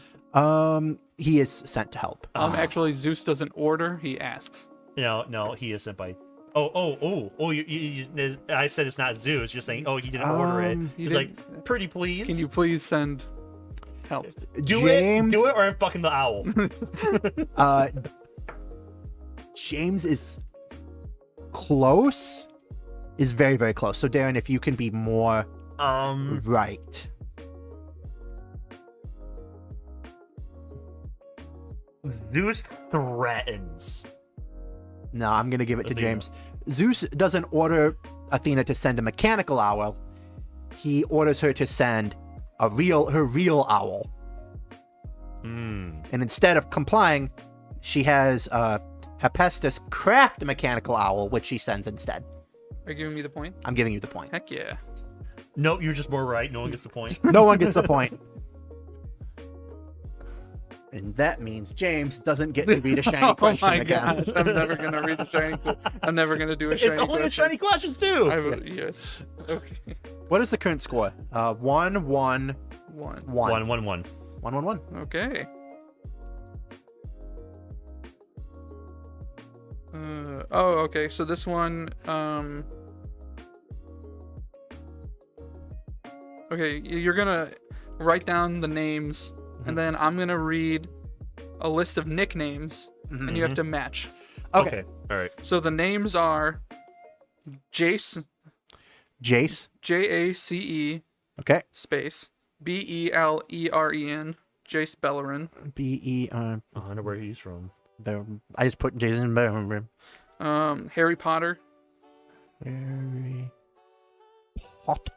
He is sent to help. Actually, Zeus doesn't order; he asks. No, he is sent by. I said it's not Zeus. You're saying, he didn't order it. He's like, pretty please. Can you please send help? Do it, or I'm fucking the owl. James is close. Is very, very close. So, Darren, if you can be more right. Zeus threatens. No, I'm gonna give it to Athena. James. Zeus doesn't order Athena to send a mechanical owl. He orders her to send her real owl. And instead of complying, she has Hephaestus craft a mechanical owl, which she sends instead. Are you giving me the point? I'm giving you the point. Heck yeah. Nope, you're just more right. No one gets the point. No one gets the point. And that means James doesn't get to read a shiny question Oh my again. gosh, I'm never gonna read a shiny. I'm never gonna do a shiny. It's only question. a shiny questions too. Yes. Okay. What is the current score? 1-1-1. 1. 1-1-1. 1-1-1. Okay. Okay. So this one. Okay, you're gonna write down the names, and then I'm gonna read a list of nicknames, and you have to match. Okay. All right. So the names are Jace, Jace. Jace Okay. space Belleren, Jace Bellerin. B-E-R. I wonder where he's from. I just put Jason Barron. Harry Potter, Harry Potter.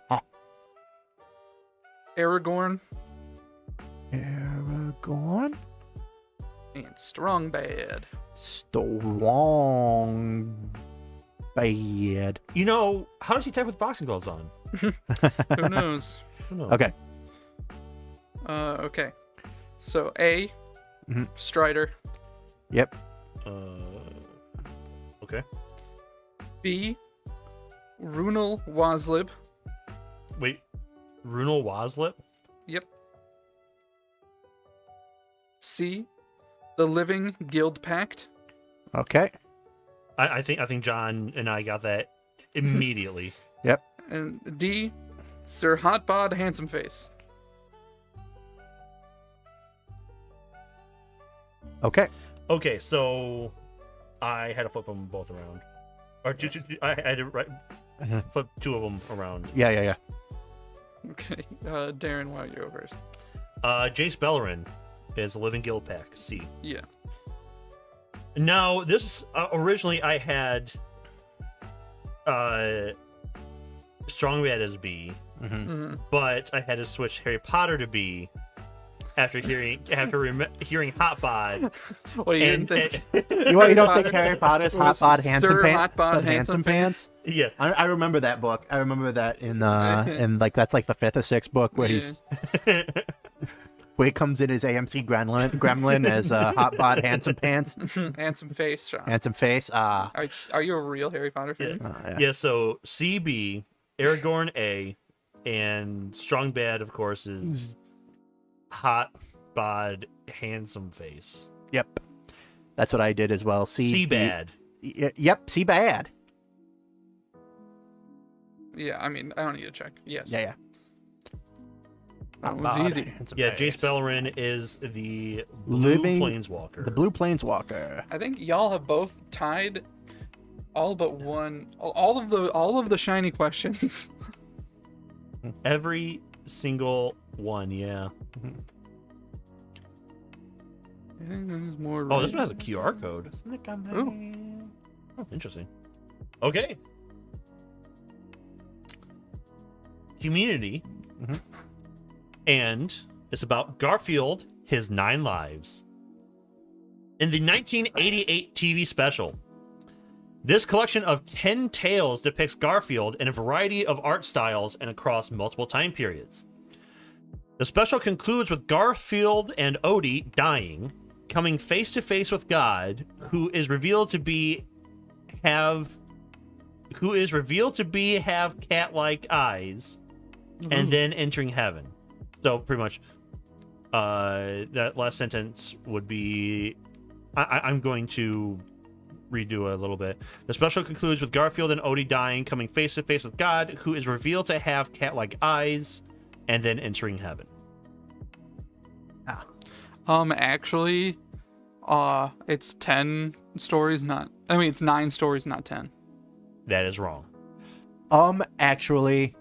Aragorn, Aragorn. and Strong Bad. Strong Bad. You know, how does he type with boxing gloves on? Who knows? Who knows? Okay. Okay. So A, Strider. Yep. Okay. B, Runel Waslib. Wait, Runel Waslip? Yep. C, The Living Guild Pact. Okay. I think John and I got that immediately. Yep. And D, Sir Hotbod Handsome Face. Okay. Okay, so I had to flip them both around. Or I had to flip 2 of them around. Yeah. Okay. Darren, why don't you go first? Jace Bellerin is a living guild pack, C. Yeah. Now, this originally I had Strong Bad as B, but I had to switch Harry Potter to B after hearing Hot Bod. Well, you didn't think You don't think Harry Potter's Hot Bod Handsome Sir Pants? Hot Bod Handsome Pants? Yeah, I remember that book. I remember that in like that's like the 5th or 6th book where he's where he comes in as AMC Gremlin as Hot Bod Handsome Pants. Handsome face, Sean. Handsome face. Are you a real Harry Potter fan? yeah. So CB, Aragorn A, and Strong Bad, of course, is Hot Bod Handsome Face. Yep. That's what I did as well. C Bad. Yep. C bad. Yeah, I mean, I don't need to check. Yes. Yeah. That was easy. Yeah, Jace Bellerin is the blue Living Planeswalker. The blue Planeswalker. I think y'all have both tied all but one. All of the shiny questions. Every single one, yeah. I think there's more. Oh, this one has a QR code. Ooh. Oh, interesting. Okay. Community. And it's about Garfield, His 9 Lives. In the 1988 TV special, this collection of 10 tales depicts Garfield in a variety of art styles and across multiple time periods. The special concludes with Garfield and Odie dying, coming face to face with God, who is revealed to have cat-like eyes, and then entering heaven. So pretty much, that last sentence would be. I'm going to redo a little bit. The special concludes with Garfield and Odie dying, coming face to face with God, who is revealed to have cat-like eyes, and then entering heaven. Actually, it's 10 stories, it's 9 stories, not 10. That is wrong. Actually,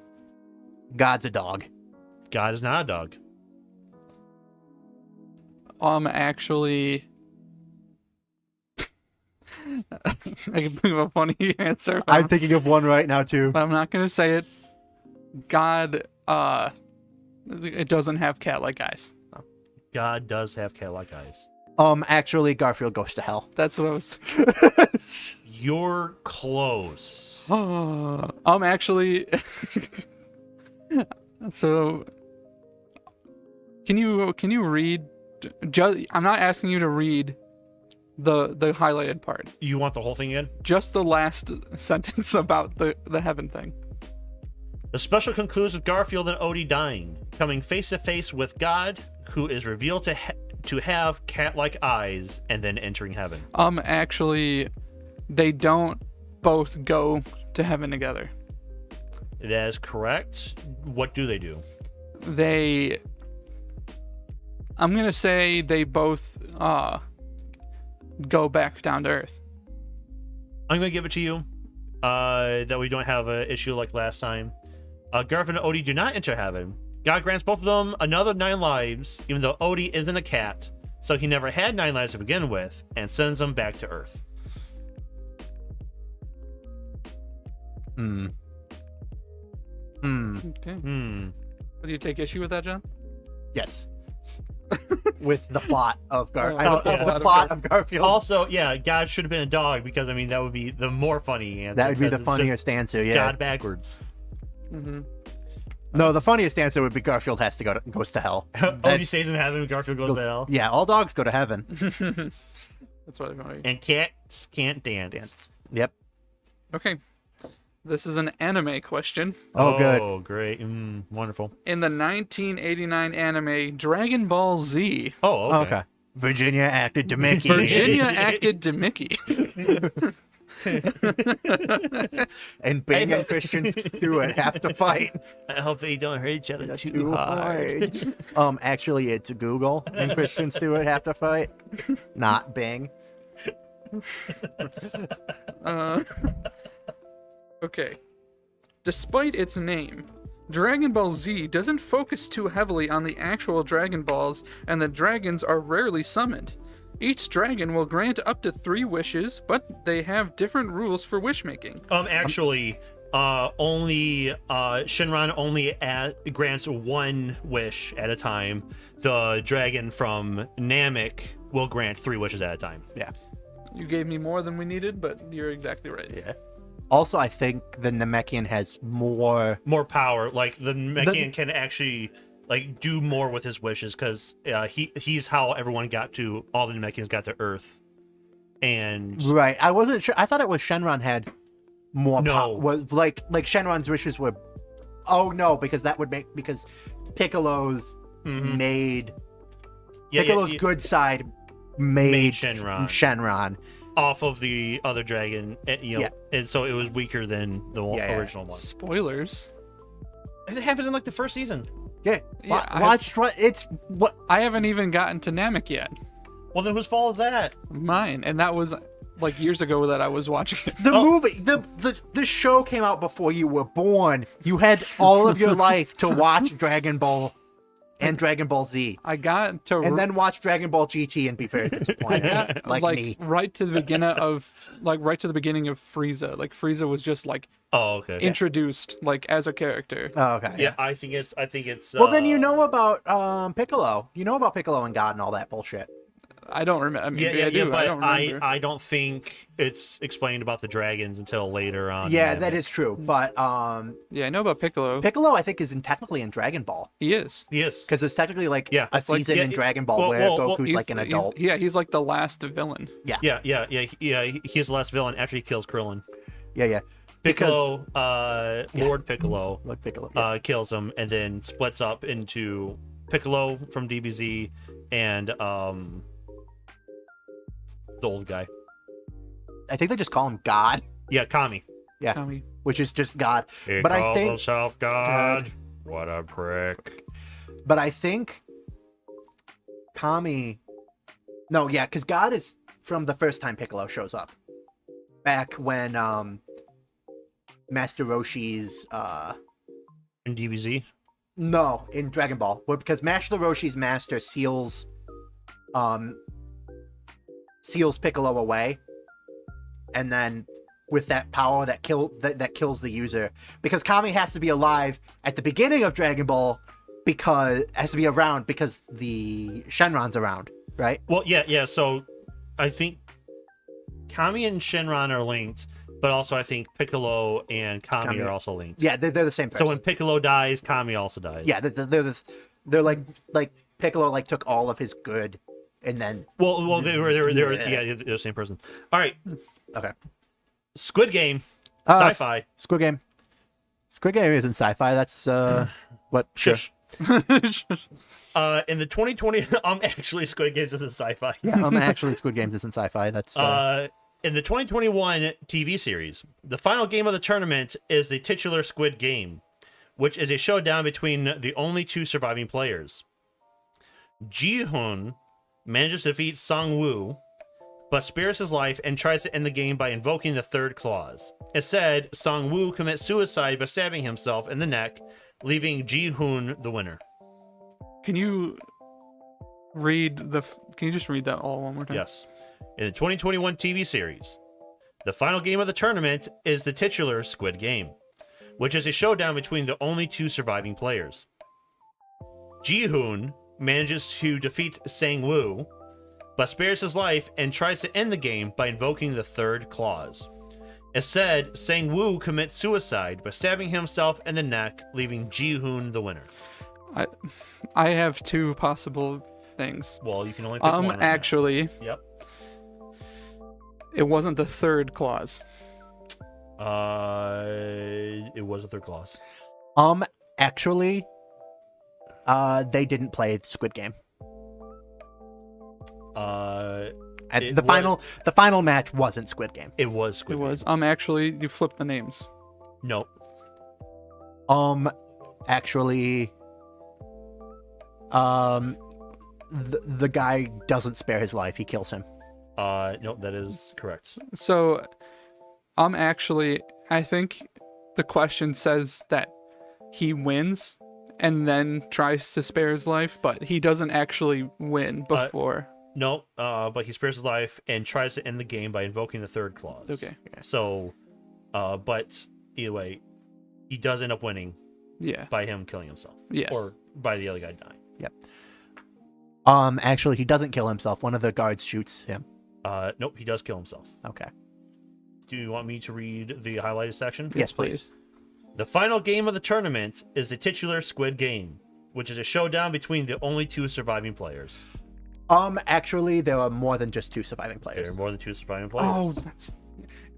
God's a dog. God is not a dog. Actually, I can think of a funny answer. I'm thinking of one right now too. But I'm not gonna say it. God, it doesn't have cat-like eyes. God does have cat-like eyes. Actually, Garfield goes to hell. That's what I was thinking. You're close. Actually, so can you read? I'm not asking you to read the highlighted part. You want the whole thing again? Just the last sentence about the heaven thing. The special concludes with Garfield and Odie dying, coming face to face with God, who is revealed to have cat-like eyes, and then entering heaven. Actually, they don't both go to heaven together. That is correct. What do they do? I'm gonna say they both go back down to Earth. I'm gonna give it to you. That we don't have an issue like last time. Garfield and Odie do not enter heaven. God grants both of them another 9 lives, even though Odie isn't a cat, so he never had 9 lives to begin with, and sends them back to Earth. Okay. Do you take issue with that, John? Yes. With the plot of Garfield. Garfield. Also, yeah, God should have been a dog, because I mean that would be the more funny answer. That would be the because it's funniest answer. Yeah. God backwards. No, the funniest answer would be Garfield goes to hell. Odie stays in heaven, Garfield goes to hell. Yeah, all dogs go to heaven. That's what I'm. And cats can't dance. Yep. Okay. This is an anime question. Oh, good. Oh, great. Wonderful. In the 1989 anime Dragon Ball Z, Oh, okay. Virginia acted to Mickey. Virginia acted to Mickey. And Bing and Christian Stewart have to fight. I hope they don't hurt each other too hard. Actually, it's Google and Christian Stewart have to fight, not Bing. Okay. Despite its name, Dragon Ball Z doesn't focus too heavily on the actual Dragon Balls, and the dragons are rarely summoned. Each dragon will grant up to 3 wishes, but they have different rules for wish making. Actually, only Shenron only grants 1 wish at a time. The dragon from Namek will grant 3 wishes at a time. Yeah. You gave me more than we needed, but you're exactly right. Yeah. Also, I think the Namekian has more power. Like the Namekian can actually like do more with his wishes because he's how everyone got to all the Namekians got to Earth. And right. I wasn't sure. I thought it was Shenron had more power. No. Was like Shenron's wishes were. Oh no, because that would make because Piccolo's made Piccolo's good side made Shenron off of the other dragon, and so it was weaker than the original one. Spoilers. It happened in like the first season. Yeah, watch what it's what I haven't even gotten to Namek yet. Well, then whose fault is that? Mine, and that was like years ago that I was watching it. The movie, the show came out before you were born. You had all of your life to watch Dragon Ball and Dragon Ball Z. I got to and then watch Dragon Ball GT and be very disappointed. like me. right to the beginning of Frieza. Like Frieza was just like introduced like as a character. Oh, okay. Yeah, I think it's well, then you know about Piccolo. You know about Piccolo and God and all that bullshit. I don't remember. I mean, I do. But I don't remember. I don't think it's explained about the dragons until later on. Yeah, that is true. But yeah, I know about Piccolo. Piccolo, I think, is technically in Dragon Ball. He is. Because there's technically like a season in Dragon Ball where Goku's like an adult. He's like the last villain. Yeah. He's the last villain after he kills Krillin. Yeah. Piccolo, Lord Piccolo, kills him and then splits up into Piccolo from DBZ and the old guy. I think they just call him God. Yeah, Kami. Yeah, Kami. Which is just God. But I think himself God. What a prick. But I think Kami. No, yeah, because God is from the first time Piccolo shows up. Back when Master Roshi's in DBZ. No, in Dragon Ball. Because Master Roshi's master seals Piccolo away, and then with that power that kills the user, because Kami has to be alive at the beginning of Dragon Ball because has to be around because the Shenron's around, right? Well, yeah. So I think Kami and Shenron are linked, but also I think Piccolo and Kami are also linked. Yeah, they're the same person. So when Piccolo dies, Kami also dies. Yeah, they're like Piccolo like took all of his good. And then they were the same person. All right. Okay. Squid Game. Sci-fi. Squid Game isn't sci-fi. That's what shush. In the 2020 actually Squid Games isn't sci-fi. Yeah, actually Squid Games isn't sci-fi. That's in the 2021 TV series, the final game of the tournament is the titular Squid Game, which is a showdown between the only 2 surviving players. Ji-hoon manages to defeat Sang-woo, but spares his life and tries to end the game by invoking the 3rd clause. Instead, Sang-woo commits suicide by stabbing himself in the neck, leaving Ji-hoon the winner. Can you just read that all one more time? Yes. In the 2021 TV series, the final game of the tournament is the titular Squid Game, which is a showdown between the only 2 surviving players. Ji-hoon manages to defeat Sang-woo, but spares his life and tries to end the game by invoking the 3rd clause. Instead, Sang-woo commits suicide by stabbing himself in the neck, leaving Ji-hoon the winner. I have 2 possible things. Well, you can only pick one right actually. Now. Yep. It wasn't the 3rd clause. It was a 3rd clause. Actually, they didn't play Squid Game. And It the final match wasn't Squid Game. It was Squid It Game. was. Actually, you flipped the names. Nope. Actually, the guy doesn't spare his life. He kills him. Nope, that is correct. So, actually, I think the question says that he wins and then tries to spare his life, but he doesn't actually win before. Nope, but he spares his life and tries to end the game by invoking the third clause. Okay. So, but either way, he does end up winning Yeah. by him killing himself. Yes. Or by the other guy dying. Yep. Actually, he doesn't kill himself. One of the guards shoots him. Nope, he does kill himself. Okay. Do you want me to read the highlighted section? Yes, please. The final game of the tournament is the titular Squid Game, which is a showdown between the only two surviving players. Actually, there are more than just 2 surviving players. There are more than 2 surviving players. Oh, that's.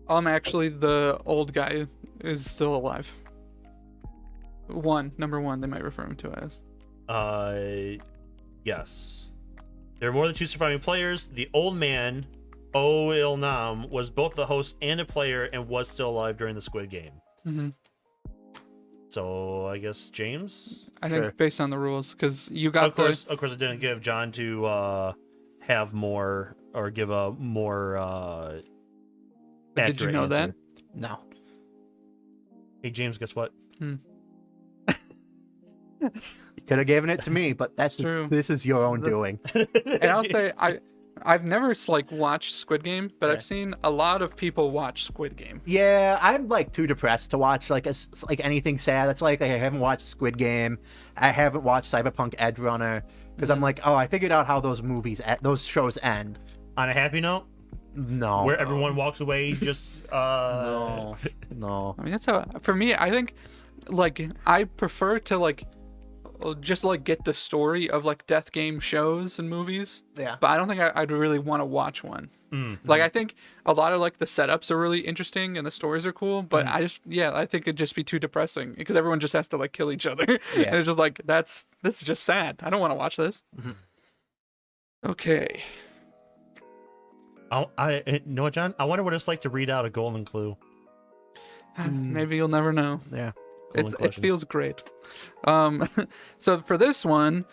Actually, the old guy is still alive. Number one, they might refer him to as. Yes. There are more than 2 surviving players. The old man, O Il Nam, was both the host and a player and was still alive during the Squid Game. Mm-hmm. So I guess James? I Sure. think based on the rules, because you got Of course, I didn't give John to have more or give a more Did you accurate know answer. that? No. Hey James, guess what? You could have given it to me, but that's True. This is your own doing. And I'll say I've never watched Squid Game, but I've seen a lot of people watch Squid Game. Yeah, I'm like too depressed to watch like anything sad. It's like I haven't watched Squid Game. I haven't watched Cyberpunk Edge Runner because I'm like, oh, I figured out how those shows end. On a happy note, No. where everyone walks away just No. I mean, that's how for me. I think I prefer to just get the story of death game shows and movies. Yeah. But I don't think I'd really want to watch one. Mm. I think a lot of the setups are really interesting and the stories are cool, but I think it'd just be too depressing because everyone just has to kill each other. Yeah. And it's just this is just sad. I don't want to watch this. Mm-hmm. Okay. You know what, John? I wonder what it's like to read out a golden clue. Maybe you'll never know. Yeah. It feels great. So for this one,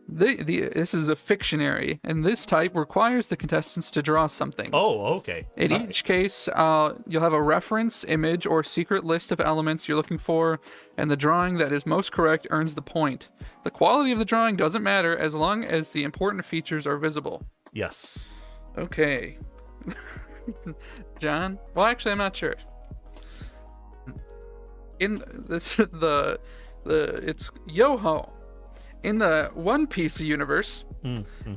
this is a fictionary, and this type requires the contestants to draw something. Oh, okay. In All right. each case, you'll have a reference, image, or secret list of elements you're looking for, and the drawing that is most correct earns the point. The quality of the drawing doesn't matter as long as the important features are visible. Yes. Okay. John? Well, actually, I'm not sure. In this, it's Yo-Ho. In the One Piece universe,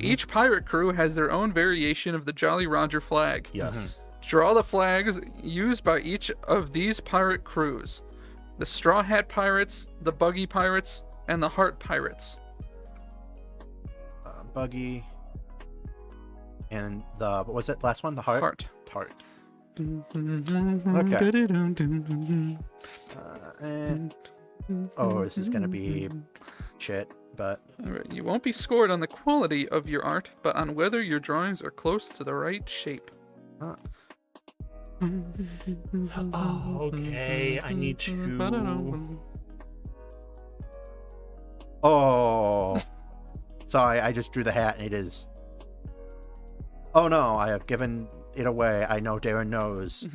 each pirate crew has their own variation of the Jolly Roger flag. Yes. Draw the flags used by each of these pirate crews: the Straw Hat Pirates, the Buggy Pirates, and the Heart Pirates. Buggy. And what was it? Last one? The heart? Heart. Okay. This is gonna be shit, but Alright, you won't be scored on the quality of your art, but on whether your drawings are close to the right shape. Oh, okay. I need to. oh, sorry, I just drew the hat and it is. Oh no, I have given it away. I know Darren knows.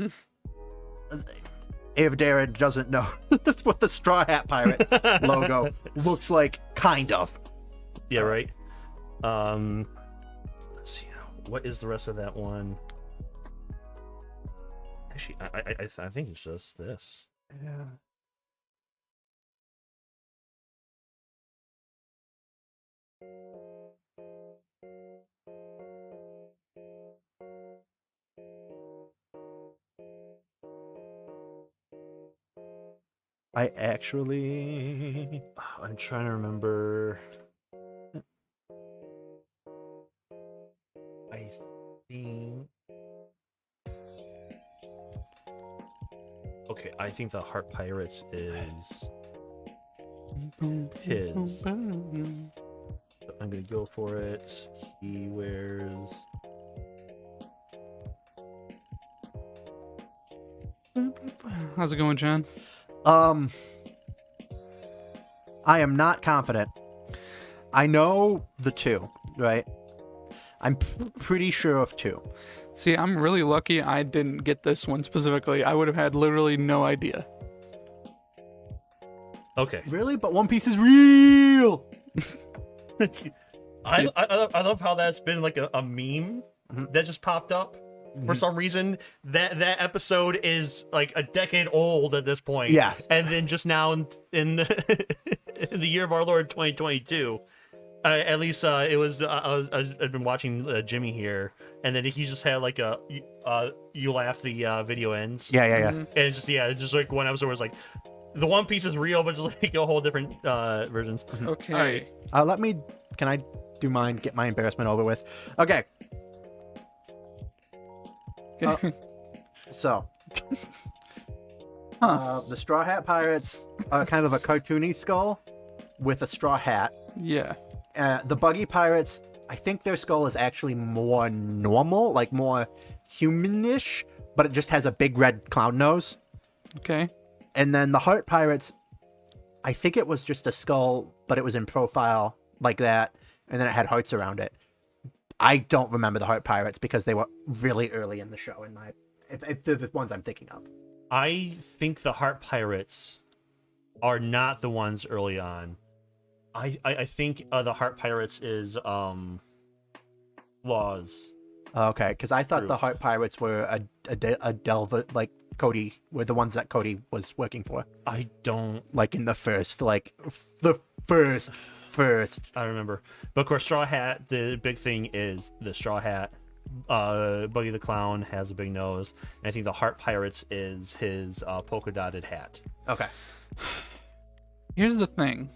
If Darren doesn't know what the Straw Hat Pirate logo looks like, kind of. Yeah, right. Let's see. What is the rest of that one? Actually, I think it's just this. Yeah. I actually... I'm trying to remember. I think. Okay, I think the Heart Pirates is his. I'm gonna go for it. He wears. How's it going, John? I am not confident. I know the two, right? I'm pretty sure of two. See, I'm really lucky I didn't get this one specifically. I would have had literally no idea. Okay. Really? But One Piece is real! I love how that's been like a meme that just popped up. For some reason, that episode is like a decade old at this point. Yeah. And then just now in the in the year of our Lord 2022, at least it was. I've been watching Jimmy here, and then he just had like a you laugh the video ends. Yeah. And it's just like one episode where it's like the One Piece is real, but just like a whole different versions. Okay. All right. Can I do mine? Get my embarrassment over with. Okay. So, the Straw Hat Pirates are kind of a cartoony skull with a straw hat. Yeah. The Buggy Pirates, I think their skull is actually more normal, like more humanish, but it just has a big red clown nose. Okay. And then the Heart Pirates, I think it was just a skull, but it was in profile like that, and then it had hearts around it. I don't remember the Heart Pirates because they were really early in the show. If they're the ones I'm thinking of. I think the Heart Pirates are not the ones early on. I think the Heart Pirates is Laws. Okay, because I thought True. the Heart Pirates were a Delva, like Cody, were the ones that Cody was working for. I don't. Like in the first, first. I remember, but of course, Straw Hat. The big thing is the Straw Hat. Buggy the Clown has a big nose, and I think the Heart Pirates is his polka dotted hat. Okay. Here's the thing.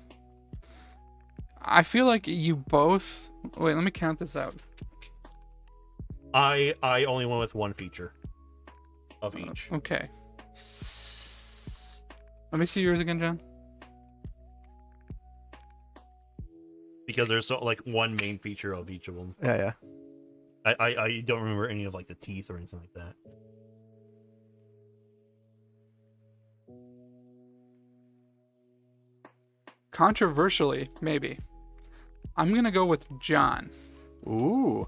I feel like you both. Wait, let me count this out. I only went with one feature of each. Okay. Let me see yours again, John. Because there's like one main feature of each of them. Yeah. I don't remember any of like the teeth or anything like that. Controversially, maybe. I'm gonna go with John Ooh.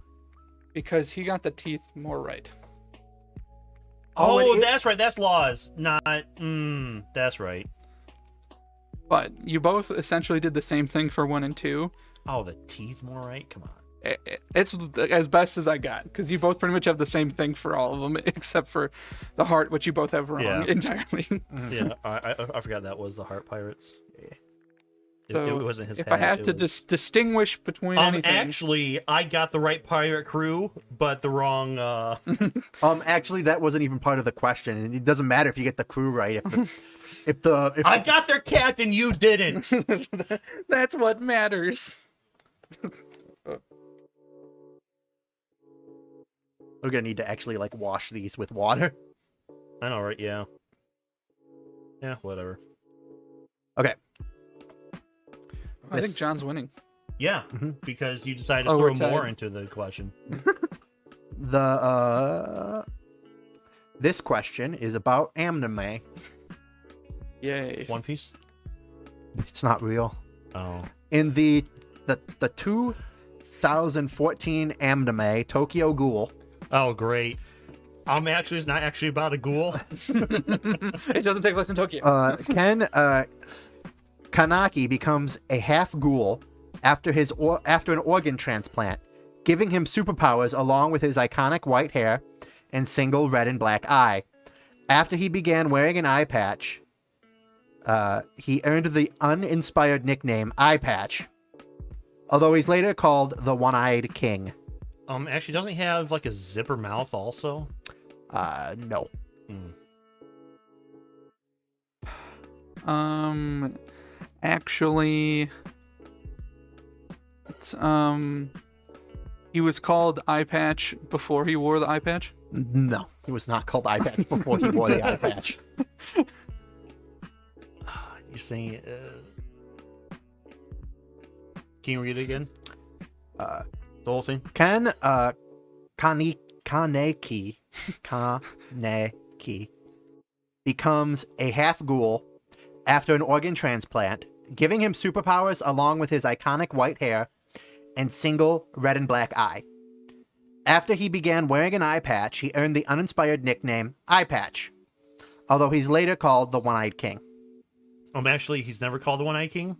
because he got the teeth more right. Oh, it- that's right. That's Laws. Not. That's right. But you both essentially did the same thing for 1 and 2. Oh, the teeth more right. Come on. It's as best as I got because you both pretty much have the same thing for all of them except for the heart, which you both have wrong Yeah. entirely. Yeah, I forgot that was the Heart Pirates. So it wasn't his if hat, I had it to was- just distinguish between anything, Actually, I got the right pirate crew, but the wrong. Actually, that wasn't even part of the question, and it doesn't matter if you get the crew right. If I got their captain, you didn't. that's what matters. we're gonna need to actually like wash these with water. I know, right? Yeah. Yeah, whatever. Okay. I think This- John's winning. Yeah, because you decided to Oh, we're throw more tied. into the question. This question is about anime. Yay. One Piece. It's not real. Oh. In the 2014 anime Tokyo Ghoul, Oh, great. It's not actually about a ghoul. It doesn't take place in Tokyo. Ken Kanaki becomes a half ghoul after an organ transplant, giving him superpowers along with his iconic white hair and single red and black eye. After he began wearing an eye patch, he earned the uninspired nickname Eye Patch, although he's later called the One-Eyed King. Actually, doesn't he have like a zipper mouth also? No. Actually, it's, he was called Eye Patch before he wore the eye patch. No, he was not called Eye Patch before he wore the eye patch. You're saying. Can you read it again? The whole thing. Can Kaneki becomes a half ghoul after an organ transplant, giving him superpowers along with his iconic white hair and single red and black eye. After he began wearing an eye patch, he earned the uninspired nickname Eye Patch, although he's later called the One-Eyed King. Actually, he's never called the One-Eyed King?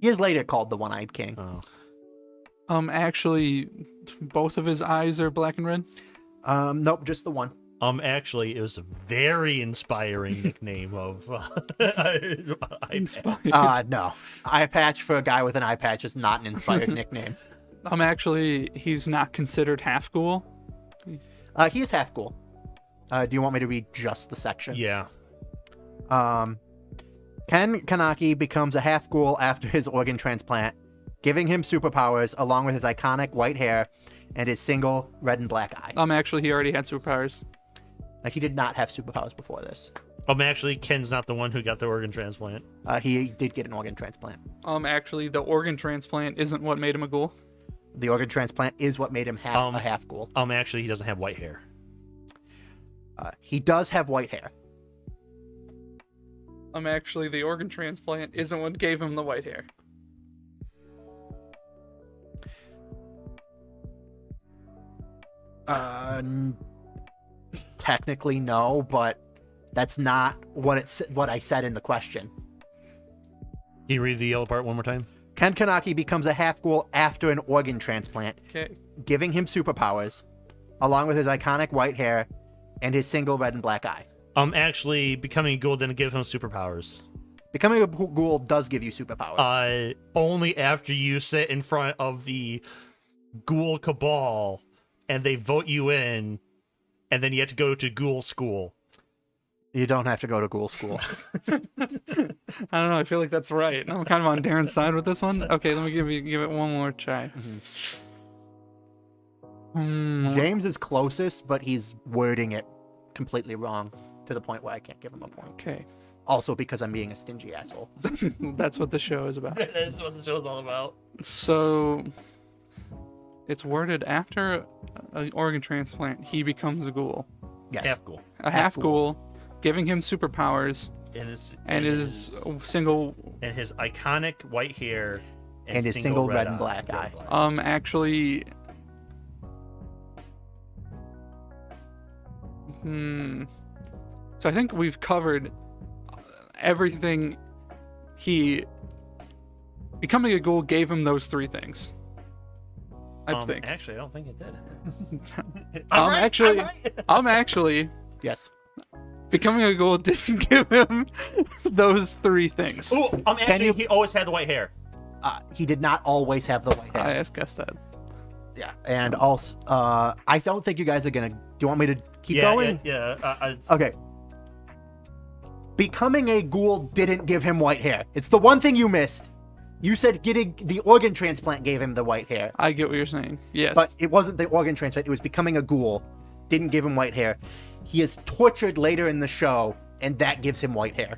He is later called the One-Eyed King. Oh. Actually, both of his eyes are black and red. Nope, just the one. Actually, it was a very inspiring nickname of Inspired. No. Eye Patch for a guy with an eye patch is not an inspired nickname. Actually, he's not considered half ghoul. He is half ghoul. Do you want me to read just the section? Yeah. Ken Kaneki becomes a half ghoul after his organ transplant, giving him superpowers along with his iconic white hair and his single red and black eye. Actually, he already had superpowers. He did not have superpowers before this. Actually, Ken's not the one who got the organ transplant. He did get an organ transplant. Actually, the organ transplant isn't what made him a ghoul. The organ transplant is what made him a half ghoul. Actually, he doesn't have white hair. He does have white hair. Actually, the organ transplant isn't what gave him the white hair. Technically no, but that's not what I said in the question. Can you read the yellow part one more time? Ken Kaneki becomes a half ghoul after an organ transplant, Okay. giving him superpowers, along with his iconic white hair and his single red and black eye. Actually, becoming a ghoul didn't give him superpowers. Becoming a ghoul does give you superpowers. Only after you sit in front of the ghoul cabal and they vote you in, and then you have to go to ghoul school. You don't have to go to ghoul school. I don't know. I feel like that's right. I'm kind of on Darren's side with this one. Okay, let me give it one more try. James is closest, but he's wording it completely wrong to the point where I can't give him a point. Okay. Also because I'm being a stingy asshole. That's what the show is about. That's what the show's all about. So, it's worded after an organ transplant, he becomes a ghoul. Yes. Half ghoul. A half ghoul, giving him superpowers, And his single... And his iconic white hair. And his single red and black eye. Actually... So I think we've covered everything. Becoming a ghoul gave him those three things. I think. Actually, I don't think it did. Actually, Yes. becoming a ghoul didn't give him those three things. Oh, he always had the white hair. He did not always have the white hair. I guessed that. Yeah. And also, I don't think you guys are gonna. Do you want me to keep going? Yeah. Okay. Becoming a ghoul didn't give him white hair. It's the one thing you missed. You said getting the organ transplant gave him the white hair. I get what you're saying. Yes. But it wasn't the organ transplant. It was becoming a ghoul. Didn't give him white hair. He is tortured later in the show, and that gives him white hair.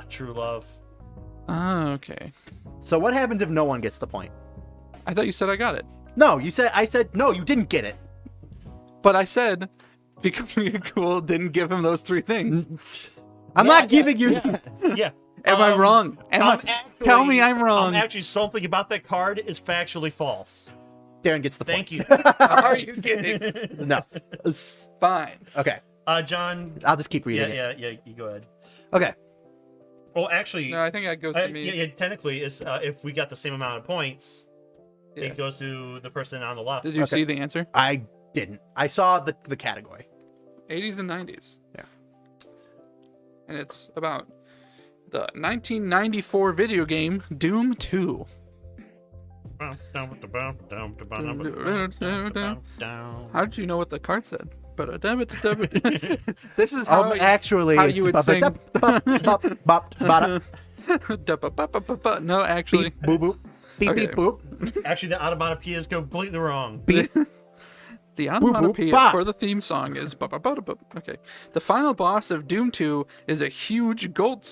True love. Okay. So what happens if no one gets the point? I thought you said I got it. No, I said, no, you didn't get it. But I said becoming a ghoul didn't give him those three things. I'm not giving you... Yeah. Am I wrong? Tell me I'm wrong. Actually, something about that card is factually false. Darren gets the point. Thank you. Are you kidding? No. Fine. Okay. John. I'll just keep reading it. Yeah. You go ahead. Okay. Well, actually, No, I think that goes to me. yeah, technically, it's if we got the same amount of points, Yeah. it goes to the person on the left. Did you Okay. see the answer? I didn't. I saw the category. 80s and 90s. Yeah. And it's about the 1994 video game Doom 2. How did you know what the card said? This is how actually, how it's you would sing. No, actually. Beep, boop, boop. Beep, Okay. beep, boop. Actually, the onomatopoeia is completely wrong. Beep. The boop, onomatopoeia bop. for the theme song is okay. The final boss of Doom 2 is a huge goat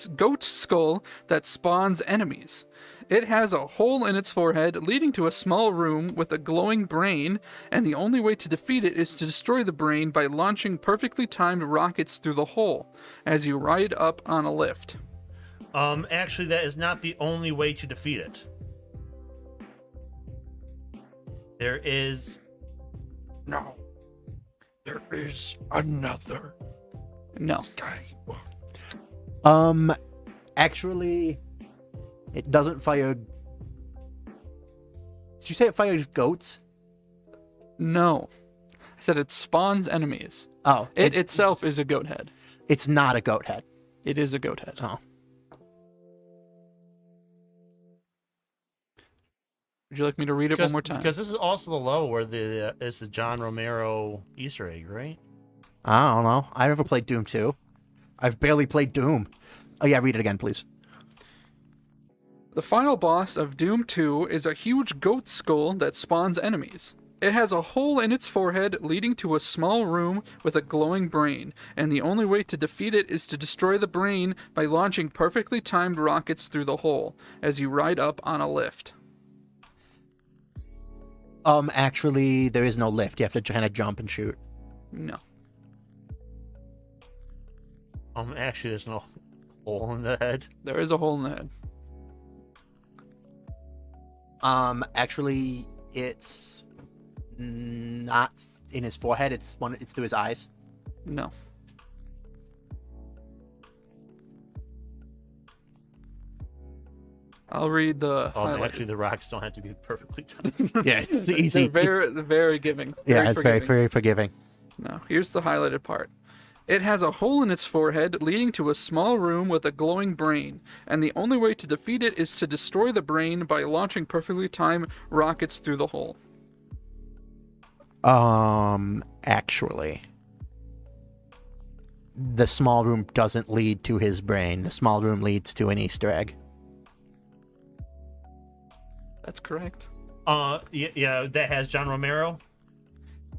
skull that spawns enemies. It has a hole in its forehead leading to a small room with a glowing brain, and the only way to defeat it is to destroy the brain by launching perfectly timed rockets through the hole as you ride up on a lift. Actually, that is not the only way to defeat it. There is... No. There is another No. guy. Actually, it doesn't fire. Did you say it fires goats? No. I said it spawns enemies. Oh, It itself is a goat head. it's not a goat head. It is a goat head. Oh. Would you like me to read it one more time? Because this is also the level where it's the John Romero Easter egg, right? I don't know. I never played Doom 2. I've barely played Doom. Oh yeah, read it again, please. The final boss of Doom 2 is a huge goat skull that spawns enemies. It has a hole in its forehead leading to a small room with a glowing brain, and the only way to defeat it is to destroy the brain by launching perfectly timed rockets through the hole as you ride up on a lift. Actually, there is no lift. You have to kind of jump and shoot. No. Actually, there's no hole in the head. There is a hole in the head. Actually, it's not in his forehead. It's through his eyes. No. I'll read the highlighted. Actually, the rocks don't have to be perfectly timed. Yeah, it's easy. They're very giving. Yeah, it's forgiving. very forgiving. No, here's the highlighted part. It has a hole in its forehead leading to a small room with a glowing brain, and the only way to defeat it is to destroy the brain by launching perfectly timed rockets through the hole. Actually, the small room doesn't lead to his brain. The small room leads to an Easter egg. That's correct. Yeah, that has John Romero.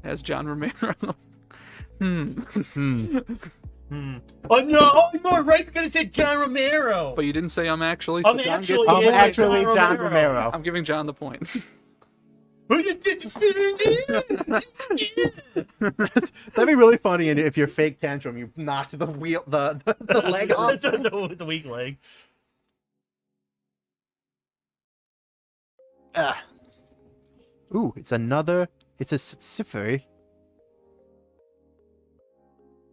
As John Romero. Oh no, you're right because it said John Romero. But you didn't say I'm actually. So John gets actually, the point. Actually, John John Romero. Romero. I'm giving John the point. That'd be really funny if your fake tantrum, you knocked the leg off. the weak leg. Ooh, it's a cipher.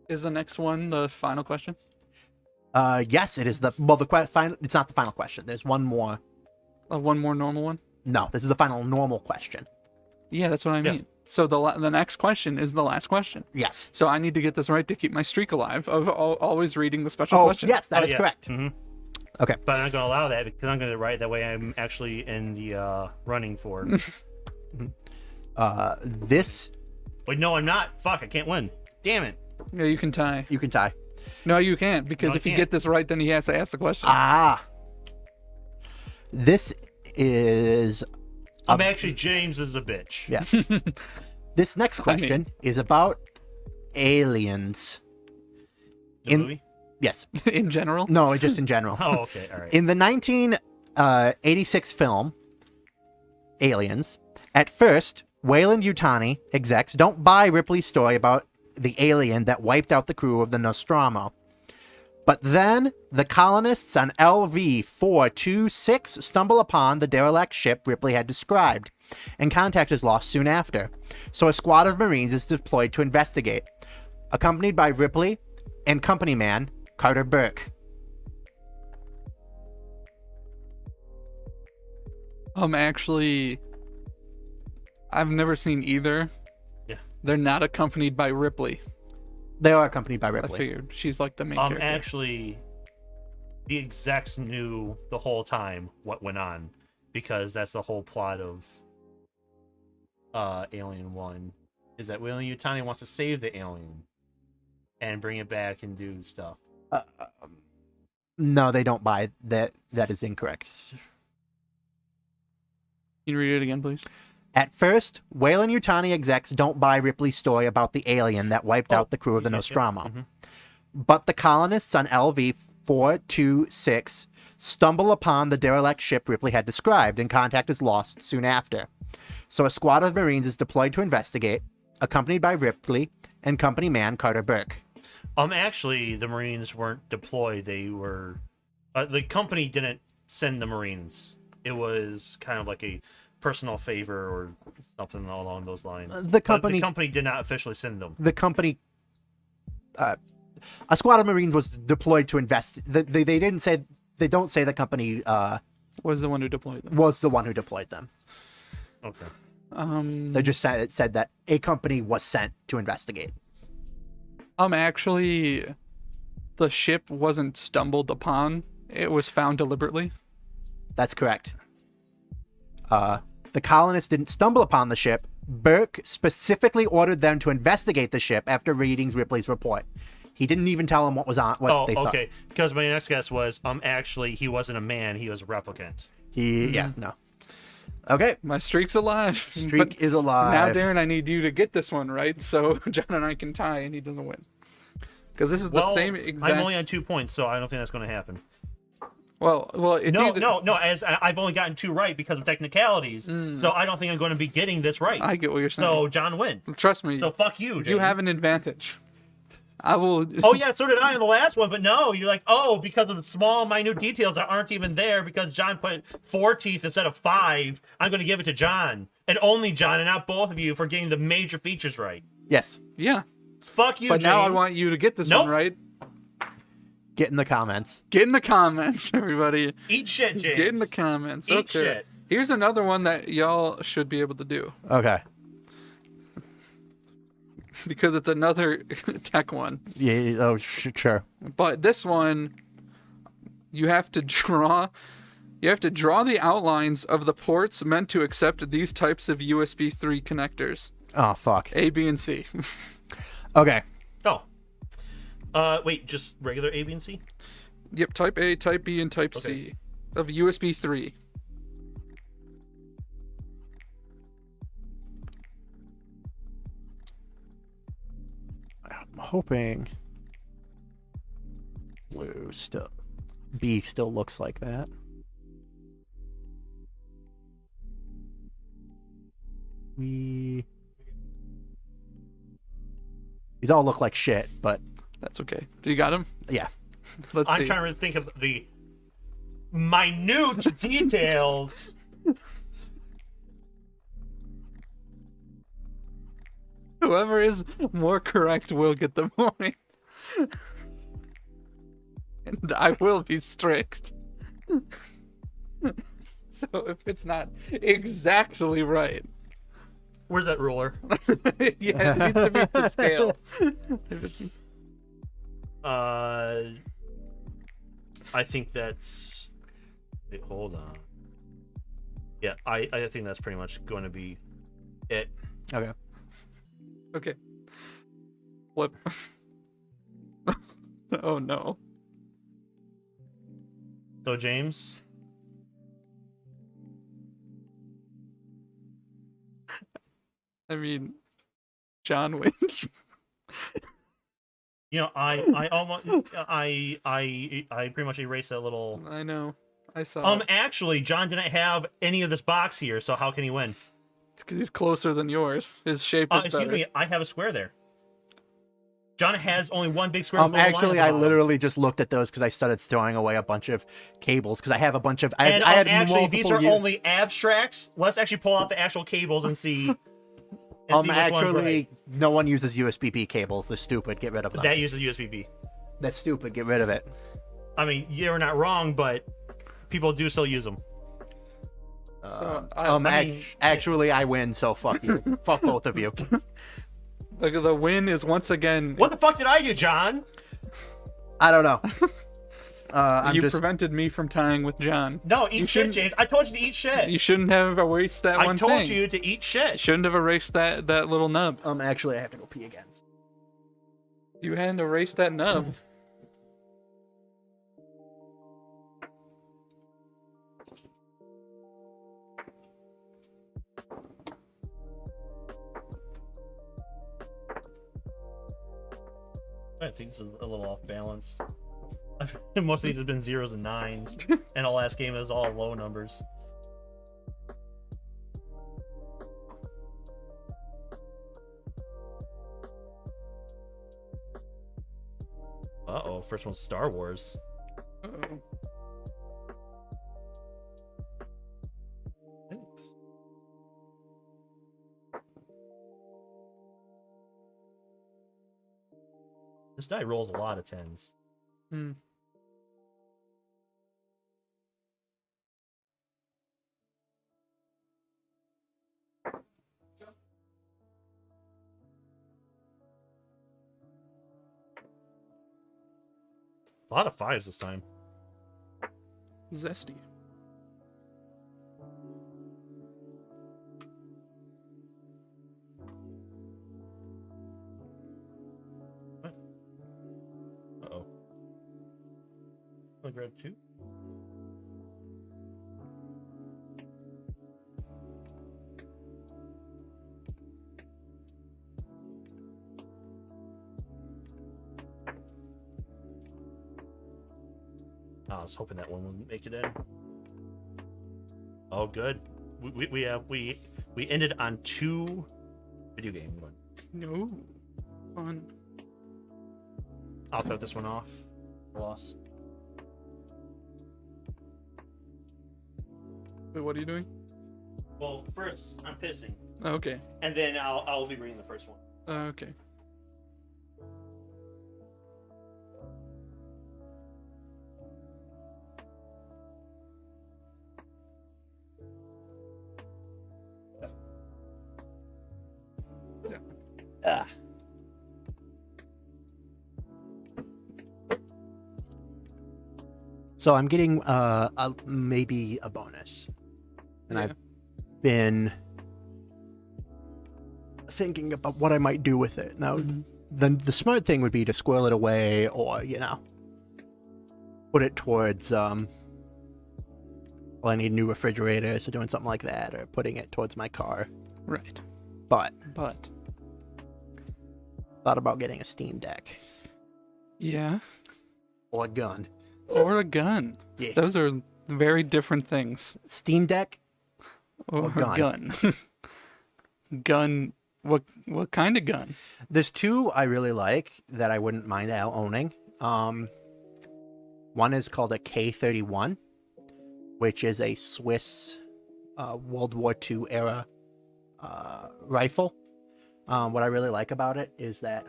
Is the next one the final question? Yes, it is final. It's not the final question. There's one more. One more normal one? No, this is the final normal question. Yeah, that's what I mean. So the next question is the last question. Yes. So I need to get this right to keep my streak alive of always reading the special Oh, question. yes, that is yeah. correct. Mm-hmm. Okay. But I'm not going to allow that because I'm going to write that way. I'm actually in the running for. This Wait, no, I'm not. Fuck, I can't win. Damn it. Yeah, you can tie. you can tie. No, you can't because No, I if you can't. get this right, then he has to ask the question. This is I'm actually James is a bitch. yeah. This next question is about aliens. The movie? Yes. In general. No, just in general. Oh, okay. All right. In the 1986 film Aliens, at first, Wayland Yutani execs don't buy Ripley's story about the alien that wiped out the crew of the Nostromo. But then the colonists on LV-426 stumble upon the derelict ship Ripley had described, and contact is lost soon after. So a squad of Marines is deployed to investigate, accompanied by Ripley and company man Carter Burke. Actually, I've never seen either. Yeah. They're not accompanied by Ripley. They are accompanied by I Ripley. figured she's like the main character. Actually, the execs knew the whole time what went on because that's the whole plot of Alien 1 is that William Yutani wants to save the alien and bring it back and do stuff. No, they don't buy that. That is incorrect. Can you read it again, please? At first, Weyland-Yutani execs don't buy Ripley's story about the alien that wiped out the crew of the Nostromo. But the colonists on LV 426 stumble upon the derelict ship Ripley had described, and contact is lost soon after. So a squad of Marines is deployed to investigate, accompanied by Ripley and company man Carter Burke. Actually, the Marines weren't deployed. They were... the company didn't send the Marines. It was kind of like a personal favor or something along those lines. The company did not officially send them. The company... a squad of Marines was deployed to they didn't say... They don't say the company... was the one who deployed them. Was the one who deployed them. Okay. They just said that a company was sent to investigate. Actually, the ship wasn't stumbled upon. It was found deliberately. That's correct. The colonists didn't stumble upon the ship. Burke specifically ordered them to investigate the ship after reading Ripley's report. He didn't even tell them what was on what they thought. Okay. Because my next guess was, actually, he wasn't a man. He was a replicant. No. Okay. My streak's alive. Streak is alive. Now, Darren, I need you to get this one right, so John and I can tie, and he doesn't win. Because this is the same exact... I'm only on 2 points, so I don't think that's going to happen. Well, it's no. As I've only gotten 2 right because of technicalities, so I don't think I'm going to be getting this right. I get what you're saying. So John wins. Trust me. So fuck you, James. You have an advantage. I will. Oh yeah, so did I in the last one, but no, you're like, because of small, minute details that aren't even there because John put 4 teeth instead of 5. I'm going to give it to John, and only John, and not both of you for getting the major features right. Yes. Yeah. Fuck you, but James. now I want you to get this one right. Get in the comments. Get in the comments, everybody. Eat shit, James. Get in the comments. Eat okay. shit. Here's another one that y'all should be able to do. Okay. Because it's another tech one. Yeah. Oh, sure. But this one, you have to draw the outlines of the ports meant to accept these types of USB 3 connectors. Oh, fuck. A, B, and C. Okay. Oh. Wait, just regular A, B, and C? Yep, type A, type B, and type C of USB 3. I'm hoping blue still... B still looks like that. These all look like shit, but... That's okay. Do you got him? Yeah. Let's see. I'm trying to think of the minute details. Whoever is more correct will get the point. And I will be strict. So if it's not exactly right... Where's that ruler? Yeah, it needs to be to scale. I think that's... Wait, hold on. Yeah, I think that's pretty much going to be it. Okay. Okay. Flip. Oh no. So, James? I mean, John wins. You know, I pretty much erased that little... I know. I saw it. Actually, John didn't have any of this box here, so how can he win? It's because he's closer than yours. His shape is Excuse better. me, I have a square there. John has only one big square. with a little Actually, line I on it. literally just looked at those because I started throwing away a bunch of cables because I have a bunch of... I And had actually, these are multiple only abstracts. Let's actually pull out the actual cables and see. And see which one's actually, right. no one uses USB-B cables. They're stupid. Get rid of them. That uses USB-B. That's stupid. Get rid of it. I mean, you're not wrong, but people do still use them. So, Actually, I win, so fuck you. Fuck both of you. the win is once again... What the fuck did I do, John? I don't know. You prevented me from tying with John. No, eat shit, James. I told you to eat shit. You shouldn't have erased that one thing. I told you to eat shit. You shouldn't have erased that little nub. Actually, I have to go pee again. You hadn't erased that nub. I think this is a little off balance. Most of these have been 0s and 9s, and the last game is all low numbers. Uh-oh, first one's Star Wars. Uh-oh. Thanks. This die rolls a lot of 10s. Hmm. A lot of 5s this time. Zesty. Uh-oh. I grab 2. I was hoping that one would make it in. Oh, good. We ended on 2 video game ones. No. Fun. I'll cut this one off. Loss. Wait, what are you doing? Well, first I'm pissing, Oh, okay. and then I'll be reading the first one. Okay. Ah. So I'm getting maybe a bonus, and Yeah. I've been thinking about what I might do with it. Now, Mhm. the smart thing would be to squirrel it away, or put it towards well, I need new refrigerators, or doing something like that, or putting it towards my car. Right. But But thought about getting a Steam Deck yeah. or a gun. Or a gun. Yeah. Those are very different things. Steam Deck. Or gun. gun. Gun. What kind of gun? There's 2 I really like that I wouldn't mind owning. One is called a K31, which is a Swiss World War II era rifle. What I really like about it is that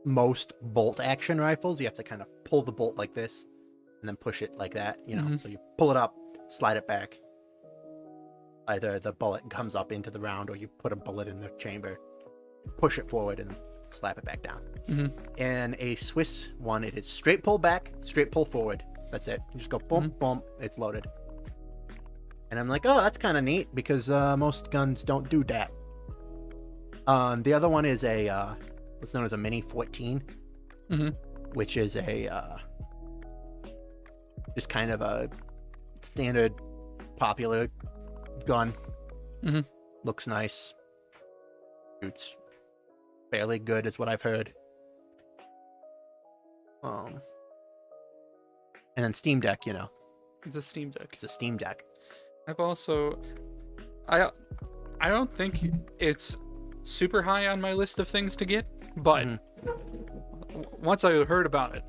most bolt action rifles, you have to kind of pull the bolt like this and then push it like that, Mhm. So you pull it up, slide it back. Either the bullet comes up into the round or you put a bullet in the chamber, push it forward and slap it back down. Mhm. And a Swiss one, it is straight pull back, straight pull forward. That's it. You just go boom, boom, it's loaded. And I'm like, oh, that's kind of neat because most guns don't do that. The other one is a what's known as a Mini 14, Mhm. which is a just kind of a standard popular gun. Mhm. Looks nice. Shoots fairly good, is what I've heard. And then Steam Deck, It's a Steam Deck. it's a Steam Deck. I've also, I don't think it's super high on my list of things to get, but once I heard about it,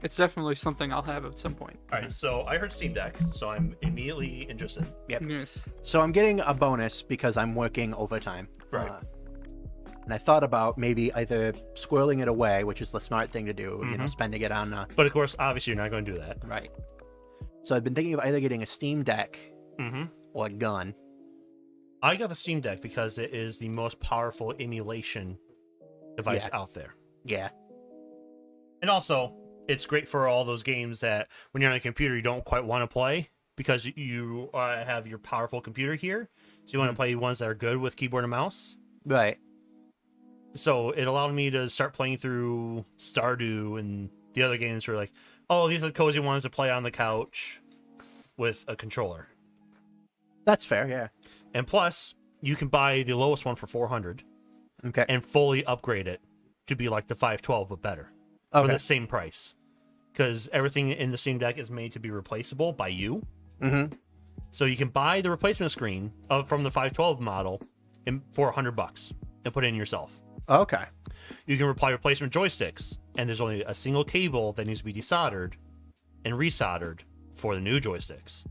it's definitely something I'll have at some point. All right, so I heard Steam Deck, so I'm immediately interested. Yep. Yes. So I'm getting a bonus because I'm working overtime. Right. And I thought about maybe either squirreling it away, which is the smart thing to do, Mhm. spending it on But of course, obviously, you're not going to do that. right. So I've been thinking of either getting a Steam Deck Mm-hmm. or a gun. I got the Steam Deck because it is the most powerful emulation device Yeah. out there. Yeah. And also, it's great for all those games that when you're on a computer, you don't quite want to play because you have your powerful computer here. So you want to play ones that are good with keyboard and mouse. Right. So it allowed me to start playing through Stardew and the other games were like, oh, these are the cozy ones to play on the couch with a controller. That's fair, yeah. And plus, you can buy the lowest one for $400 Okay. and fully upgrade it to be like the 512 but better. for Okay. the same price, because everything in the Steam Deck is made to be replaceable by you. Mm-hmm. So you can buy the replacement screen from the 512 model for $100 and put it in yourself. Okay. You can apply replacement joysticks, and there's only a single cable that needs to be desoldered and resoldered for the new joysticks.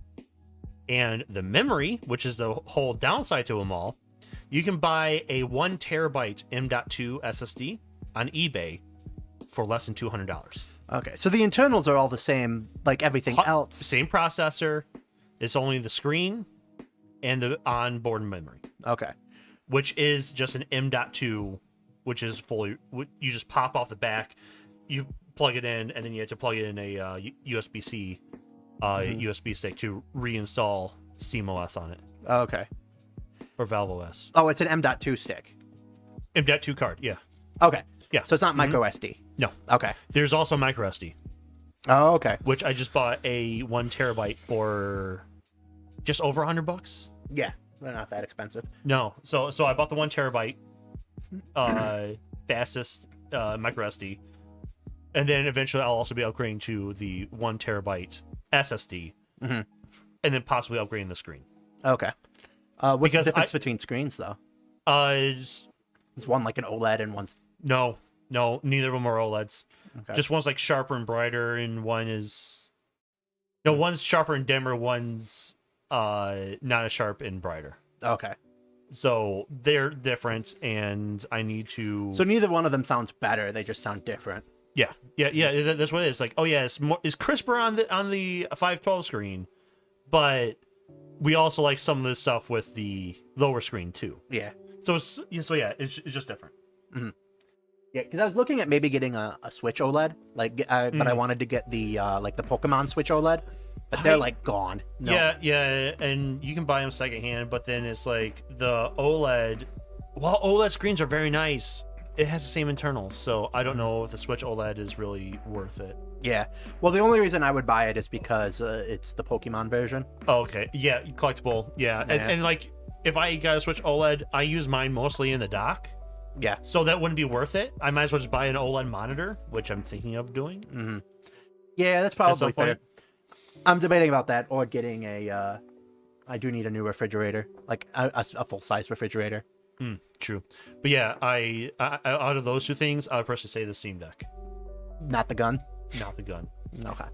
And the memory, which is the whole downside to them all, you can buy a 1 terabyte M.2 SSD on eBay for less than $200. Okay. So the internals are all the same, like everything else. Same processor. It's only the screen and the onboard memory, Okay. which is just an M.2, which is fully. You just pop off the back, you plug it in, and then you have to plug it in a USB-C USB stick to reinstall SteamOS on it, Okay. or Valve OS. Oh, it's an M.2 stick. M.2 card, yeah. Okay. Yeah. So it's not micro SD. No. Okay. There's also micro SD, Oh, okay. which I just bought a 1 terabyte for just over $100. Yeah. They're not that expensive. No, so I bought the 1 terabyte fastest micro SD, and then eventually I'll also be upgrading to the 1 terabyte SSD, Mhm. and then possibly upgrading the screen. Okay. What's Because the difference between screens, though? Is Is one like an OLED and one's... no, neither of them are OLEDs. Okay. Just one's like sharper and brighter, and one's sharper and dimmer. One's not as sharp and brighter. Okay. So they're different, and I need to. So neither one of them sounds better. They just sound different. Yeah. That's what it is. Like, oh yeah, it's crisper on the 512 screen, but we also like some of this stuff with the lower screen too. Yeah. So it's just different. Yeah, because I was looking at maybe getting a Switch OLED, but I wanted to get the like the Pokemon Switch OLED, but they're like gone. No. Yeah, and you can buy them secondhand, but then it's like the OLED. While OLED screens are very nice, it has the same internals, so I don't know if the Switch OLED is really worth it. Yeah. Well, the only reason I would buy it is because it's the Pokemon version. Oh, okay. Yeah, collectible. Yeah. And like, if I got a Switch OLED, I use mine mostly in the dock. Yeah. So that wouldn't be worth it. I might as well just buy an OLED monitor, which I'm thinking of doing. Mm-hmm. Yeah, that's probably some fair. point. I'm debating about that or getting I do need a new refrigerator, like a full-size refrigerator. True. But yeah, I out of those two things, I would personally say the Steam Deck, Not the gun. not the gun. Okay.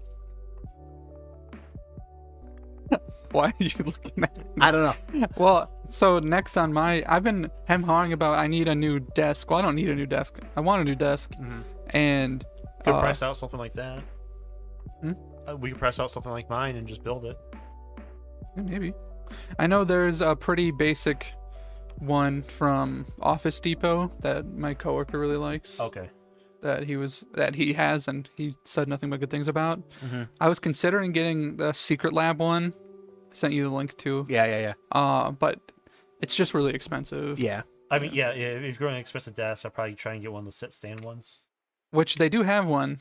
Why are you looking at me? I don't know. Well, so next on I've been hem-hawing about I need a new desk. Well, I don't need a new desk. I want a new desk. And Could price out something like that. Hmm? We could price out something like mine and just build it. maybe. I know there's a pretty basic one from Office Depot that my coworker really likes. Okay. That he has and he said nothing but good things about. I was considering getting the Secret Lab one. I sent you the link to. Yeah. But it's just really expensive. Yeah. I mean, yeah, if you're going to expensive desks, I'll probably try and get one of the sit stand ones. Which they do have one,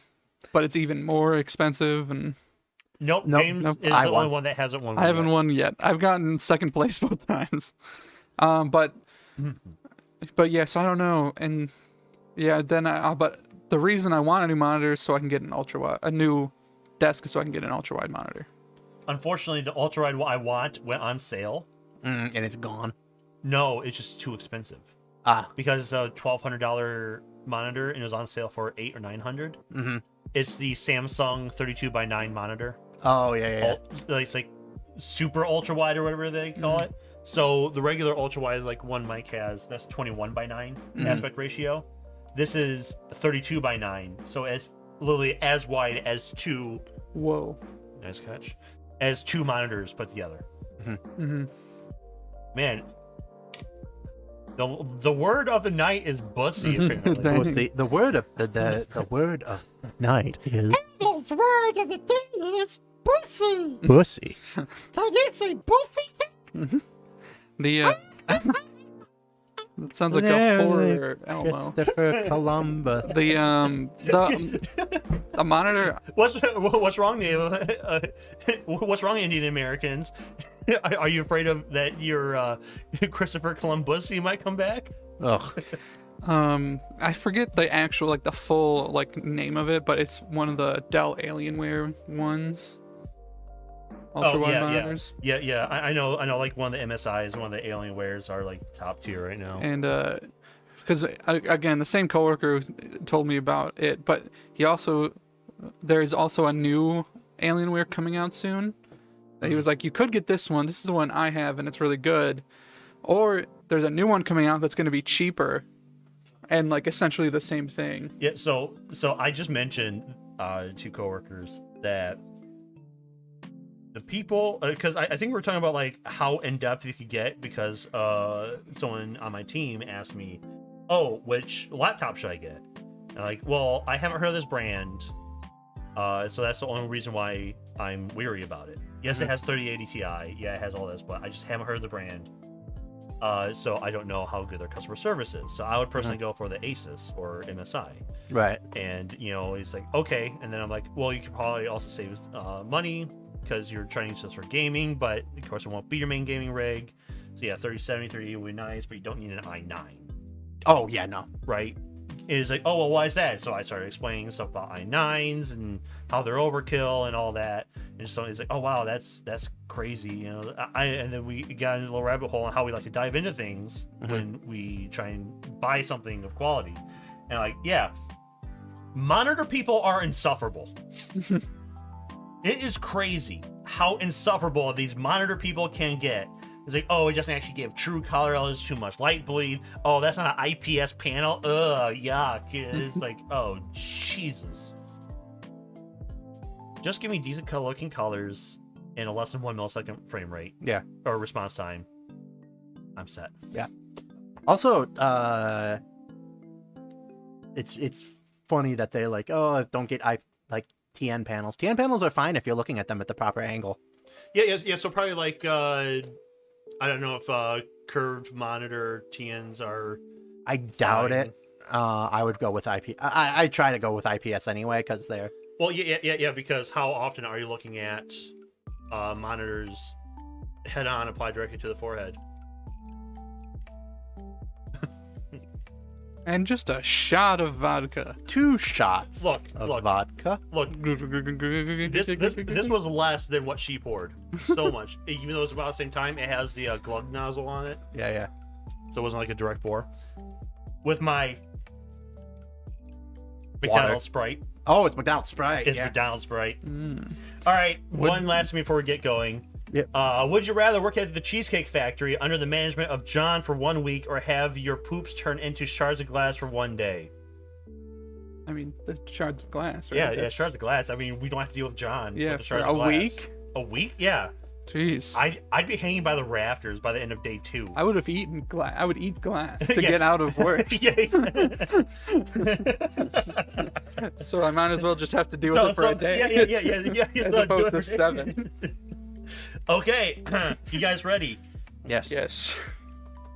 but it's even more expensive and Nope. James is I the won. only one that hasn't won. I haven't won yet. I've gotten second place both times. But yeah, so I don't know. And yeah, then but the reason I want a new monitor is so I can get a new desk is so I can get an ultra wide monitor. Unfortunately, the ultra wide I want went on sale. And it's gone. No, it's just too expensive. Because it's a $1,200 monitor and it was on sale for $800 or $900. Mm-hmm. It's the Samsung 32x9 monitor. Oh yeah. It's like super ultra wide or whatever they call it. So the regular ultra wide is like one mic has, that's 21x9 aspect ratio. This is 32x9, so it's literally as wide as two. Whoa. Nice catch. As two monitors put together. Man, the word of the night is bussy. Apparently. The word of the word of the night is His word of the day is pussy. pussy. Can you say pussy? The that sounds like a horror Elmo. Christopher Columbus. The monitor. What's wrong, Native? What's wrong, Indian Americans? Are you afraid of that your Christopher Columbus might come back? Ugh. I forget the actual, like, the full, like, name of it, but it's one of the Dell Alienware ones. Ultra wide monitors. Yeah. I know. Like one of the MSIs, one of the Alienwares are like top tier right now. And because again, the same coworker told me about it, but there's also a new Alienware coming out soon. He was like, you could get this one. This is the one I have, and it's really good. Or there's a new one coming out that's going to be cheaper, and like essentially the same thing. Yeah. So I just mentioned to coworkers that the people, because I think we're talking about like how in depth you could get, because someone on my team asked me, "Oh, which laptop should I get?" And I'm like, well, I haven't heard of this brand, so that's the only reason why I'm weary about it. Yes, it has 3080 Ti. Yeah, it has all this, but I just haven't heard of the brand. So I don't know how good their customer service is. So I would personally go for the Asus or MSI. Right. And he's like, okay. And then I'm like, well, you could probably also save money because you're trying to use this for gaming, but of course it won't be your main gaming rig. So yeah, 3070, 3080 would be nice, but you don't need an i9. Oh yeah, no. Right? Is like, oh well, why is that? So I started explaining stuff about i9s and how they're overkill and all that. And so he's like, oh wow, that's crazy, and then we got into a little rabbit hole on how we like to dive into things when we try and buy something of quality. And like, yeah, monitor people are insufferable. It is crazy how insufferable these monitor people can get. It's like, oh, it doesn't actually give true color. Oh, there's too much light bleed. Oh, that's not an IPS panel. Ugh, yuck. It's like, oh, Jesus. Just give me decent looking colors and a less than 1 millisecond frame rate. Yeah. Or response time. I'm set. Yeah. Also, it's funny that they like, oh, don't get TN panels. TN panels are fine if you're looking at them at the proper angle. Yeah. So probably like, I don't know if curved monitor TNs are. I doubt it. I would go with IP. I try to go with IPS anyway because they're. Well, yeah. Because how often are you looking at monitors head on applied directly to the forehead? And just a shot of vodka. 2 shots of vodka. Look, this was less than what she poured. So much. Even though it's about the same time, it has the glug nozzle on it. Yeah. So it wasn't like a direct pour. With my McDonald's Sprite. Oh, it's McDonald's Sprite. It's McDonald's Sprite. All right, one last thing before we get going. Yep. Would you rather work at the Cheesecake Factory under the management of John for 1 week, or have your poops turn into shards of glass for 1 day? I mean, the shards of glass, right? Yeah, shards of glass. I mean, we don't have to deal with John. Yeah, with the shards for of glass. week? A week? Yeah. Jeez. I'd be hanging by the rafters by the end of day 2. I would have eaten glass. I would eat glass to get out of work. So I might as well just have to deal with it for a day. Yeah. As opposed to 7. Okay, you guys ready? Yes. This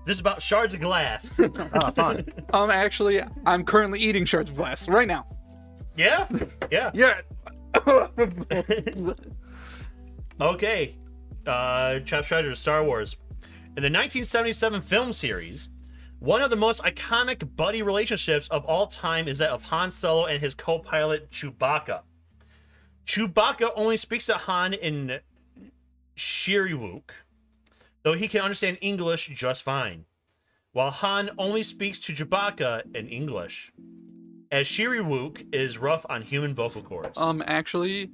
is about shards of glass. Oh, fun. Actually, I'm currently eating shards of glass right now. Yeah. Yeah. Okay. Trapped Treasure, Star Wars. In the 1977 film series, one of the most iconic buddy relationships of all time is that of Han Solo and his co-pilot Chewbacca. Chewbacca only speaks to Han in Shiriwook, though he can understand English just fine, while Han only speaks to Chewbacca in English, as Shiriwook is rough on human vocal cords. Actually,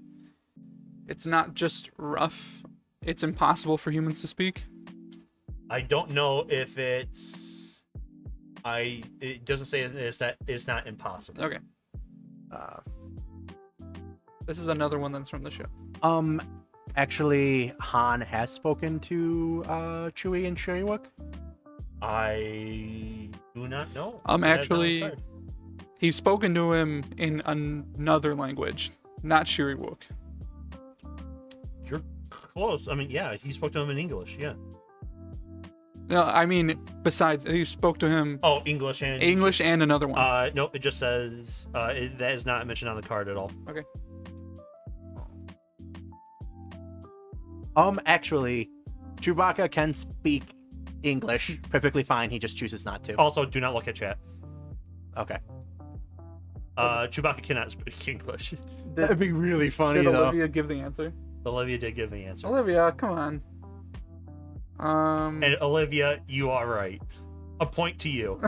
it's not just rough. It's impossible for humans to speak. I don't know if it's... It doesn't say it's not impossible. Okay. This is another one that's from the show. Actually, Han has spoken to Chewie and Shiriwook. I do not know. Actually, he's spoken to him in another language, not Shiriwook. You're close. I mean, yeah, he spoke to him in English. Yeah. No, I mean, besides, he spoke to him. Oh, English and another one. Nope. It just says that is not mentioned on the card at all. Okay. Actually, Chewbacca can speak English perfectly fine. He just chooses not to. Also, do not look at chat. Okay. Chewbacca cannot speak English. That'd be really funny, Did though. Olivia give the answer? Olivia did give the answer. Olivia, come on. And Olivia, you are right. A point to you.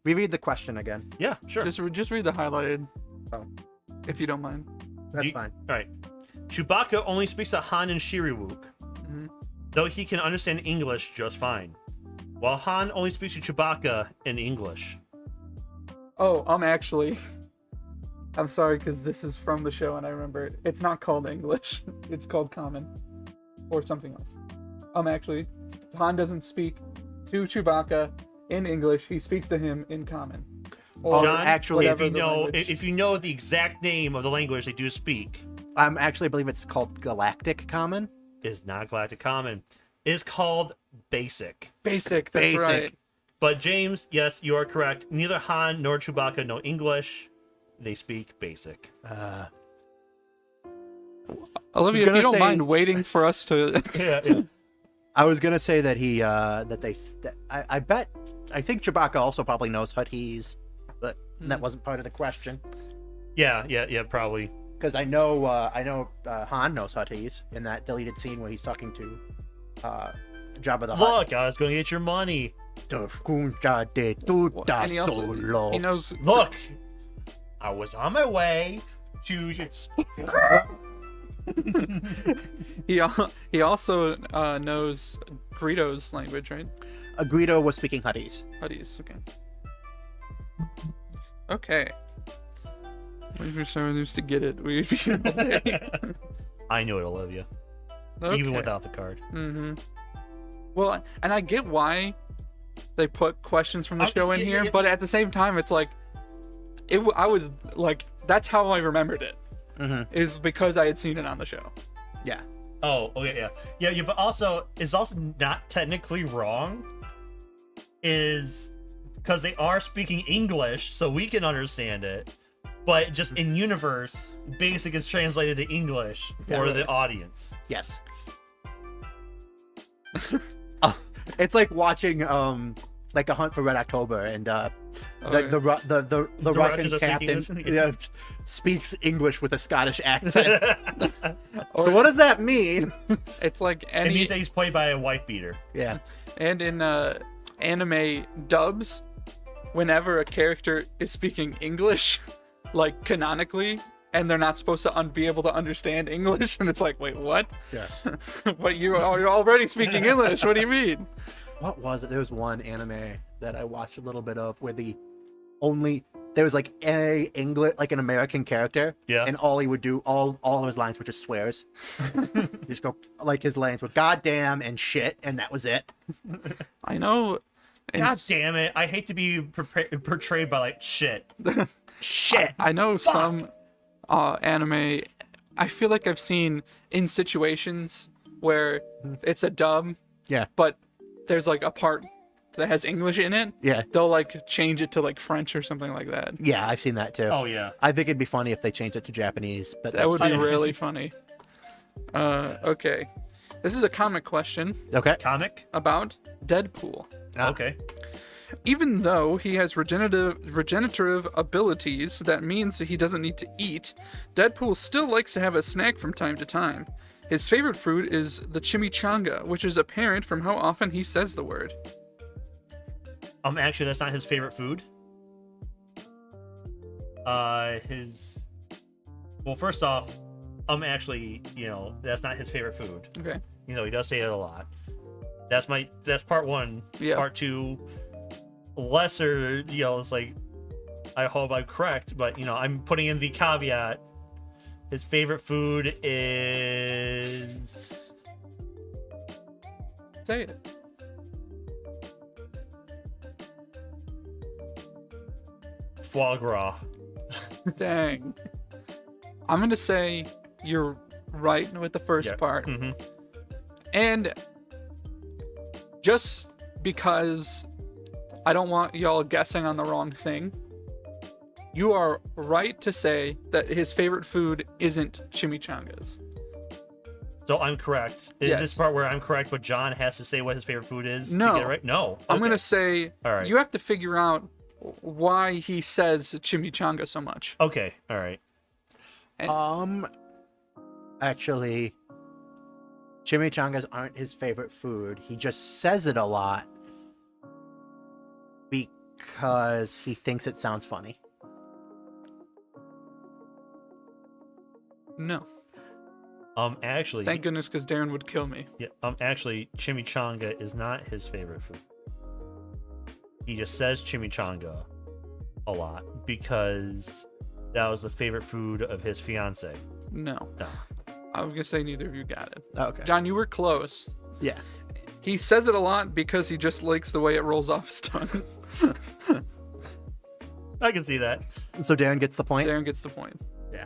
Reread the question again. Yeah, sure. Just read the highlighted. Oh. If you don't mind. That's fine. All right. Chewbacca only speaks to Han and Shiriwook, though he can understand English just fine, while Han only speaks to Chewbacca in English. Oh, actually, I'm sorry because this is from the show and I remember it. It's not called English. It's called Common, or something else. Actually, Han doesn't speak to Chewbacca in English. He speaks to him in Common. Or John, actually, if you know the exact name of the language they do speak, actually, I believe it's called Galactic Common. is not Galactic Common. It is called Basic. Basic. That's right. But James, yes, you are correct. Neither Han nor Chewbacca know English. They speak Basic. Olivia, if you don't mind waiting for us to. Yeah. I was gonna say that I think Chewbacca also probably knows Huttese, but that wasn't part of the question. Yeah, probably. Because I know Han knows Huttese in that deleted scene where he's talking to Jabba the Hutt. Look, I was going to get your money. And he knows. Look, I was on my way to. He also knows Greedo's language, right? Greedo was speaking Huttese. Huttese, okay. Okay. Waiting for someone who's to get it. We'd be all day. I knew it, Olivia. Okay. Even without the card. Mm-hmm. Well, and I get why they put questions from the show in here, but at the same time, it's like, I was like, that's how I remembered it. Is because I had seen it on the show. Yeah. Oh, okay, yeah. But also, it's also not technically wrong. Is because they are speaking English, so we can understand it. But just in universe, Basic is translated to English for the audience. Yes. It's like watching like A Hunt for Red October, and the Russian captain speaks English with a Scottish accent. So what does that mean? It's like It means that he's played by a wife beater. Yeah. And in anime dubs, whenever a character is speaking English, like canonically, and they're not supposed to be able to understand English, and it's like, wait, what? Yeah. But you're already speaking English. What do you mean? What was it? There was one anime that I watched a little bit of where there was like an American character, and all he would do, all of his lines were just swears. Just go like his lines were "goddamn" and "shit," and that was it. I know. God damn it! I hate to be portrayed by like shit. Shit. I know some anime. I feel like I've seen in situations where it's a dub, but there's like a part that has English in it. Yeah. They'll like change it to like French or something like that. Yeah, I've seen that too. Oh yeah. I think it'd be funny if they changed it to Japanese, but That would be really funny. Okay. This is a comic question okay. Comic. about Deadpool. Okay. Even though he has regenerative abilities, that means he doesn't need to eat, Deadpool still likes to have a snack from time to time. His favorite food is the chimichanga, which is apparent from how often he says the word. Actually, that's not his favorite food. Well, first off, actually, that's not his favorite food. Okay. He does say it a lot. That's part one. Yeah. Part two, lesser, it's like, I hope I'm correct, but, I'm putting in the caveat. His favorite food is... Say it. Foie gras. Dang. I'm going to say you're right with the first part. Mm-hmm. And just because I don't want y'all guessing on the wrong thing, you are right to say that his favorite food isn't chimichangas. So I'm correct. Is Yes. this part where I'm correct, but John has to say what his favorite food is No. to get it right? No. I'm Okay. gonna say All right. you have to figure out why he says chimichanga so much. Okay. All right. Actually, chimichangas aren't his favorite food. He just says it a lot because he thinks it sounds funny. No. Actually, Thank goodness, because Darren would kill me. yeah. Actually, chimichanga is not his favorite food. He just says chimichanga a lot because that was the favorite food of his fiance. No. No. I was gonna say neither of you got it. Okay. John, you were close. Yeah. He says it a lot because he just likes the way it rolls off his tongue. I can see that. So Darren gets the point. Darren gets the point. Yeah.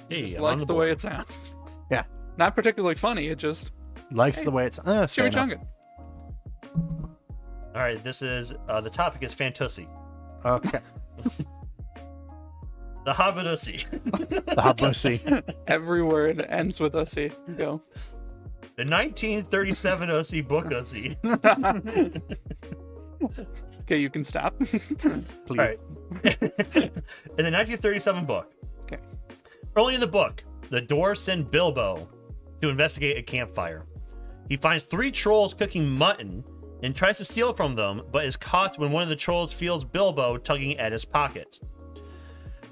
He Hey, just I'm on likes the the way board. it sounds. Yeah. Not particularly funny, it just Likes Hey, the way it's. Fair enough. chimichanga. All right. This is the topic is Fantussi, Okay. the Habadussi, The Habussi. Every word ends with ussy. Go. the 1937 Ussi book Ussi. Okay, you can stop. Please. All right. In the 1937 book. Okay. Early in the book, the dwarves send Bilbo to investigate a campfire. He finds 3 trolls cooking mutton and tries to steal from them, but is caught when one of the trolls feels Bilbo tugging at his pocket.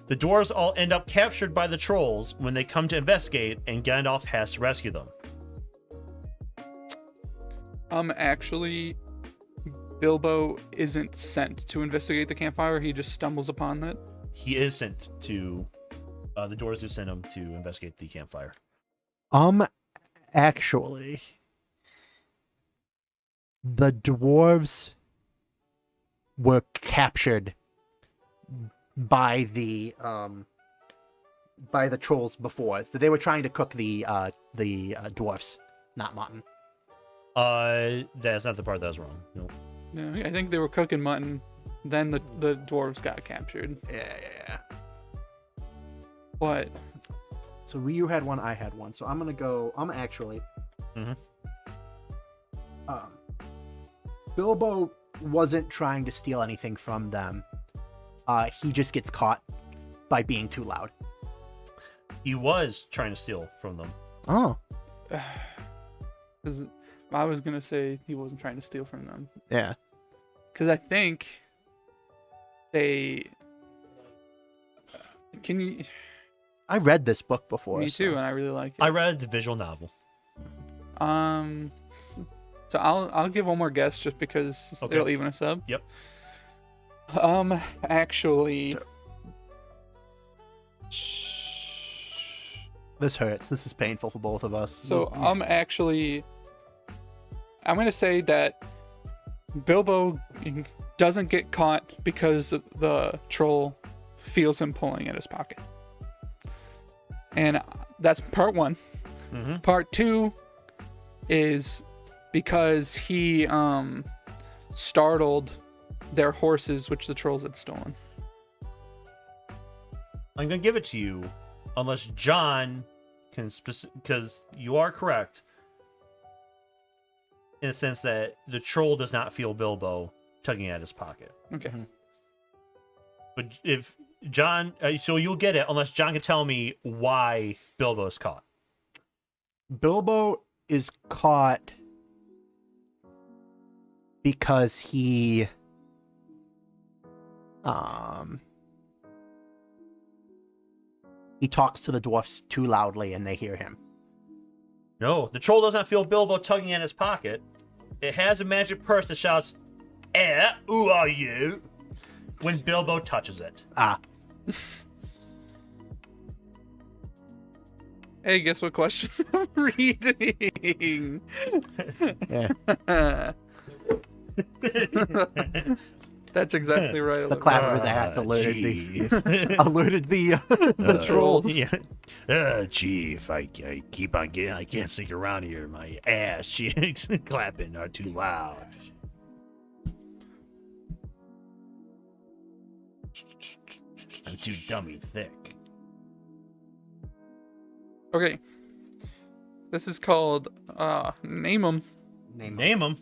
The dwarves all end up captured by the trolls when they come to investigate, and Gandalf has to rescue them. Actually, Bilbo isn't sent to investigate the campfire. He just stumbles upon it. He is sent to the dwarves who sent him to investigate the campfire. Actually, the dwarves were captured by the trolls before. So they were trying to cook the dwarfs, not mutton. That's not the part that was wrong. No. No, I think they were cooking mutton. Then the dwarves got captured. Yeah. But So Ryu had one, I had one. So I'm gonna go. Actually. Mhm. Bilbo wasn't trying to steal anything from them. He just gets caught by being too loud. He was trying to steal from them. Oh. 'cause I was gonna say he wasn't trying to steal from them, Yeah. because I think they. Can you? I read this book before. Me too, so- and I really like it. I read the visual novel. So I'll give one more guess just because Okay. it'll even us up. Yep. Actually, This hurts. This is painful for both of us. so I'm gonna say that Bilbo doesn't get caught because the troll feels him pulling at his pocket, and that's part one. Mm-hmm. Part two is because he startled their horses, which the trolls had stolen. I'm gonna give it to you, unless John can because you are correct in the sense that the troll does not feel Bilbo tugging at his pocket. Okay. But if John, so you'll get it unless John can tell me why Bilbo's caught. Bilbo is caught because he talks to the dwarfs too loudly and they hear him. No, the troll does not feel Bilbo tugging at his pocket. It has a magic purse that shouts, who are you? When Bilbo touches it. Ah. Hey, guess what question I'm reading? Yeah. That's exactly right. The clap of his ass alerted the trolls. Chief, I keep on getting, I can't sneak around here. My ass cheeks clapping are too loud. I'm too dummy thick. Okay. This is called Name 'em, Name them.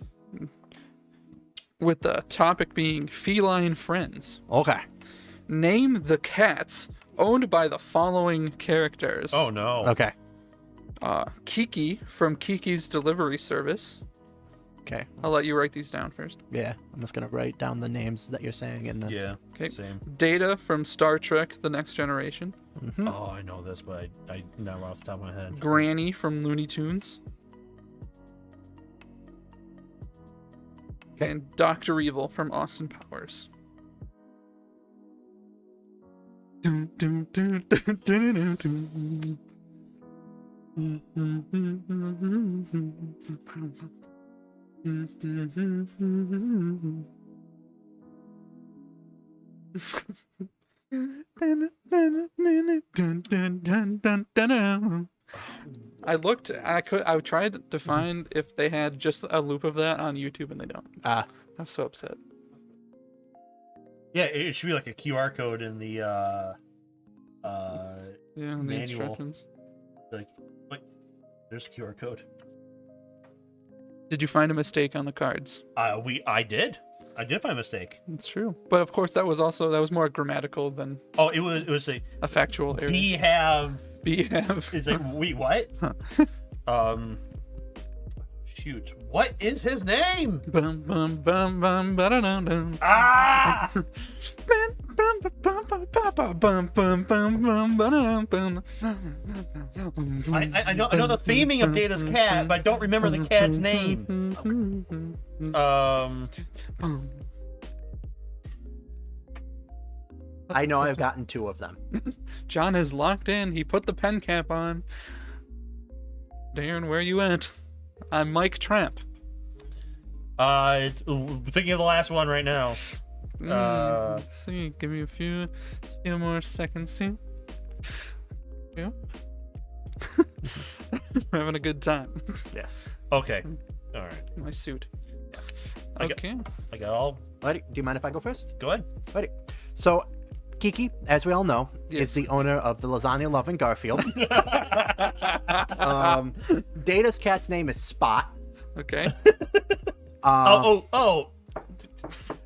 with the topic being feline friends. Okay. Name the cats owned by the following characters. Oh no. Okay. Kiki from Kiki's Delivery Service. Okay. I'll let you write these down first. Yeah, I'm just gonna write down the names that you're saying and then. Yeah. Okay. Same. Data from Star Trek The Next Generation. Mhm. Oh, I know this, but I not off the top of my head. Granny from Looney Tunes. Okay. And Dr. Evil from Austin Powers. Dun, dun, dun, dun, dun, dun, I looked. I tried to find if they had just a loop of that on YouTube, and they don't. Ah. I'm so upset. Yeah, it should be like a QR code in the Yeah, in the Manual. instructions. like wait, there's a QR code. Did you find a mistake on the cards? I did find a mistake. It's true, but of course that was more grammatical than Oh, it was a a factual error. we have. BF. It's like wait, what? Shoot, what is his name? Bum, bum, bum, bum, ba-da-dum-dum. Ah! Bum, bum, bum, bum, bum, bum, bum, ba-da-dum-bum. I know the theming of Data's cat, but I don't remember the cat's name. I know I've gotten 2 of them. John is locked in. He put the pen cap on. Darren, where you at? I'm Mike Tramp. Thinking of the last one right now. Let's see. Give me a few more seconds here. Yeah. We're having a good time. Yes. Okay. All right. My suit. I got- Okay. I got all. Ready? Do you mind if I go first? Go ahead. Ready. So, Kiki, as we all know, Yes. is the owner of the lasagna-loving Garfield. Data's cat's name is Spot. Okay. Oh.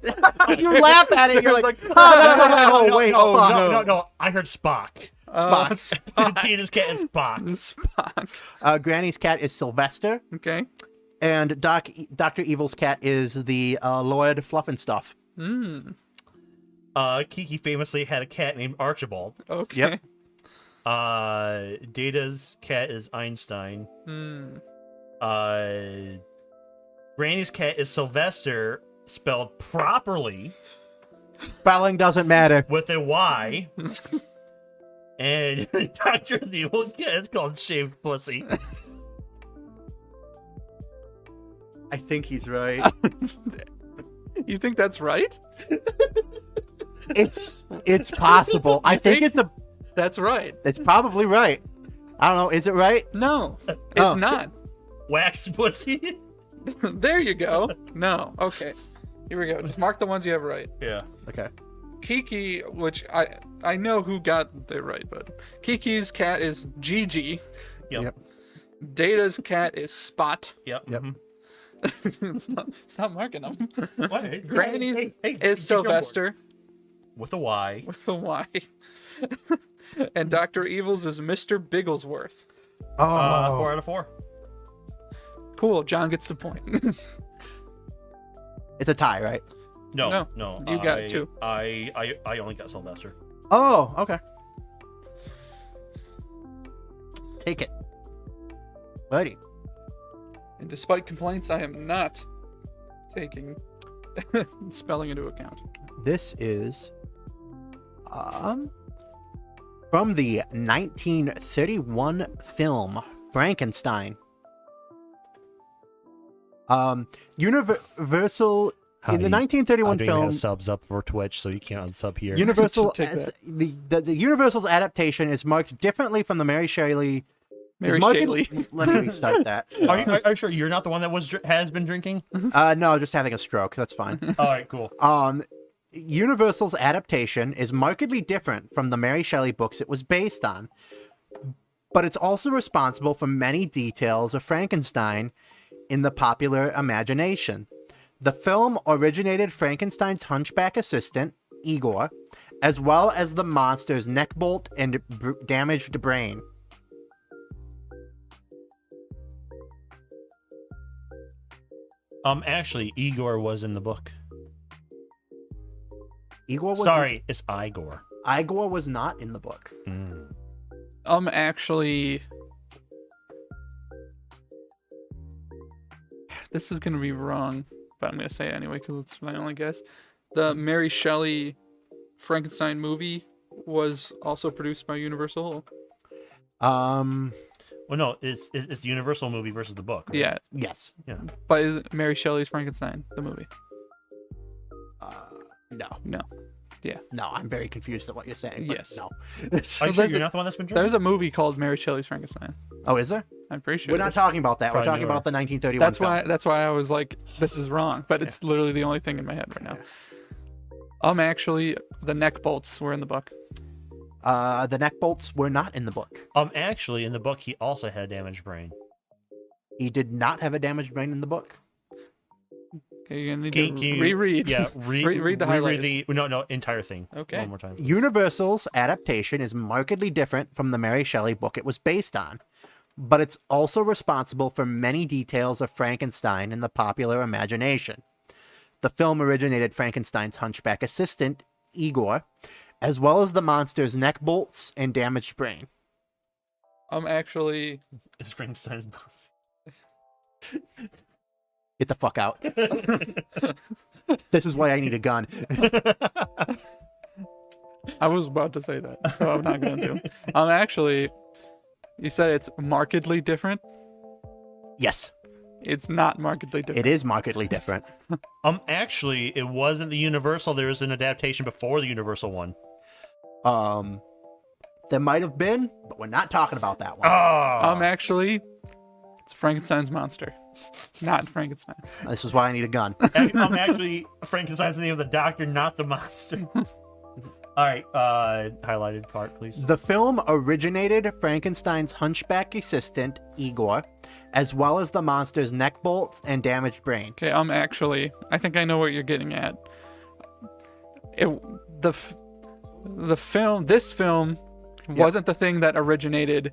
You laugh at it, you're like, No, oh, wait, no, fuck. no. I heard Spock. Spot. Data's cat is Spock. Spock. Granny's cat is Sylvester, Okay. and Dr. Evil's cat is the Lord Fluffenstuff. Kiki famously had a cat named Archibald. Okay. Yep. Data's cat is Einstein. Granny's cat is Sylvester, spelled properly Spelling doesn't matter. with a Y. And Dr. Evil cat is called Shaved Pussy. I think he's right. You think that's right? It's possible. I think That's right. it's probably right. I don't know. Is it right? No, it's Oh. not. Waxed Pussy. There you go. No. Okay. Here we go. Just mark the ones you have right. Yeah. Okay. Kiki, which I know who got it right, but Kiki's cat is Gigi. Yep. Data's cat is Spot. Yep. Yep. Stop marking them. What? Granny's Hey, is get your Sylvester board. With a Y. with the Y. And Dr. Evil's is Mr. Bigglesworth. Oh. 4 out of 4. Cool. John gets the point. It's a tie, right? No. you got 2. I only got Sylvester. Oh, okay. Take it. Buddy. And despite complaints, I am not taking spelling into account. This is from the 1931 film Frankenstein. Universal in the 1931 film. Subs up for Twitch, so you can't unsub here. Universal Take that. the Universal's adaptation is marked differently from the Mary Shelley. Mary is marked- Shelley. Let me restart that. Are you sure you're not the one that has been drinking? No, just having a stroke. That's fine. All right, cool. Universal's adaptation is markedly different from the Mary Shelley books it was based on. but it's also responsible for many details of Frankenstein in the popular imagination. The film originated Frankenstein's hunchback assistant, Igor, as well as the monster's neck bolt and damaged brain. Actually, Igor was in the book. Igor was Sorry, it's Igor. Igor was not in the book. Actually, this is gonna be wrong, but I'm gonna say it anyway because it's my only guess. The Mary Shelley Frankenstein movie was also produced by Universal. Well, no, it's the Universal movie versus the book. Right? Yeah, Yes. Yeah. but is it Mary Shelley's Frankenstein the movie? No. No. Yeah. No, I'm very confused at what you're saying. But Yes. No. Are you sure there's you're a- not the one that's been drawing? There's a movie called Mary Shelley's Frankenstein. Oh, is there? I'm pretty sure. We're not talking about that. Probably We're talking newer. about the 1931 That's film. why. That's why I was like, this is wrong. But it's literally the only thing in my head right now. Actually, the neck bolts were in the book. The neck bolts were not in the book. Actually, in the book, he also had a damaged brain. He did not have a damaged brain in the book. Okay, you're gonna need Can to you- reread. Yeah, reread the highlights. No, entire thing. Okay. One more time. Universal's adaptation is markedly different from the Mary Shelley book it was based on, but it's also responsible for many details of Frankenstein in the popular imagination. The film originated Frankenstein's hunchback assistant, Igor, as well as the monster's neck bolts and damaged brain. Actually, It's Frankenstein's boss. Get the fuck out. This is why I need a gun. I was about to say that, so I'm not going to. Actually, you said it's markedly different. Yes, It's not markedly different. it is markedly different. Actually, it wasn't the Universal. There was an adaptation before the Universal one. There might have been, but we're not talking about that one. Actually, it's Frankenstein's monster, not Frankenstein. This is why I need a gun. Actually, Frankenstein's the name of the doctor, not the monster. All right, highlighted part, please. The film originated Frankenstein's hunchback assistant, Igor, as well as the monster's neck bolts and damaged brain. Okay, actually, I think I know what you're getting at. This film wasn't the thing that originated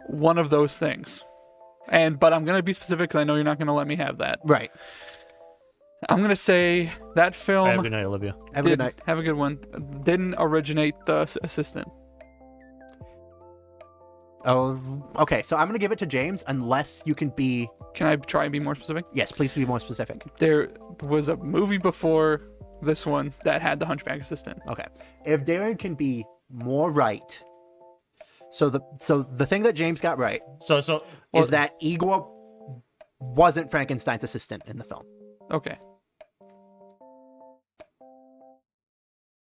one of those things. But I'm gonna be specific because I know you're not gonna let me have that. Right. I'm gonna say that film. Have a good night, Olivia. Have a good night. Have a good one. Didn't originate the assistant. Oh, okay. So I'm going to give it to James unless you can be... Can I try and be more specific? Yes, please be more specific. There was a movie before this one that had the hunchback assistant. Okay. If Darren can be more right... So the thing that James got right is that Igor wasn't Frankenstein's assistant in the film. Okay.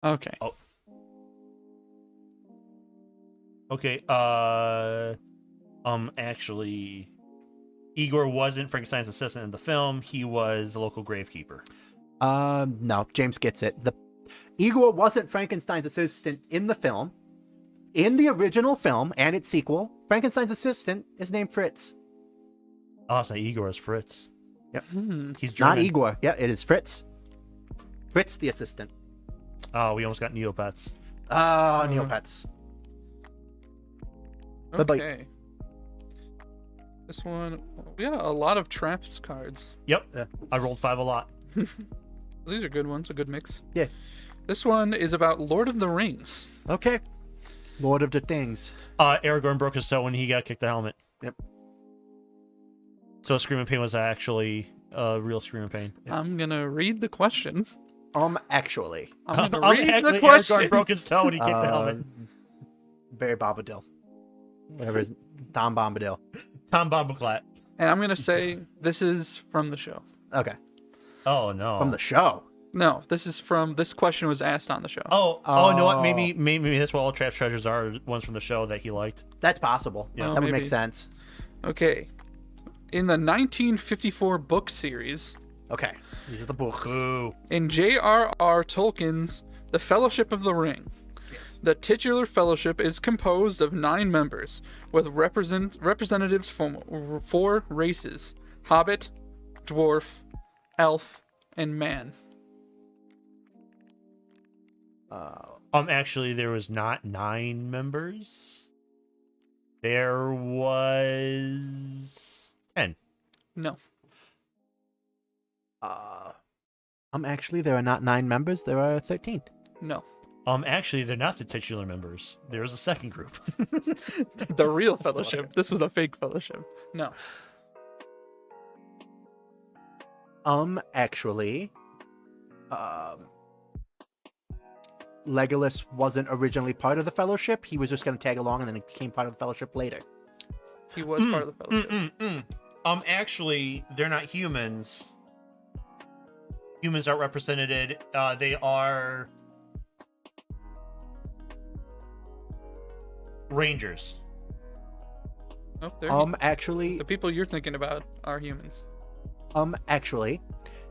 Okay. Oh. Okay, actually, Igor wasn't Frankenstein's assistant in the film. He was the local gravekeeper. No, James gets it. Igor wasn't Frankenstein's assistant in the film. In the original film and its sequel, Frankenstein's assistant is named Fritz. Oh, so Igor is Fritz. Yep. He's Not German. Igor. Yeah, it is Fritz. Fritz, the assistant. Oh, we almost got Neopets. Neopets. Bye-bye. Okay. This one, we got a lot of traps cards. Yep. Yeah. I rolled 5 a lot. These are good ones, a good mix. Yeah. This one is about Lord of the Rings. Okay. Lord of the Things. Aragorn broke his toe when he got kicked the helmet. Yep. So Screaming Pain was actually a real Screaming Pain. I'm gonna read the question. Actually. I'm gonna read the Actually, question. Aragorn broke his toe when he kicked the helmet. Barry Bombadil. Whatever his Tom Bombadil. Tom Bombaclat. And I'm gonna say this is from the show. Okay. Oh, no. From the show. No, this question was asked on the show. Oh, you know what? Maybe that's what all Traps Treasures are. Ones from the show that he liked. That's possible. Yeah. That would Maybe. make sense. Okay. In the 1954 book series, Okay. These are the books. Ooh. in J.R.R. Tolkien's The Fellowship of the Ring, The titular fellowship is composed of 9 members, with representatives from 4 races: Hobbit, Dwarf, Elf, and Man. Actually, there was not 9 members. There was 10. No. Actually, there are not 9 members. There are 13. No. Actually, they're not the titular members. There's a second group. The real fellowship. This was a fake fellowship. No. Actually, Legolas wasn't originally part of the fellowship. He was just going to tag along, and then he became part of the fellowship later. He was part of the fellowship. Actually, they're not humans. Humans aren't represented. They are rangers. Oh, they're Actually, the people you're thinking about are humans. actually,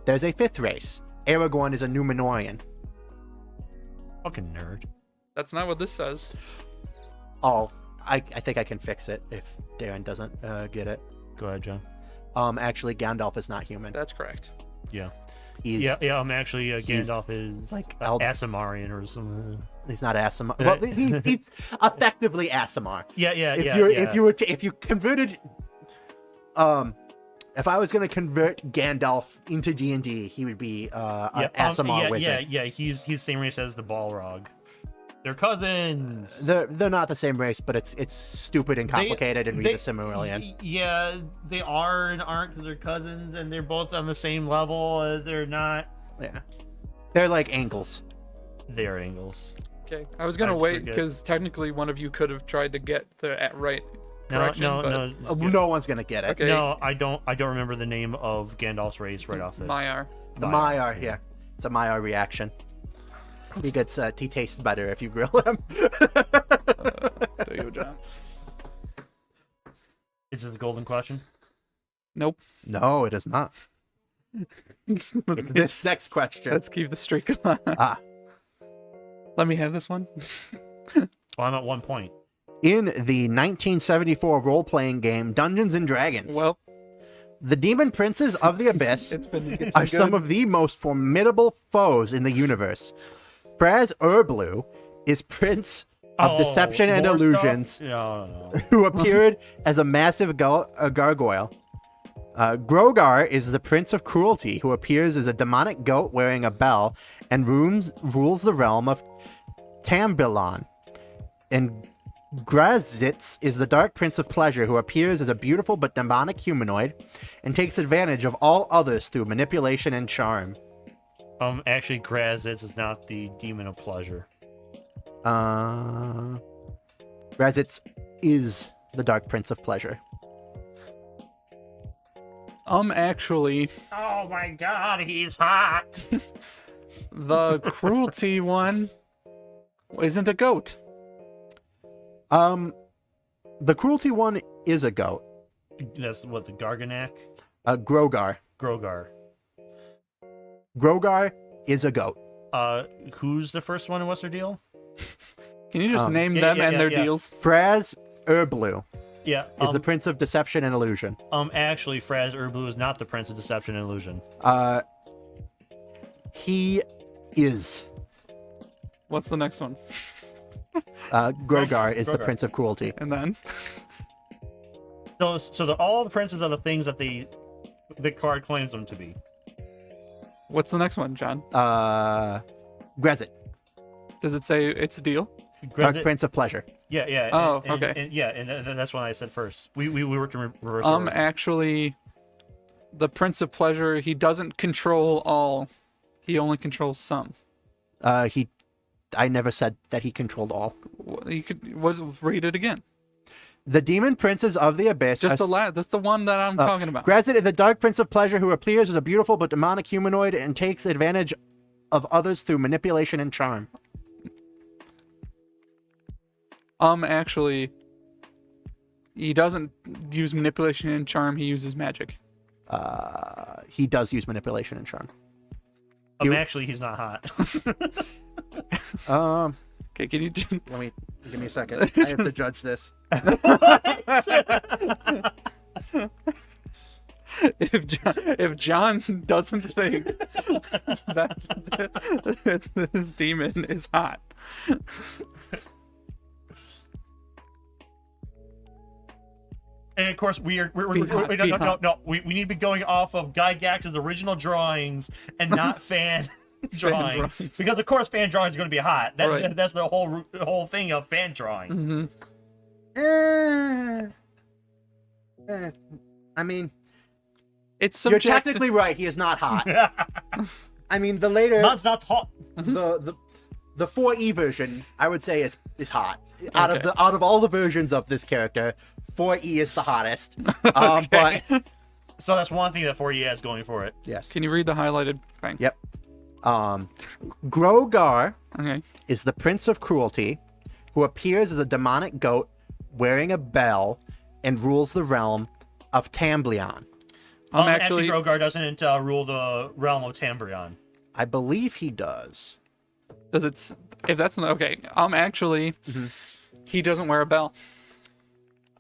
there's a 5th race. Aragorn is a Númenorian. Fucking nerd. That's not what this says. Oh, I think I can fix it if Darren doesn't get it. Go ahead, John. Actually, Gandalf is not human. That's correct. Yeah. He's Actually, Gandalf is like Asimarian or something. he's not Asimar. Well, he's effectively Asimar. If you converted, if I was going to convert Gandalf into D&D, he would be an Asimar wizard. He's the same race as the Balrog. They're cousins. They're not the same race, but it's stupid and complicated and read the Silmarillion. Yeah, they are and aren't because they're cousins and they're both on the same level. They're not. Yeah, they're like angles. They're angles. Okay, I was gonna wait because technically one of you could have tried to get the right correction. No one's gonna get it. Okay. No, I don't remember the name of Gandalf's race right off the. Maiar. The Maiar, yeah. It's a Maiar reaction. He tastes better if you grill him. There you go, John. Is it a golden question? Nope. No, it is not. This next question. Let's keep the streak alive. Let me have this one. Well, I'm at 1 point. In the 1974 role-playing game Dungeons and Dragons, the demon princes of the abyss are some of the most formidable foes in the universe. Fraz Urblu is Prince of Deception and Illusions, who appeared as a massive gargoyle. Grogar is the Prince of Cruelty, who appears as a demonic goat wearing a bell and rules the realm of Tambilon. And Grazitz is the Dark Prince of Pleasure, who appears as a beautiful but demonic humanoid and takes advantage of all others through manipulation and charm. Actually, Grazitz is not the demon of pleasure. Grazitz is the Dark Prince of Pleasure. Actually. Oh my god, he's hot! The cruelty one isn't a goat. The cruelty one is a goat. That's what, the Garganak? Grogar. Grogar is a goat. Who's the first one and what's their deal? Can you just name them and their deals? Fraz Urblu Yeah. is the Prince of Deception and Illusion. Actually, Fraz Urblu is not the Prince of Deception and Illusion. He is. What's the next one? Grogar is the Prince of Cruelty. And then? So all the princes are the things that the card claims them to be. What's the next one, John? Grezit. Does it say its deal? Dark Prince of Pleasure. Yeah. Oh, okay. And that's what I said first. We worked in reverse order. Actually, the Prince of Pleasure, he doesn't control all. He only controls some. I never said that he controlled all. Read it again. The demon princes of the abyss. That's the one that I'm talking about. Grazit is the Dark Prince of Pleasure, who appears as a beautiful but demonic humanoid and takes advantage of others through manipulation and charm. Actually, he doesn't use manipulation and charm. He uses magic. He does use manipulation and charm. Actually, he's not hot. Okay, can you? Give me a second. I have to judge this. If John doesn't think that this demon is hot, And of course, we need to be going off of Guy Gax's original drawings and not fan drawings. Because of course fan drawings are going to be hot. That's the whole thing of fan drawings. I mean, it's you're subjective. technically right. He is not hot. I mean, the later That's not hot. the 4E version, I would say is hot. Out of all the versions of this character, 4E is the hottest. But so that's one thing that 4E has going for it. yes. Can you read the highlighted thing? Yep. Grogar Okay. is the Prince of Cruelty, who appears as a demonic goat wearing a bell and rules the realm of Tamblion. Actually, Grogar doesn't rule the realm of Tambrion. I believe he does. Does it? If that's not okay. Actually, he doesn't wear a bell.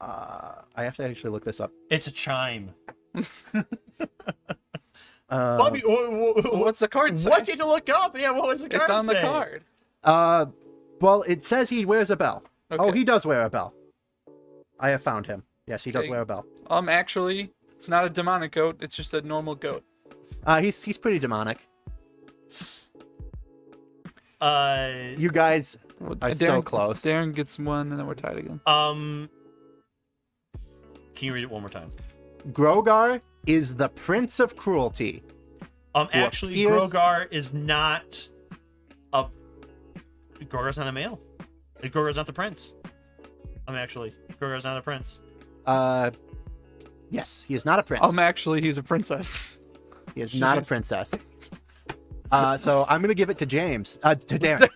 I have to actually look this up. It's a chime. Bobby, What's the card say? what did you look up? Yeah, what was the card It's on the say? card. Well, it says he wears a bell. Okay. Oh, he does wear a bell. I have found him. Yes, he does Okay. wear a bell. Actually, it's not a demonic goat. It's just a normal goat. He's pretty demonic. Uh, You guys are so close. Darren gets one, and then we're tied again. Can you read it one more time? Grogar is the Prince of Cruelty. Actually, appears- Grogar is not a. Grogar's not a male. Grogar's not the prince. Actually, Grogar's not a prince. Yes, he is not a prince. Actually, he's a princess. He is not a princess. So I'm gonna give it to James. To Darren.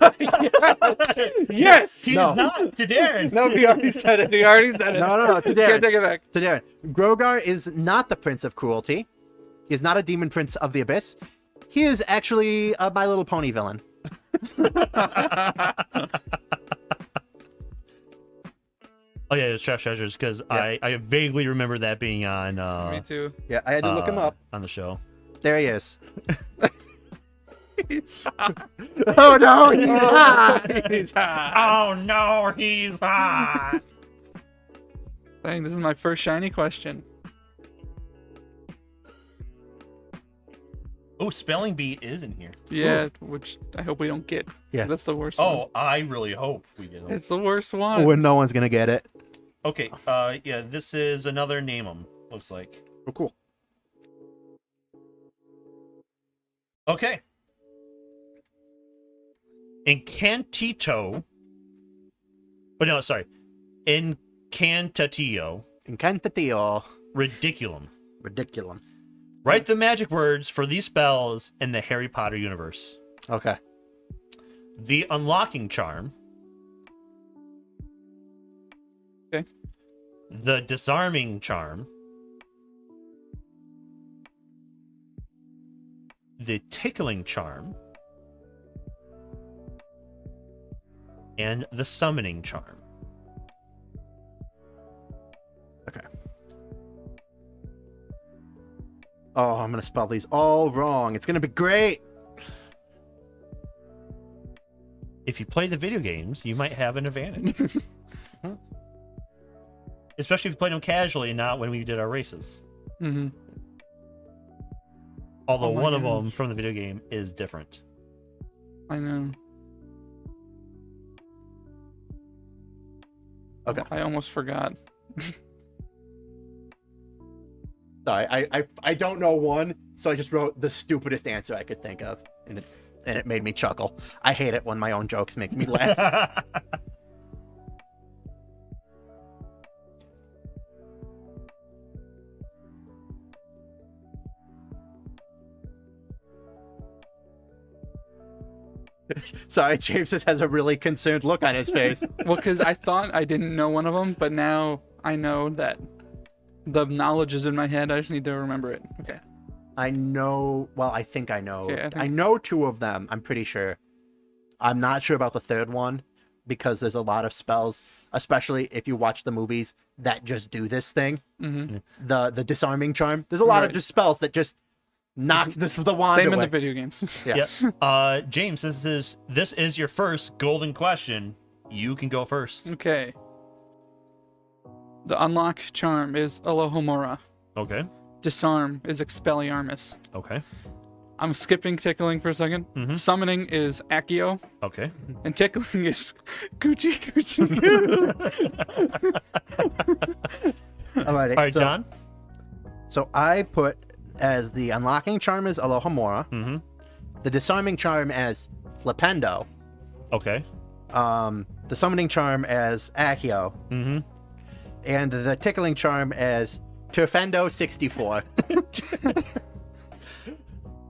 Yes. He's No. not to Darren. No, he already said it. He already said it. No, to Can't Darren. take it back. To Darren. Grogar is not the Prince of Cruelty. He is not a demon prince of the abyss. He is actually a My Little Pony villain. Oh yeah, it's Trash Treasures because Yeah. I vaguely remember that being on. Me too. Yeah, I had to look him up. on the show. There he is. He's hot. Oh no, he's hot. He's hot. Oh no, he's hot. Dang, this is my first shiny question. Oh, spelling bee is in here. Yeah, which I hope we don't get. Yeah. That's the worst one. Oh, I really hope we get them. It's the worst one. When no one's gonna get it. Okay, yeah, this is another name 'em, looks like. Oh, cool. Okay. Incantito. Oh, no, sorry. Incantatio. Incantatio. Ridiculum. Ridiculum. Write the magic words for these spells in the Harry Potter universe. Okay. The Unlocking Charm. Okay. The Disarming Charm. The Tickling Charm. And the Summoning Charm. Okay. Oh, I'm gonna spell these all wrong. It's gonna be great. If you play the video games, you might have an advantage. Especially if you play them casually and not when we did our races. Mm-hmm. Although Oh my one of gosh. them from the video game is different. I know. Okay. I almost forgot. Sorry, I don't know one, so I just wrote the stupidest answer I could think of, and it made me chuckle. I hate it when my own jokes make me laugh. Sorry, James just has a really concerned look on his face. Well, because I thought I didn't know one of them, but now I know that the knowledge is in my head. I just need to remember it. Okay. I know. Well, I think I know. Okay, I think- I know two of them. I'm pretty sure. I'm not sure about the third one, because there's a lot of spells, especially if you watch the movies, that just do this thing. Mm-hmm. The disarming charm. There's a lot of just spells that just knock the wand Same away. in the video games. Yeah. Yep. James, this is your first golden question. You can go first. Okay. The unlock charm is Alohomora. Okay. Disarm is Expelliarmus. Okay. I'm skipping tickling for a second. Mhm. Summoning is Accio. Okay. And tickling is Gucci Gucci. Alrighty. All right, so, John. So I put as the unlocking charm as Alohomora, Mm-hmm. the disarming charm as Flipendo, Okay. the summoning charm as Accio, Mm-hmm. and the tickling charm as Turfendo 64.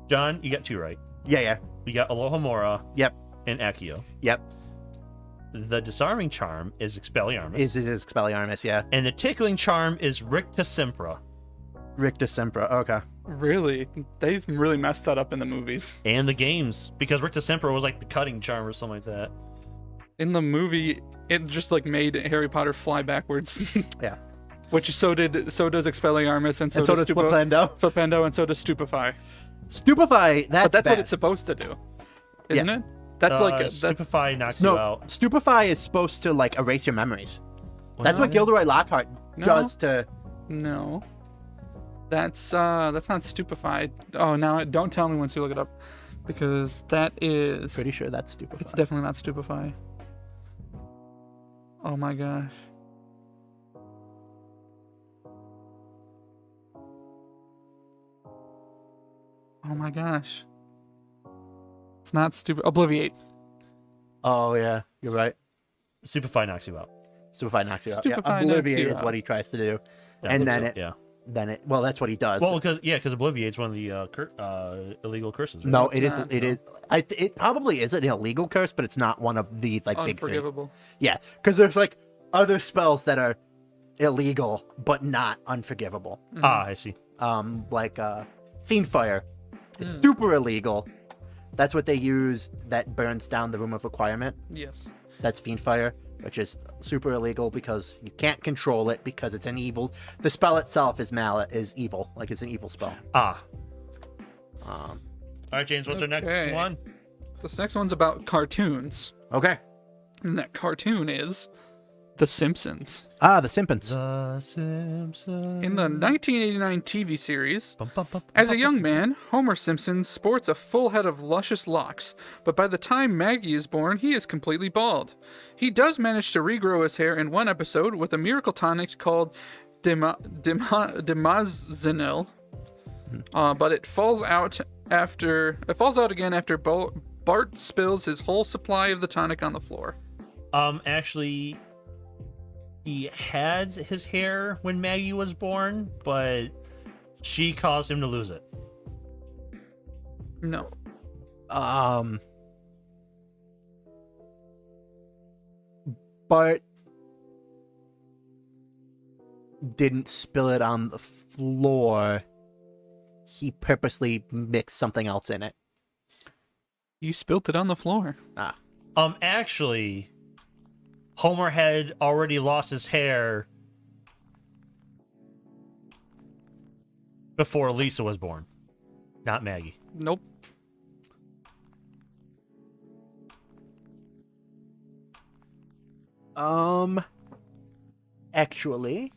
John, you got 2 right. Yeah. You got Alohomora Yep. and Accio. Yep. The disarming charm is Expelliarmus. Is it Expelliarmus? Yeah. And the tickling charm is Ricta Sempra. Ricta Sempra. Okay. Really? They've really messed that up in the movies. And the games, because Ricta Sempra was like the cutting charm or something like that. In the movie, it just like made Harry Potter fly backwards. Yeah. Which so does Expelliarmus, and so does Flipendo. Flipendo, and so does Stupefy. Stupefy. But that's bad. what it's supposed to do, isn't it? That's that's Stupefy knocks No, you out. Stupefy is supposed to like erase your memories. That's No. what Gilderoy Lockhart No. does to. no. That's not Stupefy. Oh, now don't tell me once you look it up, because that is Pretty sure that's Stupefy. It's definitely not Stupefy. Oh my gosh. Oh my gosh. It's not stupid. Obliviate. Oh yeah, you're right. Stupefy knocks you out. Stupefy knocks you out. Stupefy Yeah, knocks Obliviate you is out. what he tries to do, Yeah, and then yeah. well, that's what he does. Well, because Obliviate's one of the illegal curses. Right? no, it's it is. not, It no. is. It probably is an illegal curse, but it's not one of the like big three. Unforgivable. Yeah, because there's like other spells that are illegal but not unforgivable. Ah, I see. Like Fiendfire is super illegal. That's what they use. That burns down the Room of Requirement. Yes. That's Fiendfire, which is super illegal because you can't control it because it's an evil. The spell itself is evil, like it's an evil spell. Ah. Um, All right, James. What's the next Okay. one? This next one's about cartoons. okay. And that cartoon is The Simpsons. Ah, the Simpsons. The Simpsons. In the 1989 TV series, as a young man, Homer Simpson sports a full head of luscious locks, but by the time Maggie is born, he is completely bald. He does manage to regrow his hair in one episode with a miracle tonic called Demazinil, but it falls out again after Bart spills his whole supply of the tonic on the floor. Actually, he had his hair when Maggie was born, but she caused him to lose it. No. Bart didn't spill it on the floor. He purposely mixed something else in it. You spilt it on the floor. Actually, Homer had already lost his hair before Lisa was born, not Maggie. Nope. Actually,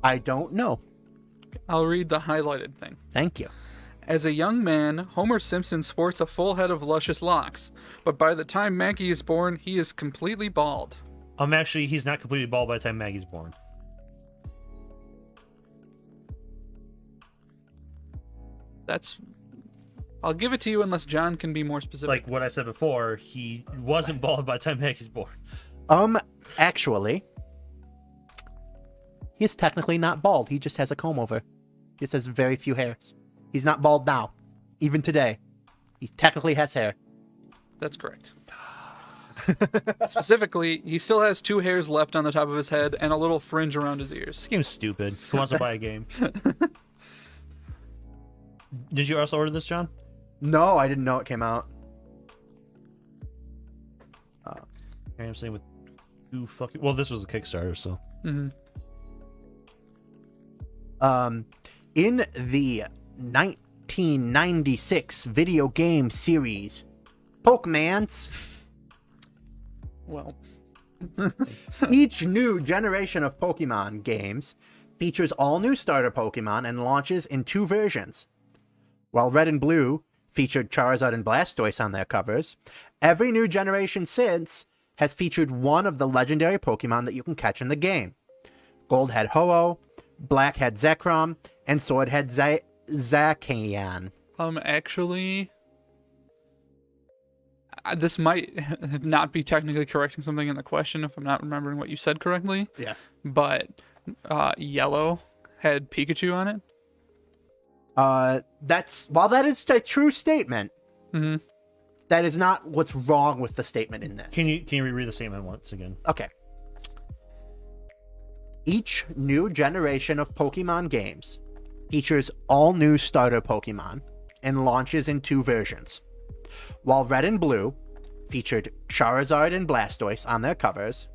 I don't know. I'll read the highlighted thing. Thank you. As a young man, Homer Simpson sports a full head of luscious locks, but by the time Maggie is born, he is completely bald. Actually, he's not completely bald by the time Maggie's born. I'll give it to you unless John can be more specific. Like what I said before, he wasn't bald by the time Maggie's born. Actually, he is technically not bald. He just has a comb over. He just has very few hairs. He's not bald now. Even today. He technically has hair. That's correct. Specifically, he still has 2 hairs left on the top of his head and a little fringe around his ears. This game's stupid. Who wants to buy a game? Did you also order this, John? No, I didn't know it came out. I'm saying with 2 fucking. Well, this was a Kickstarter, so. Mm-hmm. In the 1996 video game series, Pokemans, Well, each new generation of Pokemon games features all new starter Pokemon and launches in 2 versions. While Red and Blue featured Charizard and Blastoise on their covers, every new generation since has featured one of the legendary Pokemon that you can catch in the game. Gold had Ho-Oh, Black had Zekrom, and Sword had Zacian. actually, this might not be technically correcting something in the question if I'm not remembering what you said correctly. Yeah. But Yellow had Pikachu on it. While that is a true statement, Mm-hmm. that is not what's wrong with the statement in this. Can you reread the statement once again? Okay. Each new generation of Pokemon games features all new starter Pokemon and launches in 2 versions. While Red and Blue featured Charizard and Blastoise on their covers,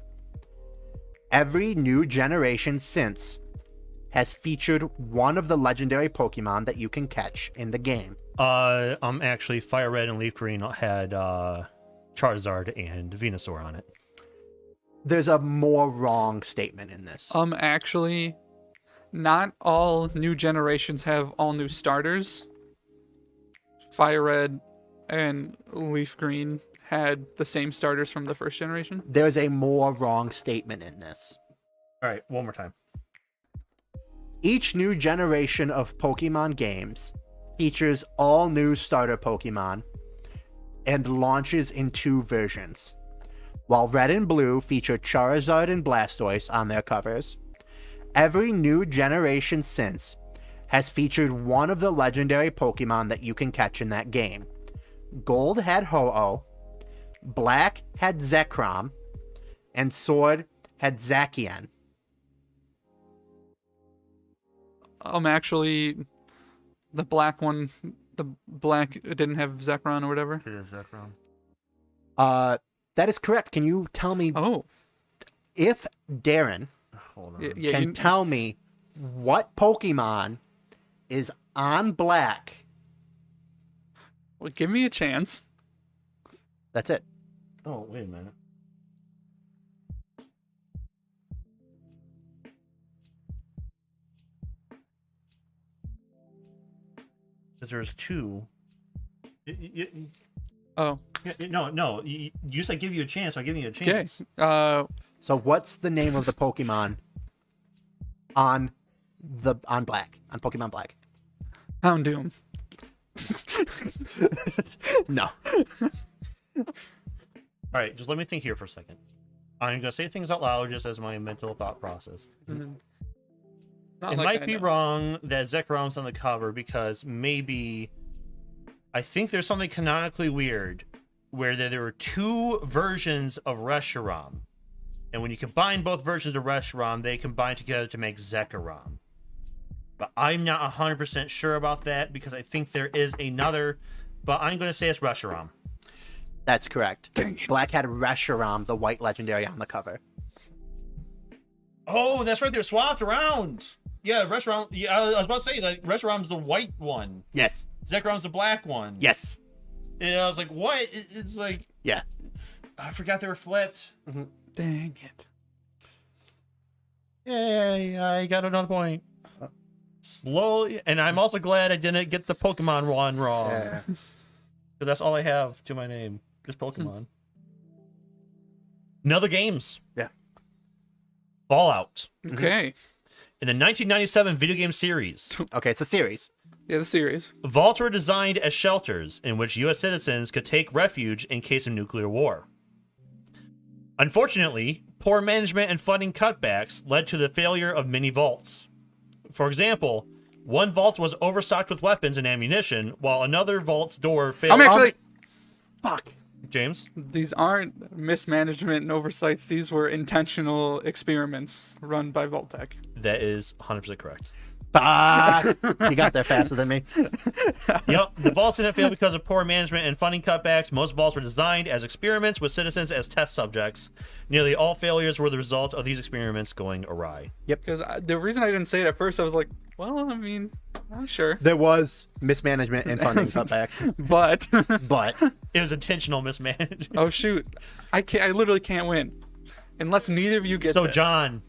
every new generation since has featured one of the legendary Pokemon that you can catch in the game. Actually, Fire Red and Leaf Green had Charizard and Venusaur on it. There's a more wrong statement in this. Actually, not all new generations have all new starters. Fire Red and Leaf Green had the same starters from the first generation. There's a more wrong statement in this. All right, one more time. Each new generation of Pokemon games features all new starter Pokemon and launches in 2 versions. While Red and Blue feature Charizard and Blastoise on their covers, every new generation since has featured one of the legendary Pokemon that you can catch in that game. Gold had Ho-Oh, Black had Zekrom, and Sword had Zacian. Actually, the black one, the black didn't have Zekrom or whatever. It is Zekrom. That is correct. Can you tell me Oh, if Darren Hold on. yeah. can tell me what Pokemon is on Black? Well, give me a chance. That's it. Oh, wait a minute. Because there's 2. Oh, No. You said give you a chance. I'm giving you a okay. chance. So what's the name of the Pokemon on Black? On Pokemon Black? Houndoom. No. All right, just let me think here for a second. I'm gonna say things out loud just as my mental thought process. Not It like might I be know. wrong that Zekrom's on the cover because maybe I think there's something canonically weird where there were 2 versions of Reshiram, and when you combine both versions of Reshiram, they combine together to make Zekrom. But I'm not 100% sure about that because I think there is another. But I'm going to say it's Reshiram. That's correct. Dang it. Black had Reshiram, the white legendary, on the cover. Oh, that's right. They're swapped around. Yeah, Reshiram. Yeah, I was about to say that Reshiram's the white one. Yes. Zekrom's the black one. Yes. And I was like, what? It's like, Yeah. I forgot they were flipped. Dang it. Yay, I got another point. Slowly, and I'm also glad I didn't get the Pokemon one wrong. Yeah. Because that's all I have to my name. Just Pokemon. Another games. Yeah. Fallout. Okay. In the 1997 video game series, Okay, it's a series. Yeah, the series. vaults were designed as shelters in which U.S. citizens could take refuge in case of nuclear war. Unfortunately, poor management and funding cutbacks led to the failure of many vaults. For example, one vault was overstocked with weapons and ammunition, while another vault's door failed. I'm actually. Fuck. James? These aren't mismanagement and oversights. These were intentional experiments run by Voltec. That is 100% correct. You got there faster than me. Yep, the vaults didn't fail because of poor management and funding cutbacks. Most vaults were designed as experiments with citizens as test subjects. Nearly all failures were the result of these experiments going awry. Because the reason I didn't say it at first, I was like, well, I mean, I'm sure. There was mismanagement and funding cutbacks, But, but It was intentional mismanagement. oh shoot, I literally can't win. Unless neither of you get So, this. John,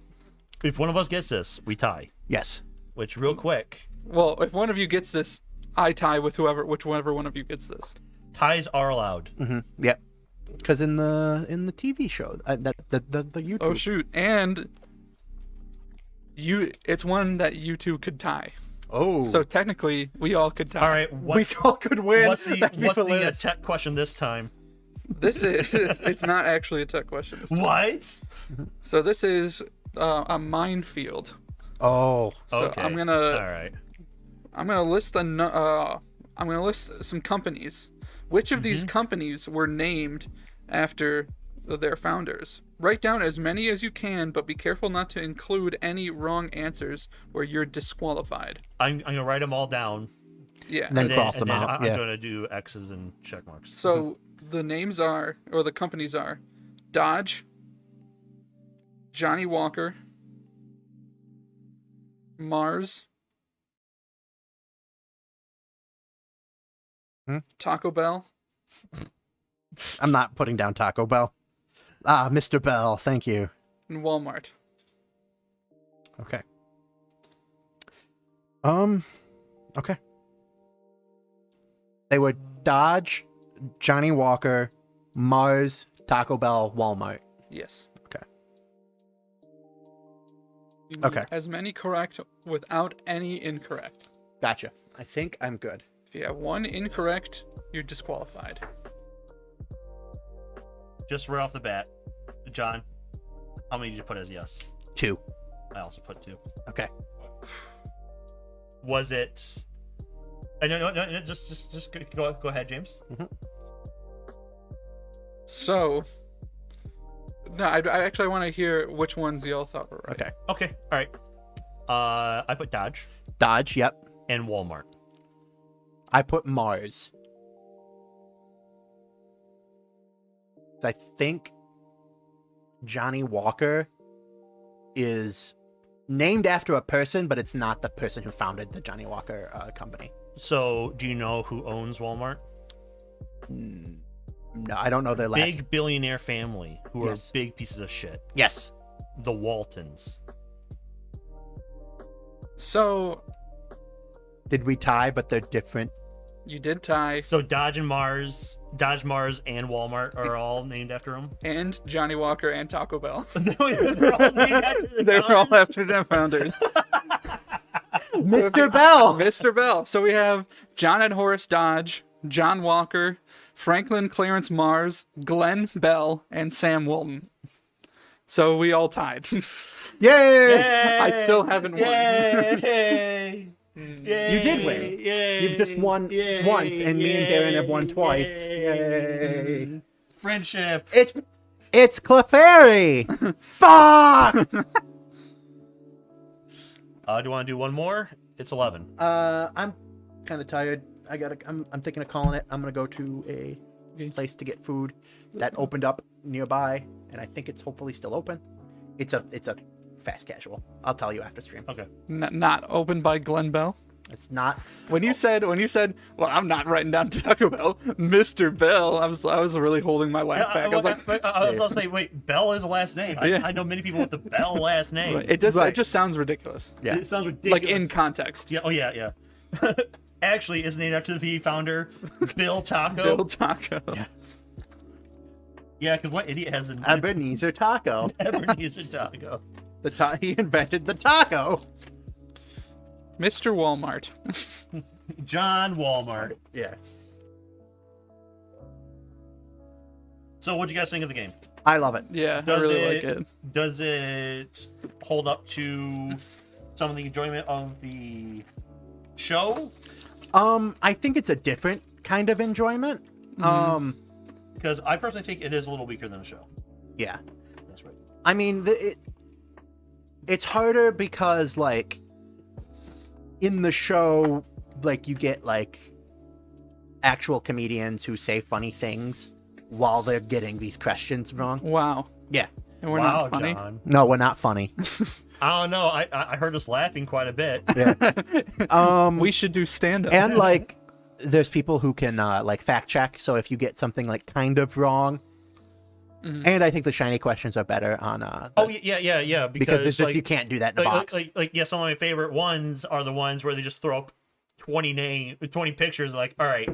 if one of us gets this, we tie. yes. Which, real quick, Well, if one of you gets this, I tie with whichever one of you gets this. ties are allowed. Yep. Because in the TV show, the YouTube. Oh shoot, and it's one that you two could tie. Oh. So technically, we all could tie. All right, we all could win. what's That'd be the hilarious. tech question this time? This is it's not actually a tech question. What? So this is a minefield. Oh. So Okay. I'm gonna All right. list I'm gonna list some companies. Which of these companies were named after their founders? Write down as many as you can, but be careful not to include any wrong answers where you're disqualified. I'm gonna write them all down. Yeah. And then cross and them then out. I'm Yeah. gonna do X's and check marks. So the names are, or the companies are, Dodge, Johnny Walker, Mars, Taco Bell, I'm not putting down Taco Bell. Ah, Mr. Bell, thank you. and Walmart. Okay. Okay. They were Dodge, Johnny Walker, Mars, Taco Bell, Walmart. Yes. Okay. You need Okay. As many correct without any incorrect. Gotcha. I think I'm good. If you have one incorrect, you're disqualified. Just right off the bat, John, how many did you put as yes? 2. I also put 2. Okay. Was it? No, just go ahead, James. So, no, I actually want to hear which ones y'all thought were right. Okay. Okay, all right. I put Dodge Dodge, yep. and Walmart. I put Mars. I think Johnny Walker is named after a person, but it's not the person who founded the Johnny Walker company. So, do you know who owns Walmart? No, I don't know their last. Big billionaire family who Yes. are big pieces of shit. Yes. The Waltons. So, Did we tie? But they're different. you did tie, So Dodge, Mars, and Walmart are all named after him. and Johnny Walker and Taco Bell. They're all named after the They were all founders. after their founders. Mr. Bell. Mr. Bell. So we have John and Horace Dodge, John Walker, Franklin Clarence Mars, Glenn Bell, and Sam Walton. So we all tied. Yay! I still haven't won. Yay! Yay! You did win. Yay! You've just won Yay! once, and me and Darren have won twice. Yay! Yay! Friendship. It's Clefairy. Fuck. Do you want to do one more? It's 11. I'm kind of tired. I'm thinking of calling it. I'm gonna go to a place to get food that opened up nearby, and I think it's hopefully still open. It's a fast casual. I'll tell you after stream. Okay. Not opened by Glenn Bell. It's not. When you said, well, I'm not writing down Taco Bell, Mr. Bell, I was really holding my laugh back. I was like, I was gonna say, wait, Bell is a last name. Yeah. I know many people with the Bell last name. it Right. just sounds ridiculous. Yeah. It sounds ridiculous. Like in context. Yeah. Oh yeah. Actually, is named after the founder, Bill Taco. Bill Taco. Yeah, because what idiot has an Ebenezer Taco. Ebenezer Taco? He invented the taco. Mr. Walmart. John Walmart. Yeah. So, what'd you guys think of the game? I love it. Yeah, I Does really it- like it. Does it hold up to some of the enjoyment of the show? I think it's a different kind of enjoyment. Because I personally think it is a little weaker than the show. Yeah. That's right. I mean, it's harder because, like, in the show, like you get like actual comedians who say funny things while they're getting these questions wrong. Wow. Yeah. And we're Wow, not funny. John. No, we're not funny. I don't know. I heard us laughing quite a bit. Yeah. We should do stand up. And like there's people who can like fact check, so if you get something like kind of wrong. And I think the shiny questions are better on Oh yeah. because it's just like, you can't do that in a like, box. like yeah, some of my favorite ones are the ones where they just throw up 20 pictures. Like, all right,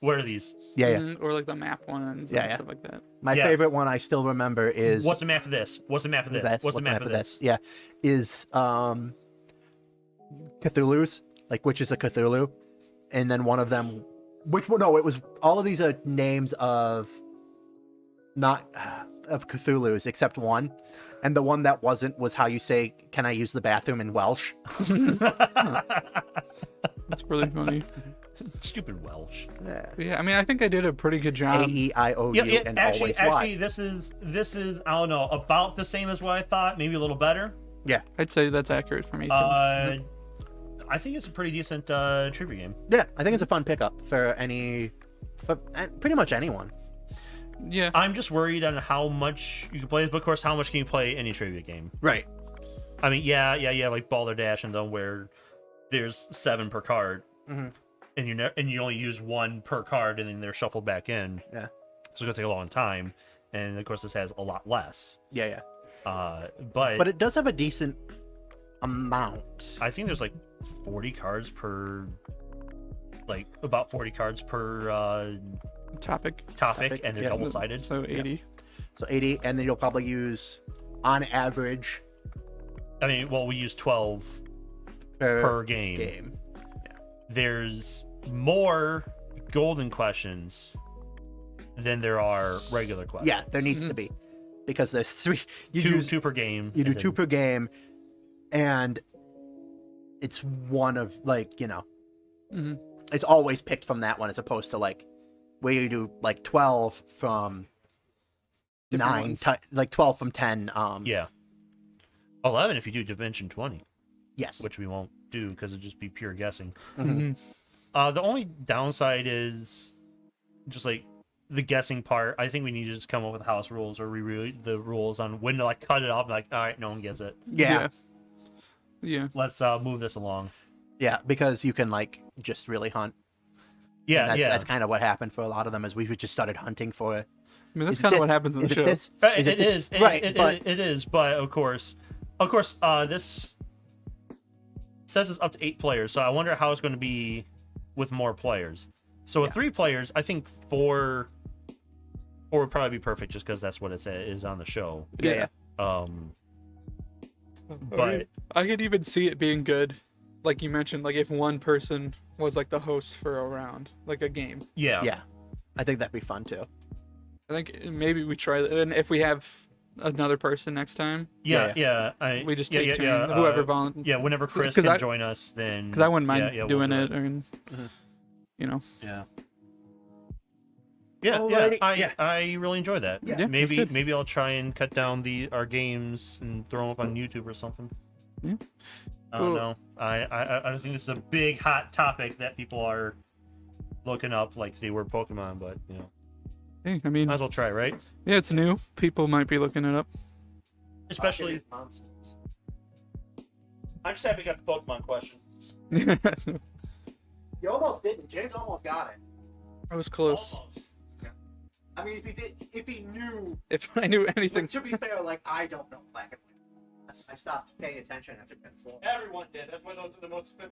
what are these? Yeah. Or like the map ones Yeah, and yeah. stuff like that. My Yeah. favorite one I still remember is What's the map of this? What's the map of this? that's What's the map of this? Yeah, is Cthulhu's, like which is a Cthulhu, and then one of them, which one? No, it was all of these are names of not of Cthulhu's except one, and the one that wasn't was how you say, "Can I use the bathroom?" in Welsh. That's really funny. Stupid Welsh. Yeah, I mean, I think I did a pretty good A job. E I O U Yeah, and actually, always Y. this is I don't know, about the same as what I thought, maybe a little better. Yeah, I'd say that's accurate for me. Too. I think it's a pretty decent trivia game. yeah. I think it's a fun pickup for pretty much anyone. Yeah. I'm just worried on how much you can play this, but of course, how much can you play any trivia game? Right. I mean, yeah, like Balderdash and them, where there's 7 per card, Mhm. and you only use 1 per card, and then they're shuffled back in. Yeah. So it's gonna take a long time, and of course, this has a lot less. Yeah. But It does have a decent amount. I think there's like 40 cards per, like about 40 cards per Topic. topic, and they're yeah. double sided. So 80. So 80, and then you'll probably use, on average, I mean, well, we use 12 per game. There's more golden questions than there are regular questions. Yeah, there needs to be, because there's 3. You two per game. You do and 2 then- per game, and it's one of like it's always picked from that one as opposed to like where you do like 12 from Different 9, ones. like 12 from 10. Yeah. 11 if you do Dimension 20, Yes. which we won't do because it'd just be pure guessing. Mm-hmm. The only downside is just like the guessing part. I think we need to just come up with house rules or reread the rules on when to like cut it off. Like, all right, no one gets it. Yeah. Yeah. Let's move this along. Yeah, because you can like just really hunt. Yeah, And yeah. that's kind of what happened for a lot of them, is we just started hunting for it. I mean, that's Is kind of this- what happens in the is show. it this? Right, Is it is. Right, It is. But of course, this says it's up to 8 players. So I wonder how it's going to be with more players. So with 3 players, I think 4 would probably be perfect, just because that's what it is on the show. Yeah. But I could even see it being good, like you mentioned, like if one person was like the host for a round, like a game. yeah, Yeah. I think that'd be fun too. I think maybe we try that, and if we have another person next time, yeah. we just take turns. Whoever volunteers. Yeah, whenever Chris 'cause can I- join us, then Because I wouldn't mind we'll doing do it, and you know. Yeah. Alrighty, I really enjoy that. Yeah. Yeah, maybe that's good. maybe I'll try and cut down our games and throw them up on YouTube or something. Yeah. I don't Cool. know. I think this is a big hot topic that people are looking up like they were Pokemon, but you know, Hey, I mean, might as well try, right? yeah, it's new. People might be looking it up. Especially, I'm just happy we got the Pokemon question. You almost didn't. James almost got it. I was close. Almost. I mean, if he knew. If I knew anything. To be fair, like I don't know black and white. I stopped paying attention after 10-4. Everyone did. That's why those are the most